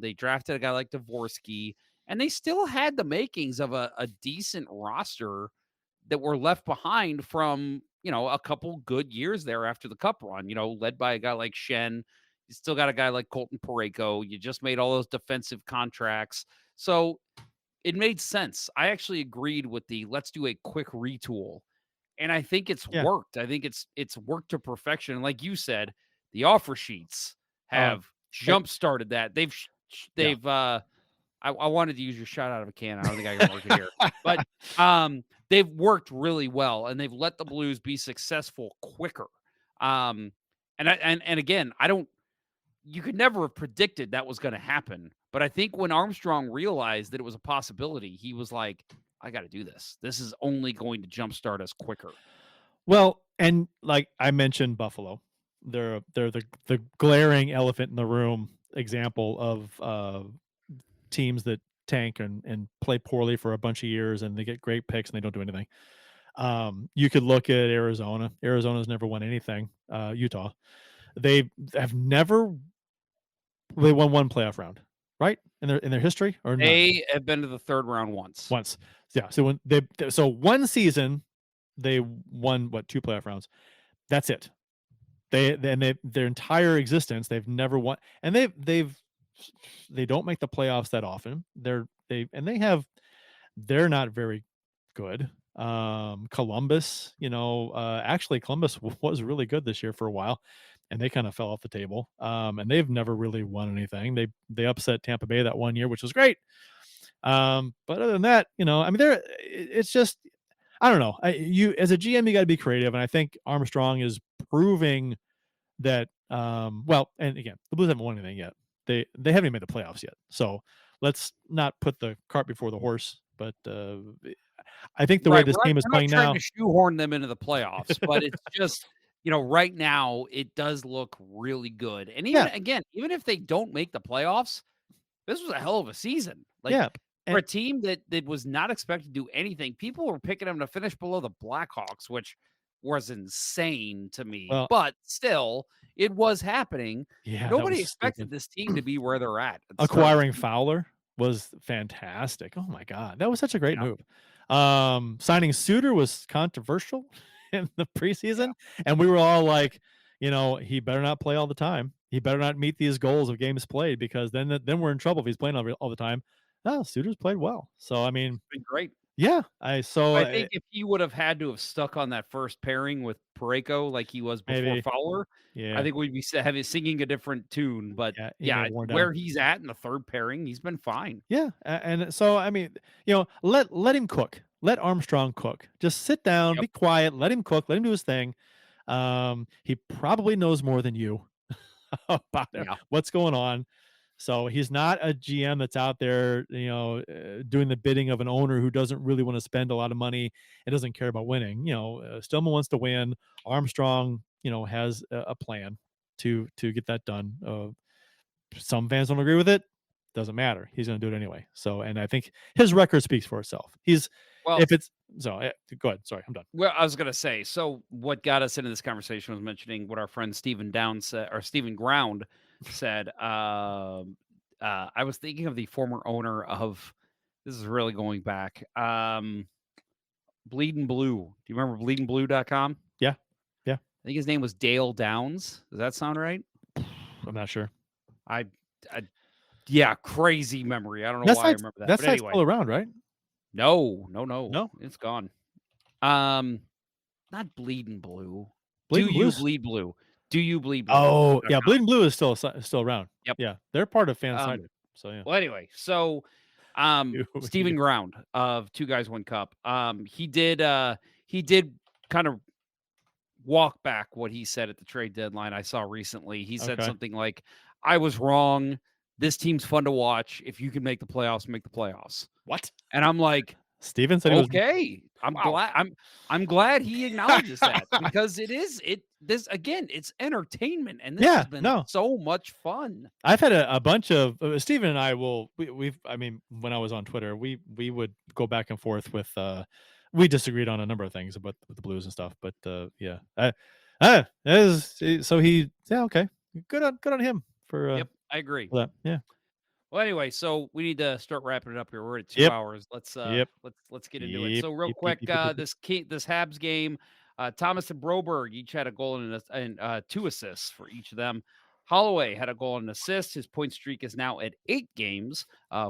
Speaker 3: They drafted a guy like Dvorsky, and they still had the makings of a decent roster that were left behind from, a couple good years there after the cup run, led by a guy like Shen. You still got a guy like Colton Parayko. You just made all those defensive contracts. So it made sense. I actually agreed with let's do a quick retool. And I think it's worked. I think it's worked to perfection. And like you said, the offer sheets have jump-started that. I wanted to use your shot out of a can. I don't think I can work it here. But they've worked really well, and they've let the Blues be successful quicker. And again, you could never have predicted that was going to happen. But I think when Armstrong realized that it was a possibility, he was like, I got to do this. This is only going to jumpstart us quicker.
Speaker 2: Well, and like I mentioned Buffalo, they're the glaring elephant in the room example of teams that tank and play poorly for a bunch of years and they get great picks and they don't do anything. You could look at Arizona. Arizona's never won anything. Utah, they won one playoff round, right? In their history, or none?
Speaker 3: They have been to the third round once.
Speaker 2: Yeah. So when so one season they won two playoff rounds. That's it. They their entire existence they've never won, and they don't make the playoffs that often. They're not very good. Columbus, actually Columbus was really good this year for a while, and they kind of fell off the table. And they've never really won anything. They upset Tampa Bay that one year, which was great. But other than that, it's just, I don't know. You as a GM, you got to be creative, and I think Armstrong is proving that. Well, and again, the Blues haven't won anything yet. They haven't even made the playoffs yet. So let's not put the cart before the horse. But I think the way this team is playing now,
Speaker 3: we're not trying to shoehorn them into the playoffs, but it's just, right now it does look really good. And even if they don't make the playoffs, this was a hell of a season. For a team that was not expected to do anything, people were picking them to finish below the Blackhawks, which was insane to me.
Speaker 2: Well,
Speaker 3: but still, it was happening.
Speaker 2: Yeah,
Speaker 3: nobody expected this team to be where they're at.
Speaker 2: Acquiring Fowler was fantastic. Oh my God, that was such a great move. Signing Suter was controversial in the preseason, and we were all like, he better not play all the time. He better not meet these goals of games played, because then we're in trouble if he's playing all the time. No, Suter's played well. So I mean,
Speaker 3: it's been great.
Speaker 2: Yeah, I
Speaker 3: think if he would have had to have stuck on that first pairing with Parayko like he was before Fowler, I think we'd be singing a different tune. But where he's at in the third pairing, he's been fine.
Speaker 2: Yeah, and so I mean, let him cook. Let Armstrong cook. Just sit down, be quiet, let him cook, let him do his thing. He probably knows more than you about what's going on. So he's not a GM that's out there, doing the bidding of an owner who doesn't really want to spend a lot of money and doesn't care about winning. Stillman wants to win. Armstrong, has a plan to get that done. Some fans don't agree with it. Doesn't matter. He's going to do it anyway. So, and I think his record speaks for itself. Go ahead. Sorry, I'm done.
Speaker 3: Well, I was going to say, so what got us into this conversation was mentioning what our friend Stephen Ground said. I was thinking of the former owner of, this is really going back, Bleeding Blue. Do you remember bleedingblue.com?
Speaker 2: Yeah.
Speaker 3: I think his name was Dale Downs. Does that sound right?
Speaker 2: I'm not sure.
Speaker 3: Crazy memory. I don't know why I remember that.
Speaker 2: That site's still around, right?
Speaker 3: No. It's gone. Not Bleeding Blue. Do you bleed blue?
Speaker 2: Oh, yeah, Bleeding Blue is still around.
Speaker 3: Yep.
Speaker 2: Yeah, they're part of Fansided. So yeah.
Speaker 3: Well, anyway, Stephen Ground of Two Guys One Cup. He did kind of walk back what he said at the trade deadline I saw recently. He said something like, "I was wrong. This team's fun to watch. If you can make the playoffs, make the playoffs."
Speaker 2: What?
Speaker 3: And I'm like,
Speaker 2: Steven said,
Speaker 3: "Okay, I'm glad he acknowledges that, because it's entertainment, and this has been so much fun."
Speaker 2: I've had a bunch of Steven and I when I was on Twitter, we would go back and forth with we disagreed on a number of things about the Blues and stuff, but okay. Good on him for
Speaker 3: Yep, I agree.
Speaker 2: for that. Yeah.
Speaker 3: Well, anyway, so we need to start wrapping it up here. We're at 2 hours. Let's get into it. So real quick, this Habs game, Thomas and Broberg each had a goal and 2 assists for each of them. Holloway had a goal and an assist. His point streak is now at 8 games,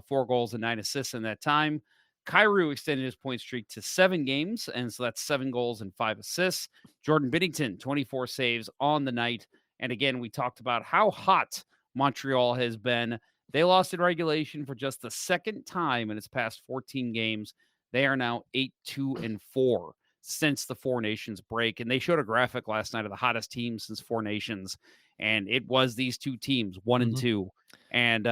Speaker 3: 4 goals and 9 assists in that time. Kyrou extended his point streak to 7 games, and so that's 7 goals and 5 assists. Jordan Binnington, 24 saves on the night. And again, we talked about how hot Montreal has been. They lost in regulation for just the second time in its past 14 games. They are now 8-2-4 since the Four Nations break. And they showed a graphic last night of the hottest team since Four Nations. And it was these 2 teams, 1 and 2. And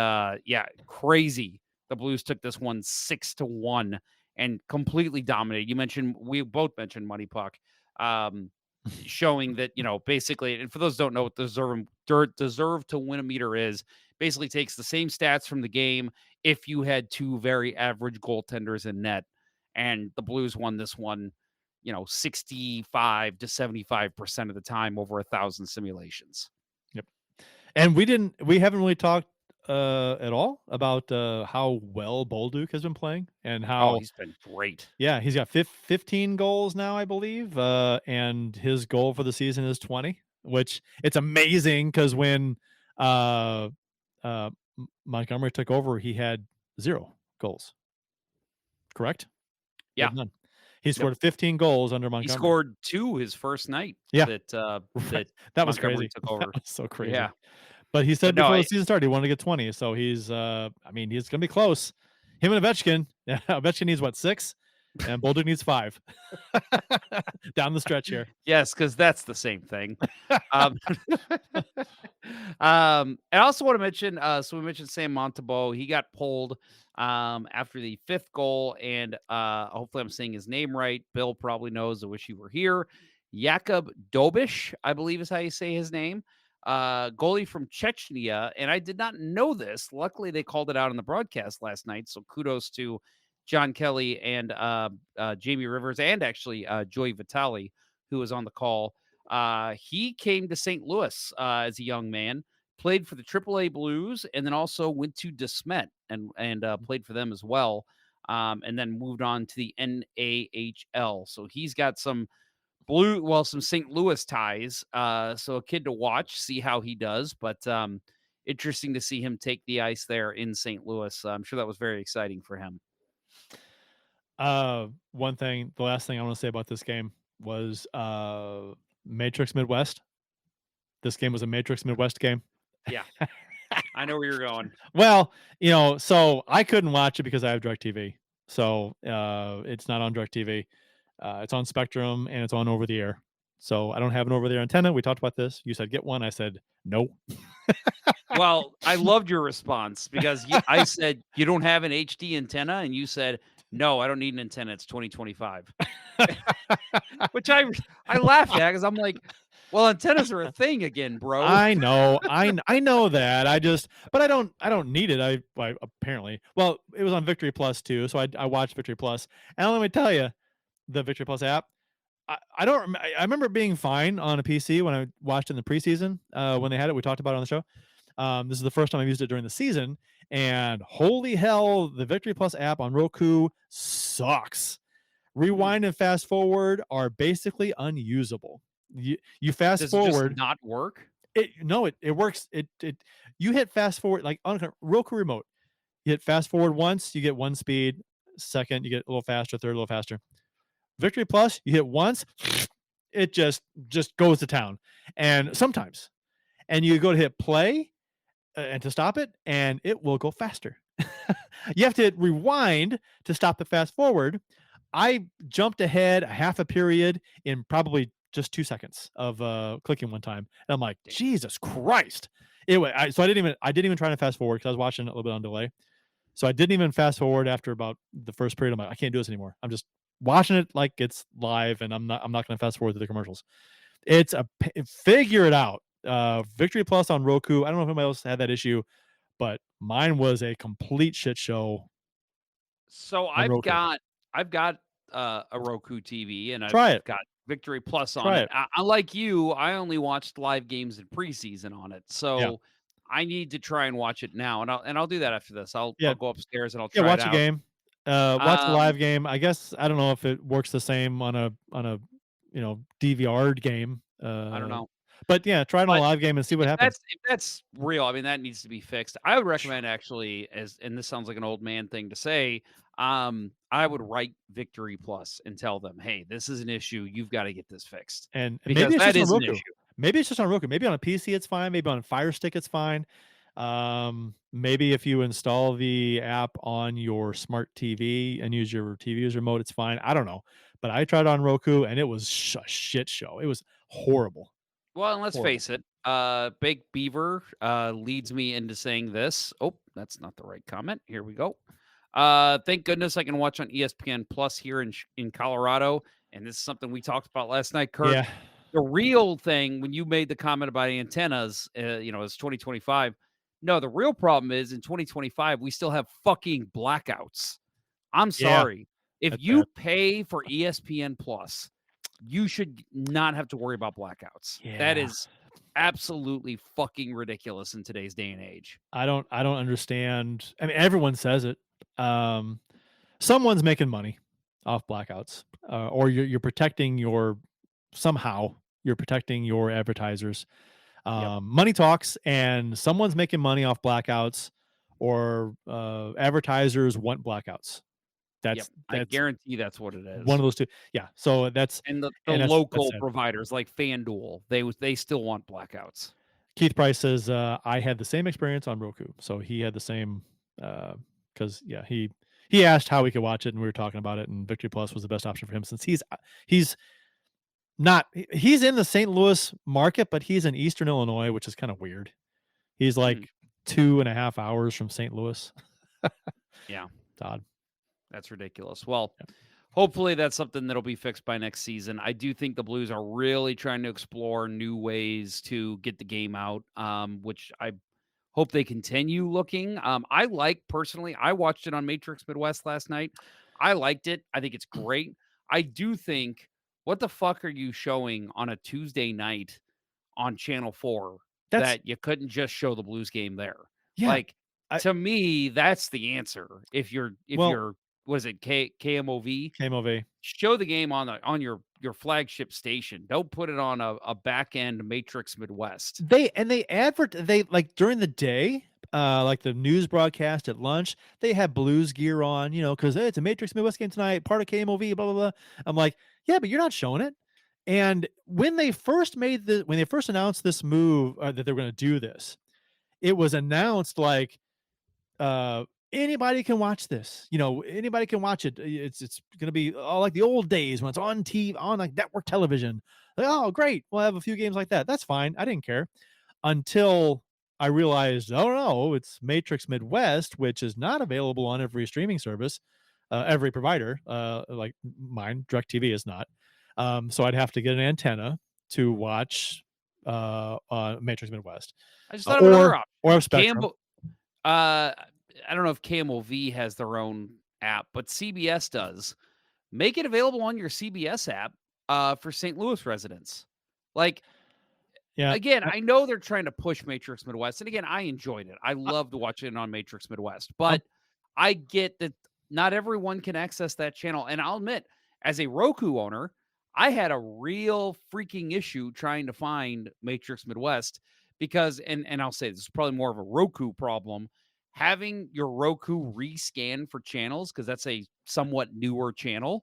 Speaker 3: crazy. The Blues took this one 6-1 and completely dominated. We both mentioned Money Puck. showing that, basically, and for those who don't know what deserve to win a meter is, basically takes the same stats from the game if you had two very average goaltenders in net, and the Blues won this one, 65 to 75% of the time over 1,000 simulations.
Speaker 2: Yep. And we haven't really talked at all about how well Bolduc has been playing and how
Speaker 3: he's been great.
Speaker 2: Yeah, he's got 15 goals now, I believe, and his goal for the season is 20, which it's amazing because when Montgomery took over, he had 0 goals. Correct? He
Speaker 3: Yeah.
Speaker 2: had none. He scored 15 goals under Montgomery.
Speaker 3: He scored 2 his first night.
Speaker 2: Yeah.
Speaker 3: that
Speaker 2: was
Speaker 3: Montgomery
Speaker 2: crazy.
Speaker 3: took over.
Speaker 2: That was so crazy.
Speaker 3: Yeah.
Speaker 2: But he said
Speaker 3: But no,
Speaker 2: before the season started, he wanted to get 20. So he's, he's going to be close. Him and Ovechkin. Yeah, Ovechkin needs 6? And Bolduc needs 5 down the stretch here.
Speaker 3: Yes, because that's the same thing. I also want to mention, so we mentioned Sam Montembeault. He got pulled after the 5th goal, and hopefully I'm saying his name right. Bill probably knows. I wish you were here. Jakub Dobish, I believe is how you say his name. Goalie from Chechnya, and I did not know this. Luckily, they called it out on the broadcast last night, so kudos to John Kelly and Jamie Rivers, and actually Joey Vitale, who was on the call. He came to St. Louis as a young man, played for the AAA Blues, and then also went to DeSmet and played for them as well, and then moved on to the NAHL. So he's got some some St. Louis ties. So a kid to watch, see how he does. But interesting to see him take the ice there in St. Louis. I'm sure that was very exciting for him.
Speaker 2: The last thing I want to say about this game was Matrix Midwest. This game was a Matrix Midwest game.
Speaker 3: Yeah. I know where you're going.
Speaker 2: Well, so I couldn't watch it because I have DirecTV. So it's not on DirecTV. It's on Spectrum and it's on over the air. So I don't have an over the air antenna. We talked about this. You said get one. I said no.
Speaker 3: Well, I loved your response because I said you don't have an HD antenna, and you said no, I don't need an antenna. It's 2025, which I laughed at because I'm like, well, antennas are a thing again, bro.
Speaker 2: I know, I know that. But I don't need it. I apparently. Well, it was on Victory Plus too, so I watched Victory Plus, and let me tell you, the Victory Plus app. I remember it being fine on a PC when I watched it in the preseason when they had it. We talked about it on the show. This is the first time I used it during the season, and holy hell, the Victory Plus app on Roku sucks. Rewind and fast forward are basically unusable. You fast forward.
Speaker 3: Does it not work?
Speaker 2: It works. You hit fast forward like on a Roku remote. You hit fast forward once, you get 1 speed. Second, you get a little faster. Third, a little faster. Victory Plus, you hit once, it just goes to town. And sometimes, and you go to hit play and to stop it, and it will go faster. You have to hit rewind to stop the fast forward. I jumped ahead a half a period in probably just 2 seconds of clicking one time. And I'm like, Jesus Christ. Anyway, so I didn't even try to fast forward because I was watching it a little bit on delay. So I didn't even fast forward after about the first period. I'm like, I can't do this anymore. I'm just watching it like it's live, and I'm not going to fast forward to the commercials. It's figure it out. Victory Plus on Roku. I don't know if anybody else had that issue, but mine was a complete shit show.
Speaker 3: So I've got a Roku TV, and I've got Victory Plus on it. Unlike you, I only watched live games in preseason on it. So I need to try and watch it now, and I'll do that after this. I'll go upstairs and I'll try
Speaker 2: watch
Speaker 3: it out.
Speaker 2: a game. Watch a live game. I guess I don't know if it works the same on a DVR'd game.
Speaker 3: I don't know.
Speaker 2: But yeah, try it on a live game and see what happens.
Speaker 3: If that's real, I mean, that needs to be fixed. I would recommend actually, and this sounds like an old man thing to say, I would write Victory Plus and tell them, hey, this is an issue. You've got to get this fixed.
Speaker 2: And
Speaker 3: because
Speaker 2: maybe it's
Speaker 3: that
Speaker 2: just
Speaker 3: is
Speaker 2: on
Speaker 3: an
Speaker 2: Roku.
Speaker 3: issue.
Speaker 2: Maybe it's just on Roku. Maybe on a PC it's fine. Maybe on a Fire Stick it's fine. Maybe if you install the app on your smart TV and use your TV as remote, it's fine. I don't know. But I tried it on Roku and it was a shit show. It was horrible.
Speaker 3: Well, and let's face it, Big Beaver leads me into saying this. Oh, that's not the right comment. Here we go. Thank goodness I can watch on ESPN Plus here in Colorado. And this is something we talked about last night, Kurt.
Speaker 2: Yeah.
Speaker 3: The real thing, when you made the comment about antennas, it's 2025. No, the real problem is in 2025, we still have fucking blackouts. I'm
Speaker 2: Yeah,
Speaker 3: sorry. If
Speaker 2: that's
Speaker 3: you
Speaker 2: bad.
Speaker 3: pay for ESPN Plus, you should not have to worry about blackouts. That
Speaker 2: Yeah.
Speaker 3: is absolutely fucking ridiculous in today's day and age.
Speaker 2: I don't understand. I mean, everyone says it. Someone's making money off blackouts, or you're protecting somehow you're protecting your advertisers.
Speaker 3: Yep.
Speaker 2: Money talks, and someone's making money off blackouts, or advertisers want blackouts.
Speaker 3: Yep.
Speaker 2: That's
Speaker 3: I guarantee that's what it
Speaker 2: one
Speaker 3: is.
Speaker 2: of those two. Yeah. So that's
Speaker 3: And the
Speaker 2: that's
Speaker 3: local
Speaker 2: it.
Speaker 3: providers like FanDuel, they still want blackouts.
Speaker 2: Keith Price says I had the same experience on Roku, so he had the same because he asked how we could watch it, and we were talking about it, and Victory Plus was the best option for him since he's not he's in the St. Louis market, but he's in Eastern Illinois, which is kind of weird. He's like 2.5 hours from St. Louis.
Speaker 3: Yeah,
Speaker 2: it's odd.
Speaker 3: That's ridiculous. Well, hopefully that's something that'll be fixed by next season. I do think the Blues are really trying to explore new ways to get the game out, which I hope they continue looking. I watched it on Matrix Midwest last night. I liked it. I think it's great. I do think, what the fuck are you showing on a Tuesday night on Channel 4 that you couldn't just show the Blues game there?
Speaker 2: Yeah.
Speaker 3: Like, to me, that's the answer. If you're was it KMOV?
Speaker 2: KMOV.
Speaker 3: Show the game on your flagship station. Don't put it on a back end Matrix Midwest.
Speaker 2: They like during the day, like the news broadcast at lunch, they had Blues gear on, because hey, it's a Matrix Midwest game tonight, part of KMOV, blah blah blah. I'm like, yeah, but you're not showing it. And when they first announced this move, that they were going to do this, it was announced like anybody can watch this. Anybody can watch it. It's going to be like the old days when it's on TV, on like network television. Like, oh, great, we'll have a few games like that. That's fine. I didn't care until I realized, oh no, it's Matrix Midwest, which is not available on every streaming service, every provider. Like mine, DirecTV is not. So I'd have to get an antenna to watch Matrix Midwest.
Speaker 3: I just thought of another option.
Speaker 2: Or Spectrum.
Speaker 3: I don't know if KMOV has their own app, but CBS does. Make it available on your CBS app for St. Louis residents. Like,
Speaker 2: yeah.
Speaker 3: Again, I know they're trying to push Matrix Midwest, and again, I enjoyed it. I loved watching it on Matrix Midwest, but I get that not everyone can access that channel. And I'll admit, as a Roku owner, I had a real freaking issue trying to find Matrix Midwest because, and I'll say this is probably more of a Roku problem, having your Roku rescan for channels, because that's a somewhat newer channel.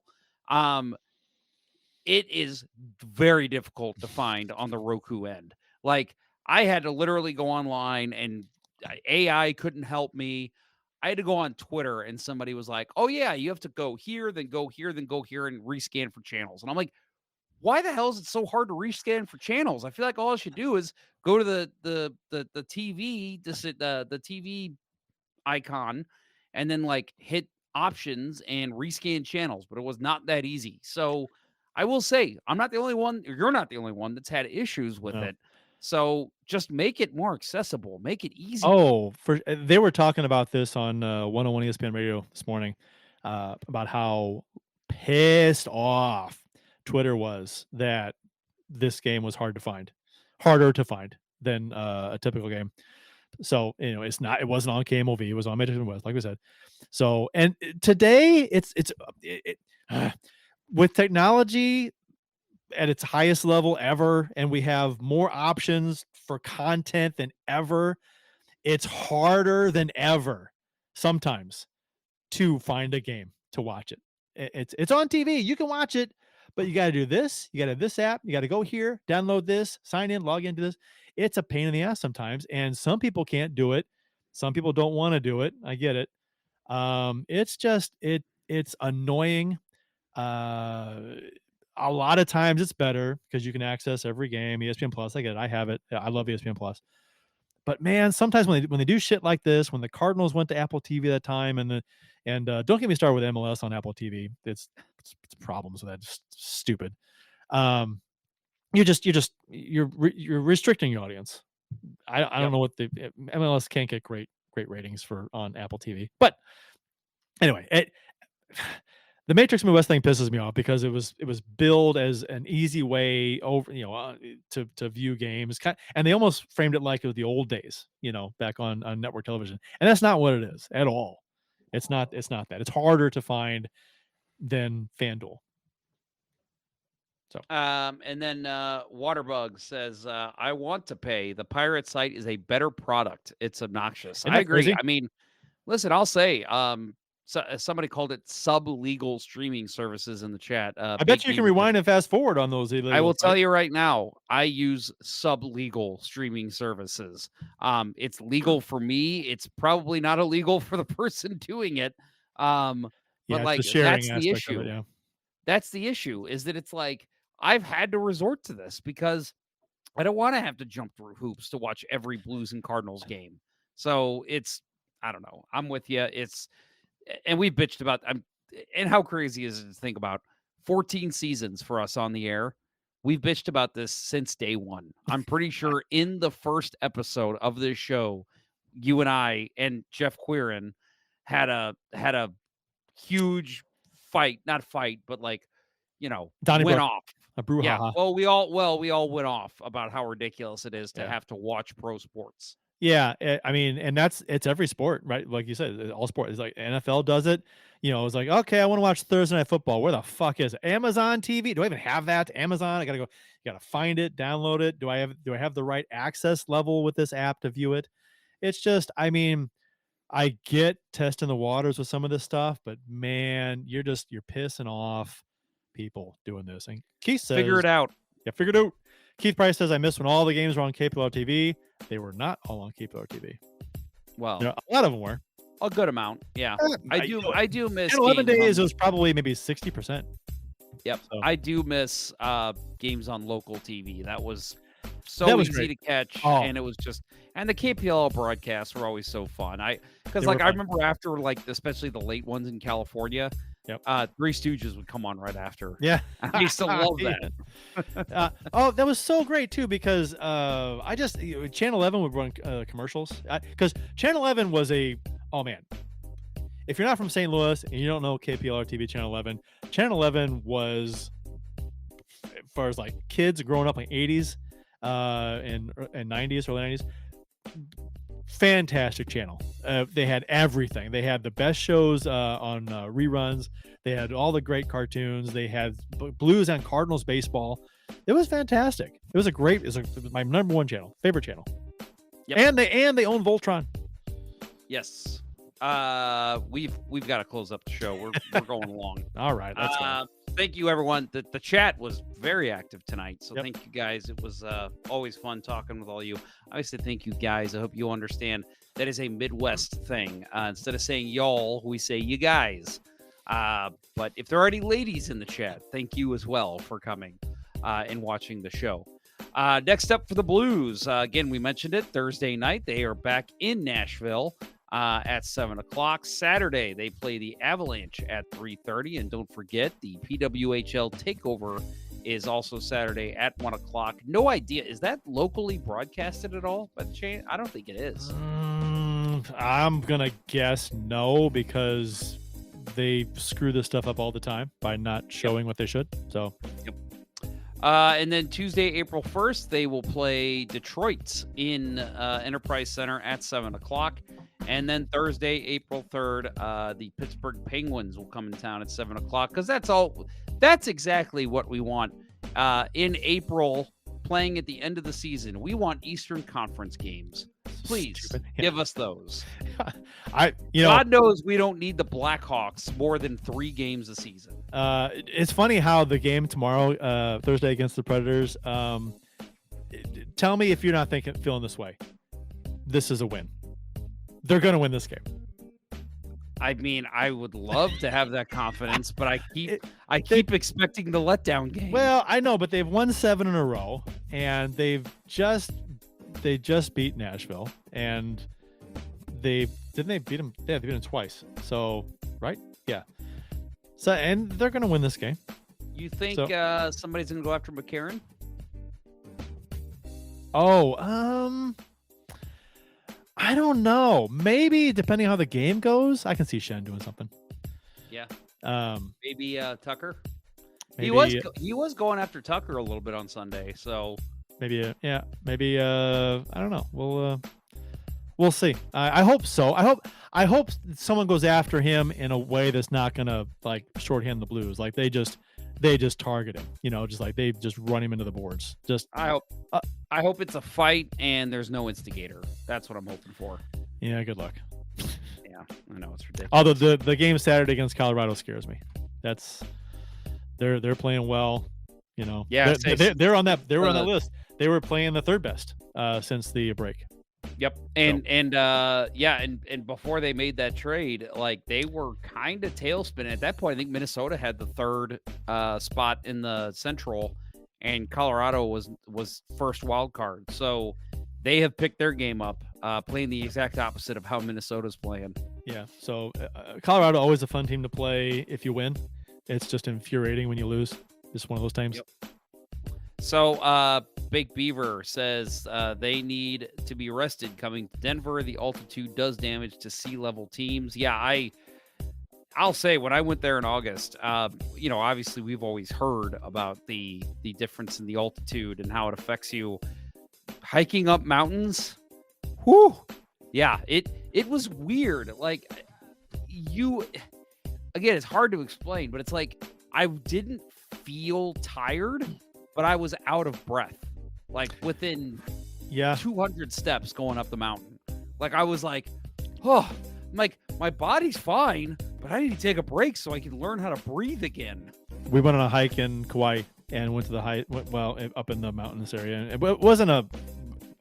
Speaker 3: It is very difficult to find on the Roku end. Like, I had to literally go online, and AI couldn't help me. I had to go on Twitter, and somebody was like, oh yeah, you have to go here, then go here, then go here, and rescan for channels. And I'm like, why the hell is it so hard to rescan for channels? I feel like all I should do is go to the TV, the TV icon, and then like hit options and rescan channels, but it was not that easy. So I will say, I'm not the only one, or you're not the only one that's had issues with it. So just make it more accessible, make it easy.
Speaker 2: Oh, they were talking about this on 101 ESPN Radio this morning, about how pissed off Twitter was that this game was harder to find than a typical game. So it wasn't on KMOV, it was on Matrix Midwest, like we said. So, and today it's with technology at its highest level ever, and we have more options for content than ever. It's harder than ever sometimes to find a game to watch it. It's on TV. You can watch it, but you got to do this. You got to have this app. You got to go here, download this, sign in, log into this. It's a pain in the ass sometimes, and some people can't do it. Some people don't want to do it. I get it. It's just it's annoying. A lot of times it's better because you can access every game. ESPN Plus, I get it. I have it. I love ESPN Plus. But man, sometimes when they do shit like this, when the Cardinals went to Apple TV that time, and don't get me started with MLS on Apple TV. It's problems with that. Just stupid. you're restricting your audience. I don't know what the MLS can't get great ratings on Apple TV, but anyway, the Matrix Midwest thing pisses me off because it was billed as an easy way over, to view games, and they almost framed it like it was the old days, back on network television, and that's not what it is at all. It's not that. It's harder to find than FanDuel. So,
Speaker 3: and then Waterbug says, I want to pay. The pirate site is a better product. It's obnoxious. I agree.
Speaker 2: Crazy?
Speaker 3: I mean, listen, I'll say, somebody called it sub-legal streaming services in the chat.
Speaker 2: I bet you can rewind and fast forward on those illegal
Speaker 3: I will tell you right now, I use sub-legal streaming services. It's legal for me. It's probably not illegal for the person doing it. But like, that's the issue.
Speaker 2: Yeah.
Speaker 3: That's the issue, is that it's like, I've had to resort to this because I don't want to have to jump through hoops to watch every Blues and Cardinals game. So I don't know. I'm with you. And we bitched about, and how crazy is it to think about 14 seasons for us on the air. We've bitched about this since day one. I'm pretty sure in the first episode of this show, you and I and Jeff Quirin had a huge fight, not fight, but like,
Speaker 2: Donnie
Speaker 3: went
Speaker 2: Brook,
Speaker 3: off.
Speaker 2: a brouhaha.
Speaker 3: Yeah. Well, we all went off about how ridiculous it is to have to watch pro sports.
Speaker 2: Yeah, I mean, and it's every sport, right? Like you said, all sport is like NFL does it. It's like, okay, I want to watch Thursday Night Football. Where the fuck is it? Amazon TV? Do I even have that? Amazon? I gotta go. You gotta find it, download it. Do I have the right access level with this app to view it? It's just, I mean, I get testing the waters with some of this stuff, but man, you're pissing off people doing this. And Keith says,
Speaker 3: figure it out.
Speaker 2: Yeah, figure it out. Keith Price says, I missed when all the games were on KPLR TV. They were not all on KPLR TV.
Speaker 3: Well,
Speaker 2: a lot of them were.
Speaker 3: A good amount. Yeah. I do miss
Speaker 2: 11 days. It was probably maybe 60%.
Speaker 3: Yep. So. I do miss games on local TV. That was easy
Speaker 2: great
Speaker 3: to catch. And it was just, and the KPL broadcasts were always so fun. I remember after, like, especially the late ones in California, Three Stooges would come on right after.
Speaker 2: Yeah.
Speaker 3: I used to love that.
Speaker 2: That was so great too, because Channel 11 would run commercials, because Channel 11 was oh man, if you're not from St. Louis and you don't know KPLR TV Channel 11 was, as far as like kids growing up in the 80s and 90s, early 90s, fantastic channel. They had everything. They had the best shows on reruns. They had all the great cartoons. They had Blues and Cardinals baseball. It was fantastic. It was my number one channel, favorite channel. Yep. And they own Voltron.
Speaker 3: Yes. We've got to close up the show. We're going along.
Speaker 2: All right, let's go.
Speaker 3: Thank you, everyone. The chat was very active tonight, so thank you guys. It was always fun talking with all you. Obviously, thank you guys. I hope you understand that is a Midwest thing. Instead of saying y'all, we say you guys. But if there are any ladies in the chat, thank you as well for coming and watching the show. Next up for the Blues, again, we mentioned it, Thursday night. They are back in Nashville at 7 o'clock. Saturday, they play the Avalanche at 3:30. And don't forget, the PWHL Takeover is also Saturday at 1 o'clock. No idea. Is that locally broadcasted at all by the chain? I don't think it is.
Speaker 2: I'm going to guess no, because they screw this stuff up all the time by not showing what they should. So,
Speaker 3: and then Tuesday, April 1st, they will play Detroit in Enterprise Center at 7 o'clock. And then Thursday, April 3rd, the Pittsburgh Penguins will come in town at 7 o'clock, because that's exactly what we want in April, playing at the end of the season. We want Eastern Conference games. Please give us those. God knows we don't need the Blackhawks more than 3 games a season.
Speaker 2: It's funny how the game tomorrow, Thursday against the Predators, tell me if you're not feeling this way. This is a win. They're going to win this game.
Speaker 3: I mean, I would love to have that confidence, but I keep expecting the letdown game.
Speaker 2: Well, I know, but they've won 7 in a row, and they just beat Nashville, and they beat them. Yeah, they beat them twice. So, right? Yeah. So, and they're going to win this game.
Speaker 3: You think somebody's going to go after McCarron?
Speaker 2: Oh, I don't know. Maybe depending on how the game goes, I can see Shen doing something.
Speaker 3: Yeah.
Speaker 2: Maybe
Speaker 3: Tucker.
Speaker 2: maybe
Speaker 3: He was going after Tucker a little bit on Sunday. So
Speaker 2: maybe I don't know. We'll see. I hope so. I hope someone goes after him in a way that's not gonna like shorthand the Blues. Like they just target him. Just like they just run him into the boards.
Speaker 3: I hope it's a fight and there's no instigator. That's what I'm hoping for.
Speaker 2: Yeah, good luck.
Speaker 3: Yeah, I know it's ridiculous.
Speaker 2: Although the game Saturday against Colorado scares me. They're playing well.
Speaker 3: Yeah,
Speaker 2: they're on that list. They were playing the third best since the break.
Speaker 3: Yep. And before they made that trade, like they were kind of tailspinning. At that point, I think Minnesota had the third spot in the Central, and Colorado was first wild card. So they have picked their game up, playing the exact opposite of how Minnesota's playing.
Speaker 2: Yeah. So Colorado always a fun team to play if you win. It's just infuriating when you lose. It's one of those times.
Speaker 3: Yep. So Bake Beaver says they need to be rested coming to Denver. The altitude does damage to sea level teams. Yeah, I'll say when I went there in August, obviously we've always heard about the difference in the altitude and how it affects you. Hiking up mountains, whew, yeah, it was weird. Like again, it's hard to explain, but it's like I didn't feel tired, but I was out of breath. Like within 200 steps going up the mountain. Like I was like, oh, like my body's fine, but I need to take a break so I can learn how to breathe again.
Speaker 2: We went on a hike in Kauai and went to the up in the mountainous area. It wasn't a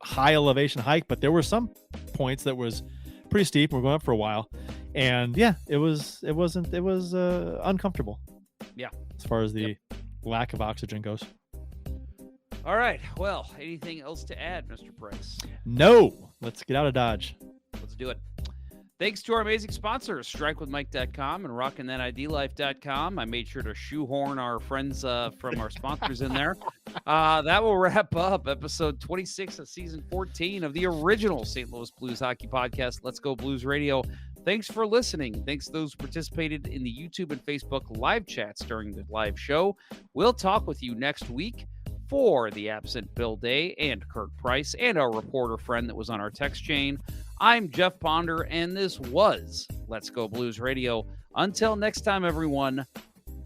Speaker 2: high elevation hike, but there were some points that was pretty steep. We're going up for a while, and yeah, it was uncomfortable.
Speaker 3: Yeah,
Speaker 2: as far as the lack of oxygen goes.
Speaker 3: All right. Well, anything else to add, Mr. Price?
Speaker 2: No. Let's get out of Dodge.
Speaker 3: Let's do it. Thanks to our amazing sponsors, StrikeWithMike.com and RockingThatIDLife.com. I made sure to shoehorn our friends from our sponsors in there. That will wrap up episode 26 of season 14 of the original St. Louis Blues Hockey Podcast, Let's Go Blues Radio. Thanks for listening. Thanks to those who participated in the YouTube and Facebook live chats during the live show. We'll talk with you next week. For the absent Bill Day and Kirk Price and our reporter friend that was on our text chain, I'm Jeff Ponder, and this was Let's Go Blues Radio. Until next time, everyone,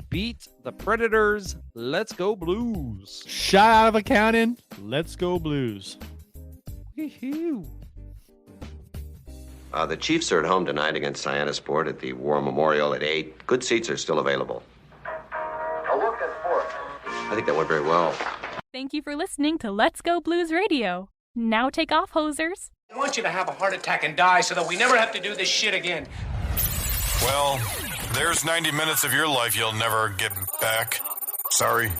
Speaker 3: beat the Predators. Let's go Blues.
Speaker 2: Shot out of a cannon. Let's go Blues.
Speaker 3: Woo-hoo.
Speaker 9: The Chiefs are at home tonight against Cyanosport at the War Memorial at 8. Good seats are still available.
Speaker 6: A look at fourth.
Speaker 9: I think that went very well.
Speaker 10: Thank you for listening to Let's Go Blues Radio. Now take off, hosers.
Speaker 11: I want you to have a heart attack and die so that we never have to do this shit again.
Speaker 12: Well, there's 90 minutes of your life you'll never get back. Sorry.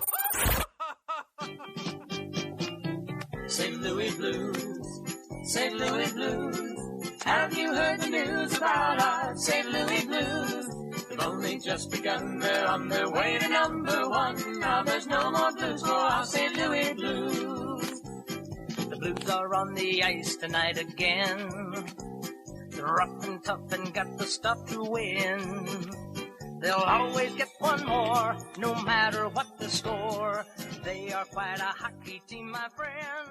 Speaker 13: St. Louis Blues, St. Louis Blues. Have you heard the news about our St. Louis Blues? They've only just begun, they're on their way to number one. Now there's no more blues for our St. Louis Blues. The Blues are on the ice tonight again. They're rough and tough and got the stuff to win. They'll always get one more, no matter what the score. They are quite a hockey team, my friend.